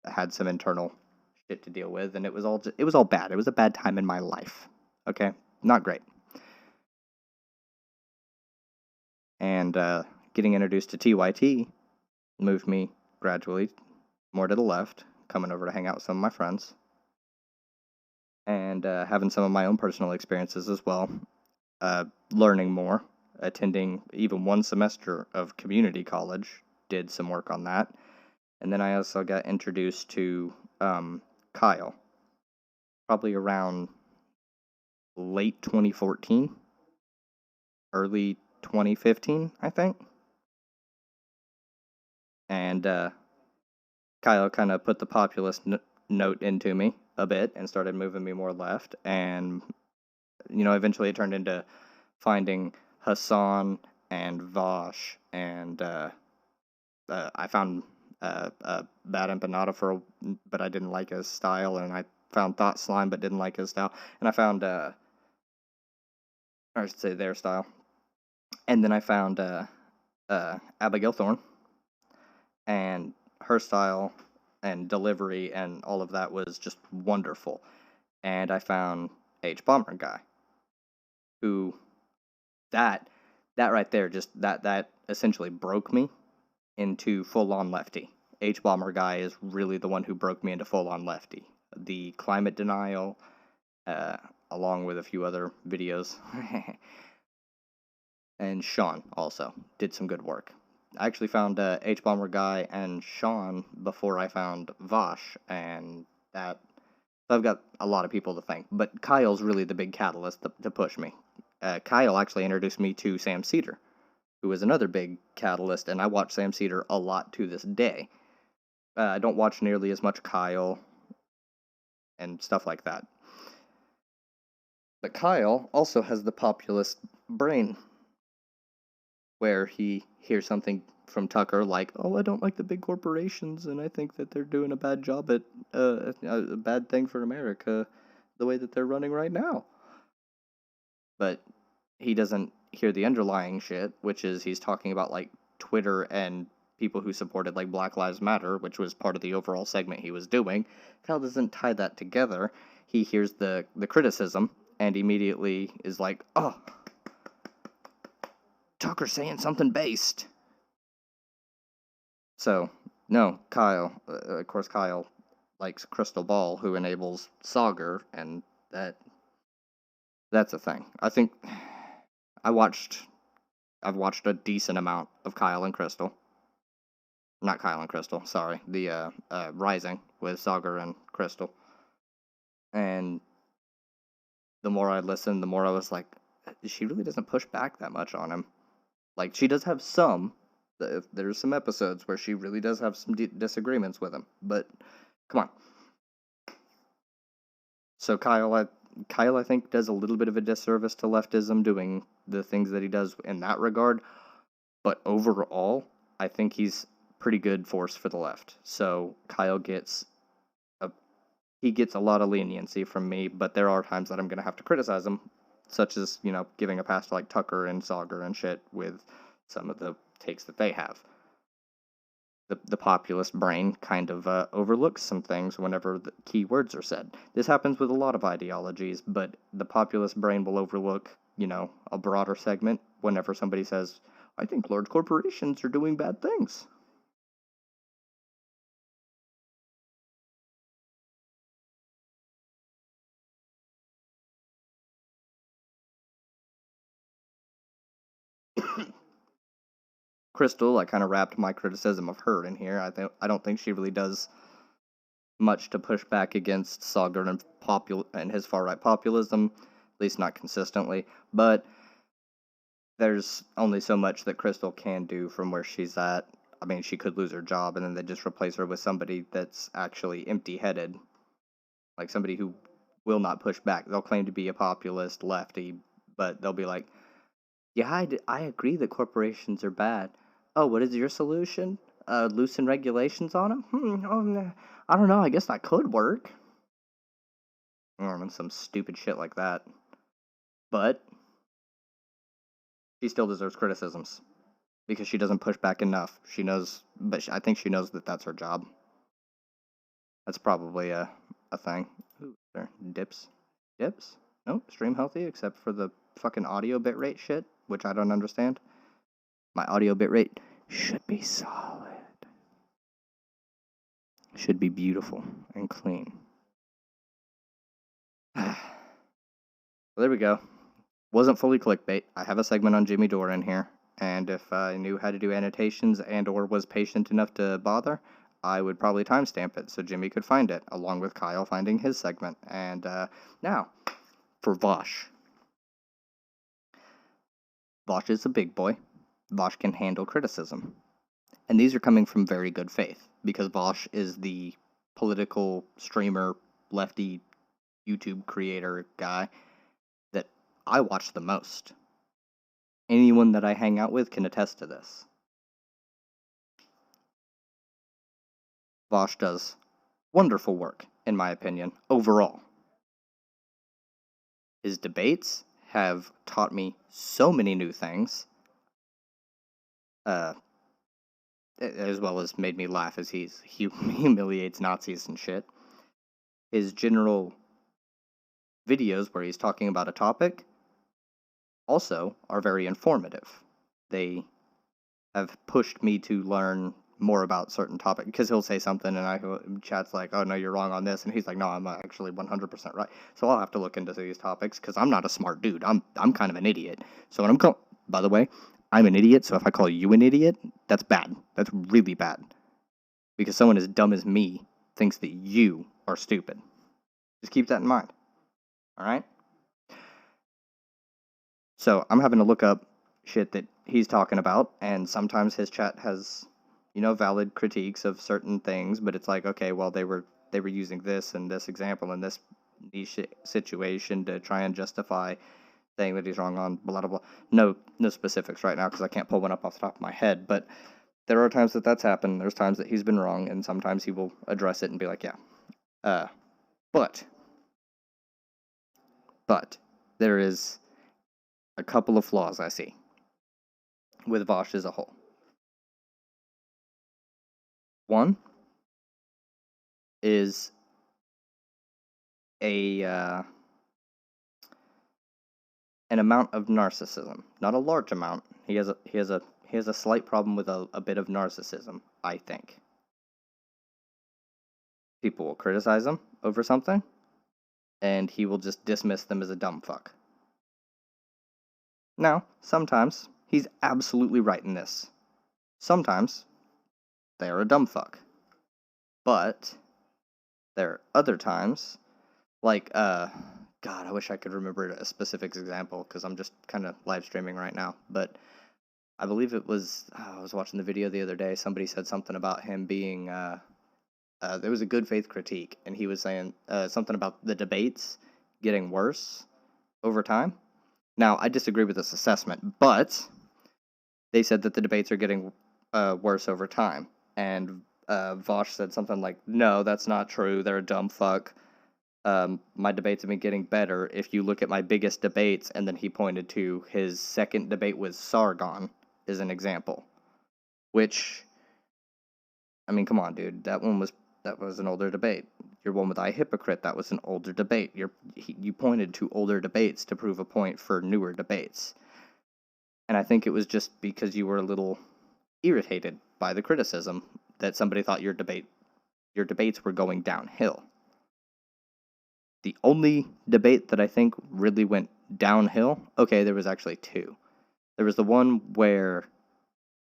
had some internal shit to deal with, and it was all bad. It was a bad time in my life. Okay, not great. And getting introduced to TYT moved me gradually more to the left, coming over to hang out with some of my friends, and having some of my own personal experiences as well, learning more, attending even one semester of community college, did some work on that, and then I also got introduced to Kyle, probably around late 2014, early 2015, I think. And Kyle kind of put the populist note into me a bit and started moving me more left. And, eventually it turned into finding Hassan and Vosh. And I found Bad Empanada but I didn't like his style. And I found Thought Slime but didn't like his style. And I found, I should say their style. And then I found Abigail Thorne. And her style and delivery and all of that was just wonderful. And I found H Bomber Guy, who that right there, just that essentially broke me into full-on lefty. H Bomber Guy is really the one who broke me into full-on lefty. The climate denial, along with a few other videos. And Sean also did some good work. I actually found H Bomber Guy and Sean before I found Vosh, and that. So I've got a lot of people to thank, but Kyle's really the big catalyst to push me. Kyle actually introduced me to Sam Cedar, who is another big catalyst, and I watch Sam Cedar a lot to this day. I don't watch nearly as much Kyle and stuff like that. But Kyle also has the populist brain, where he hears something from Tucker like, "Oh, I don't like the big corporations, and I think that they're doing a bad job at a bad thing for America, the way that they're running right now." But he doesn't hear the underlying shit, which is he's talking about like Twitter and people who supported like Black Lives Matter, which was part of the overall segment he was doing. Kyle doesn't tie that together. He hears the criticism and immediately is like, "Oh, Tucker's saying something based." So, no, Kyle, of course, Kyle likes Crystal Ball, who enables Sauger, and that's a thing. I think I've watched a decent amount of Kyle and Crystal. Not Kyle and Crystal, sorry. The Rising with Sauger and Crystal. And the more I listened, the more I was like, she really doesn't push back that much on him. Like, she does have some. There's some episodes where she really does have some disagreements with him. But, come on. So Kyle, I think, does a little bit of a disservice to leftism doing the things that he does in that regard. But overall, I think he's pretty good force for the left. So Kyle gets a lot of leniency from me, but there are times that I'm going to have to criticize him, such as, giving a pass to like Tucker and Sauger and shit with some of the takes that they have. The populist brain kind of overlooks some things whenever the key words are said. This happens with a lot of ideologies, but the populist brain will overlook, a broader segment whenever somebody says, "I think large corporations are doing bad things." Crystal, I kind of wrapped my criticism of her in here. I don't think she really does much to push back against Sauger and his far right populism, at least not consistently. But there's only so much that Crystal can do from where she's at. I mean, she could lose her job, and then they just replace her with somebody that's actually empty-headed, like somebody who will not push back. They'll claim to be a populist lefty, but they'll be like, "Yeah, I agree that corporations are bad. Oh, what is your solution? Loosen regulations on them? I don't know. I guess that could work." Or some stupid shit like that. But she still deserves criticisms because she doesn't push back enough. She knows, but I think she knows that that's her job. That's probably a thing. Ooh, there, dips? No, stream healthy except for the fucking audio bitrate shit, which I don't understand. My audio bitrate should be solid. Should be beautiful and clean. Well, there we go. Wasn't fully clickbait. I have a segment on Jimmy Dore in here, and if I knew how to do annotations and or was patient enough to bother, I would probably timestamp it so Jimmy could find it, along with Kyle finding his segment. And now, for Vosh. Vosh is a big boy. Vosh can handle criticism. And these are coming from very good faith, because Vosh is the political streamer, lefty YouTube creator guy that I watch the most. Anyone that I hang out with can attest to this. Vosh does wonderful work, in my opinion, overall. His debates have taught me so many new things. as well as made me laugh as he humiliates Nazis and shit. His general videos where he's talking about a topic also are very informative. They have pushed me to learn more about certain topic, because he'll say something and chat's like, oh no, you're wrong on this, and he's like, no, I'm actually 100% right. So I'll have to look into these topics because I'm not a smart dude. I'm kind of an idiot. So when by the way, I'm an idiot. So if I call you an idiot, that's bad. That's really bad, because someone as dumb as me thinks that you are stupid. Just keep that in mind. All right. So I'm having to look up shit that he's talking about, and sometimes his chat has, valid critiques of certain things, but it's like, okay, well, they were using this and this example in this niche situation to try and justify saying that he's wrong on blah blah blah. No specifics right now because I can't pull one up off the top of my head, but there are times that that's happened. There's times that he's been wrong, and sometimes he will address it and be like, yeah, but there is a couple of flaws I see with Vosh as a whole. One is an amount of narcissism, not a large amount. He has a slight problem with a bit of narcissism, I think. People will criticize him over something, and he will just dismiss them as a dumb fuck. Now, sometimes he's absolutely right in this. Sometimes they are a dumb fuck. But there are other times, like, God, I wish I could remember a specific example because I'm just kind of live streaming right now. But I believe it was, I was watching the video the other day. Somebody said something about him being, there was a good faith critique, and he was saying something about the debates getting worse over time. Now, I disagree with this assessment, but they said that the debates are getting worse over time. And Vosh said something like, no, that's not true. They're a dumb fuck. My debates have been getting better. If you look at my biggest debates, and then he pointed to his second debate with Sargon as an example. Which, I mean, come on, dude. That was an older debate. Your one with I Hypocrite, that was an older debate. You pointed to older debates to prove a point for newer debates. And I think it was just because you were a little irritated by the criticism that somebody thought your debates were going downhill. The only debate that I think really went downhill, okay, there was actually two. There was the one where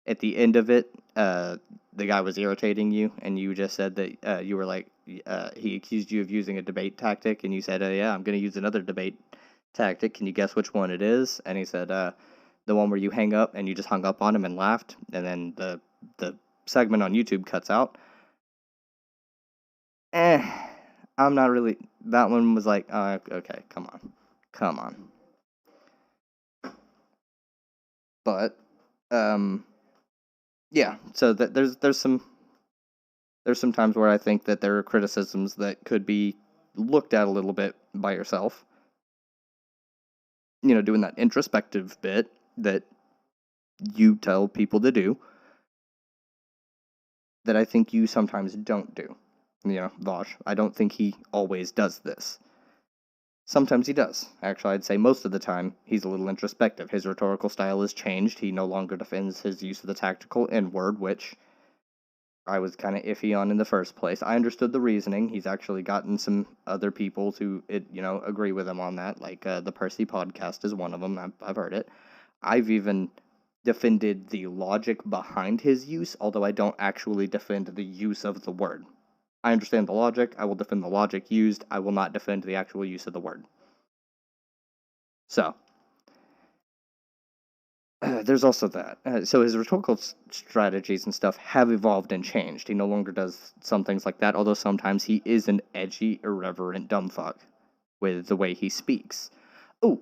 at the end of it, the guy was irritating you, and you just said that you were like, he accused you of using a debate tactic, and you said, yeah, I'm going to use another debate tactic. Can you guess which one it is? And he said, the one where you hang up, and you just hung up on him and laughed, and then the segment on YouTube cuts out. I'm not really, that one was like, okay, come on. But, yeah, so there's some times where I think that there are criticisms that could be looked at a little bit by yourself. Doing that introspective bit that you tell people to do that I think you sometimes don't do. Vosh, I don't think he always does this. Sometimes he does. Actually, I'd say most of the time, he's a little introspective. His rhetorical style has changed. He no longer defends his use of the tactical N-word, which I was kind of iffy on in the first place. I understood the reasoning. He's actually gotten some other people to, agree with him on that. Like, the Percy podcast is one of them. I've heard it. I've even defended the logic behind his use, although I don't actually defend the use of the word. I understand the logic. I will defend the logic used. I will not defend the actual use of the word. So, there's also that. So his rhetorical strategies and stuff have evolved and changed. He no longer does some things like that, although sometimes he is an edgy, irreverent dumbfuck with the way he speaks. Oh,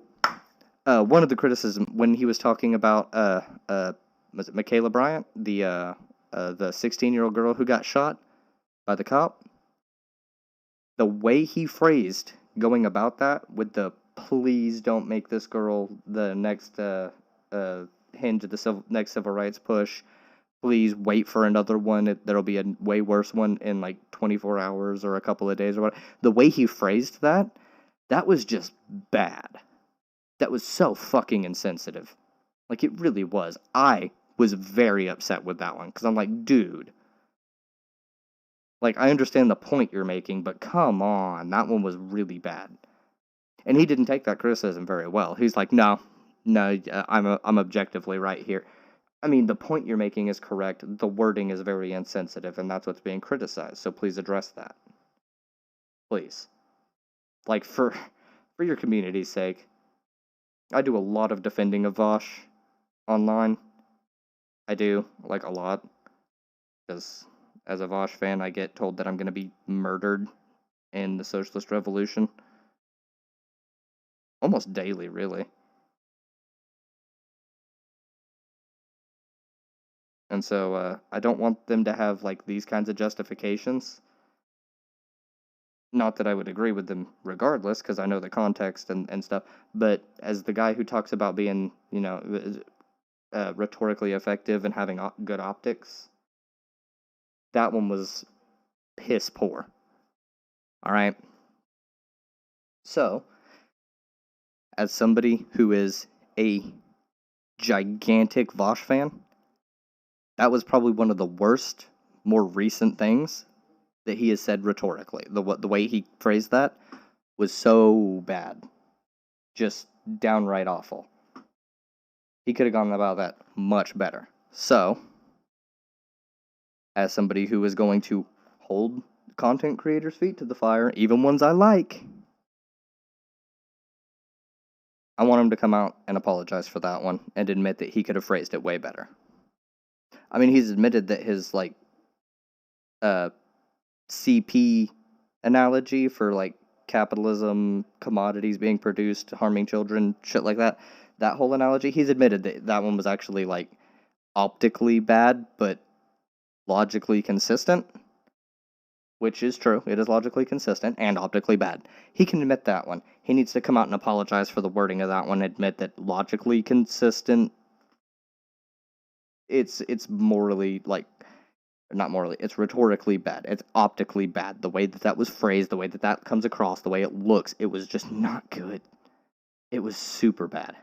one of the criticism when he was talking about was it Michaela Bryant, the 16-year-old girl who got shot by the cop? The way he phrased going about that with the please don't make this girl the next hinge of the next civil rights push, please wait for another one. There'll be a way worse one in like 24 hours or a couple of days or what. The way he phrased that was just bad. That was so fucking insensitive. Like, it really was. I was very upset with that one, because I'm like, dude. Like, I understand the point you're making, but come on, that one was really bad. And he didn't take that criticism very well. He's like, no, I'm objectively right here. I mean, the point you're making is correct. The wording is very insensitive, and that's what's being criticized. So please address that. Please. Like, for your community's sake. I do a lot of defending of Vosh online. I do, like, a lot. Because as a Vosh fan, I get told that I'm going to be murdered in the socialist revolution. Almost daily, really. And so, I don't want them to have, like, these kinds of justifications. Not that I would agree with them regardless, because I know the context and stuff, but as the guy who talks about being, rhetorically effective and having good optics, that one was piss poor. Alright? So, as somebody who is a gigantic Vosh fan, that was probably one of the worst, more recent things that he has said rhetorically. The way he phrased that was so bad. Just downright awful. He could have gone about that much better. So, as somebody who is going to hold content creators' feet to the fire, even ones I like, I want him to come out and apologize for that one and admit that he could have phrased it way better. I mean, he's admitted that his, like, CP analogy for, like, capitalism, commodities being produced, harming children, shit like that, that whole analogy, he's admitted that that one was actually, like, optically bad, but logically consistent, which is true. It is logically consistent and optically bad. He can admit that one. He needs to come out and apologize for the wording of that one, admit that logically consistent, it's morally, like, not morally, it's rhetorically bad. It's optically bad. The way that was phrased, the way that comes across, the way it looks, it was just not good. It was super bad.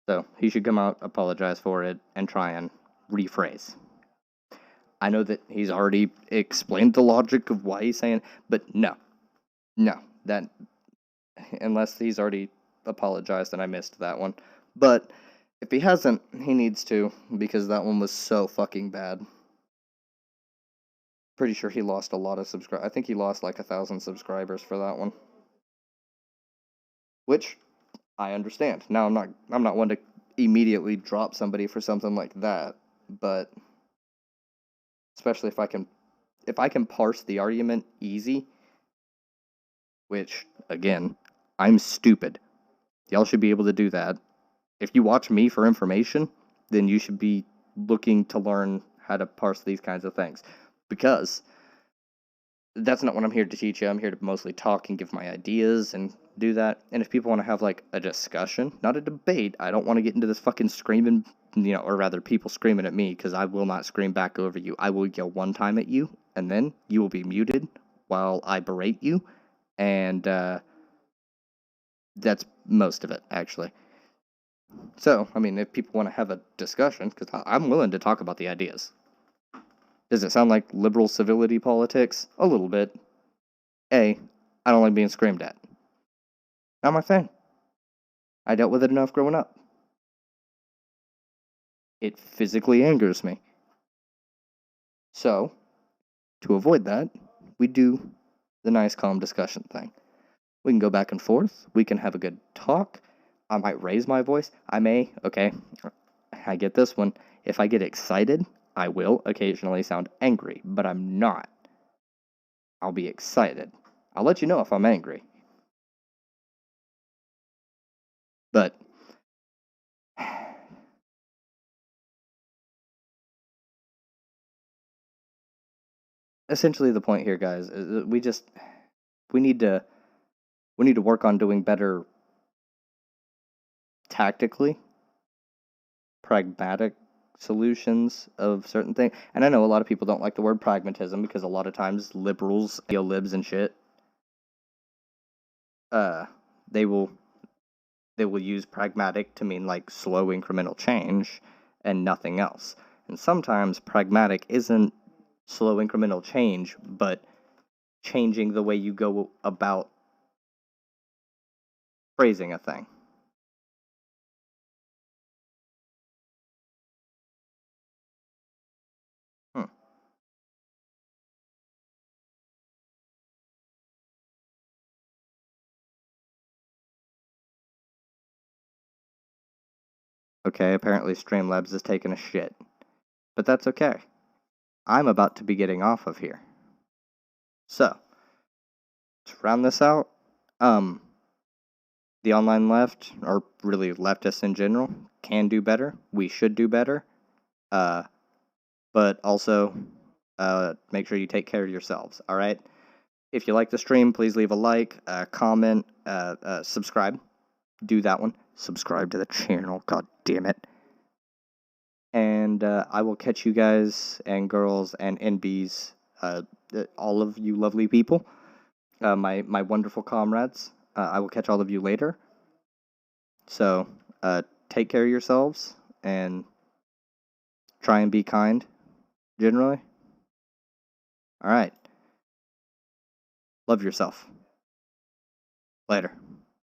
So, he should come out, apologize for it, and try and rephrase. I know that he's already explained the logic of why he's saying, but no, that, unless he's already apologized and I missed that one. But if he hasn't, he needs to, because that one was so fucking bad. Pretty sure he lost a lot of subscribers. I think he lost like 1,000 subscribers for that one. Which, I understand. Now, I'm not one to immediately drop somebody for something like that, but especially if I can parse the argument easy, which, again, I'm stupid. Y'all should be able to do that. If you watch me for information, then you should be looking to learn how to parse these kinds of things. Because that's not what I'm here to teach you. I'm here to mostly talk and give my ideas and do that. And if people want to have, like, a discussion, not a debate, I don't want to get into this fucking screaming, or rather people screaming at me, because I will not scream back over you. I will yell one time at you, and then you will be muted while I berate you. And that's most of it, actually. So, I mean, if people want to have a discussion, because I'm willing to talk about the ideas. Does it sound like liberal civility politics? A little bit. I don't like being screamed at. Not my thing. I dealt with it enough growing up. It physically angers me. So, to avoid that, we do the nice, calm discussion thing. We can go back and forth. We can have a good talk. I might raise my voice. I may, okay, I get this one. If I get excited, I will occasionally sound angry, but I'm not. I'll be excited. I'll let you know if I'm angry. But essentially the point here, guys, is we need to work on doing better tactically pragmatic solutions of certain things. And I know a lot of people don't like the word pragmatism because a lot of times liberals, libs and shit, they will use pragmatic to mean like slow incremental change and nothing else. And sometimes pragmatic isn't slow incremental change, but changing the way you go about phrasing a thing. Okay, apparently Streamlabs is taking a shit. But that's okay. I'm about to be getting off of here. So, to round this out, the online left, or really leftists in general, can do better. We should do better. But also, make sure you take care of yourselves, alright? If you like the stream, please leave a like, comment, subscribe. Do that one. Subscribe to the channel, god damn it. And I will catch you guys and girls and NBs, all of you lovely people, my wonderful comrades. I will catch all of you later. So, take care of yourselves and try and be kind, generally. Alright. Love yourself. Later.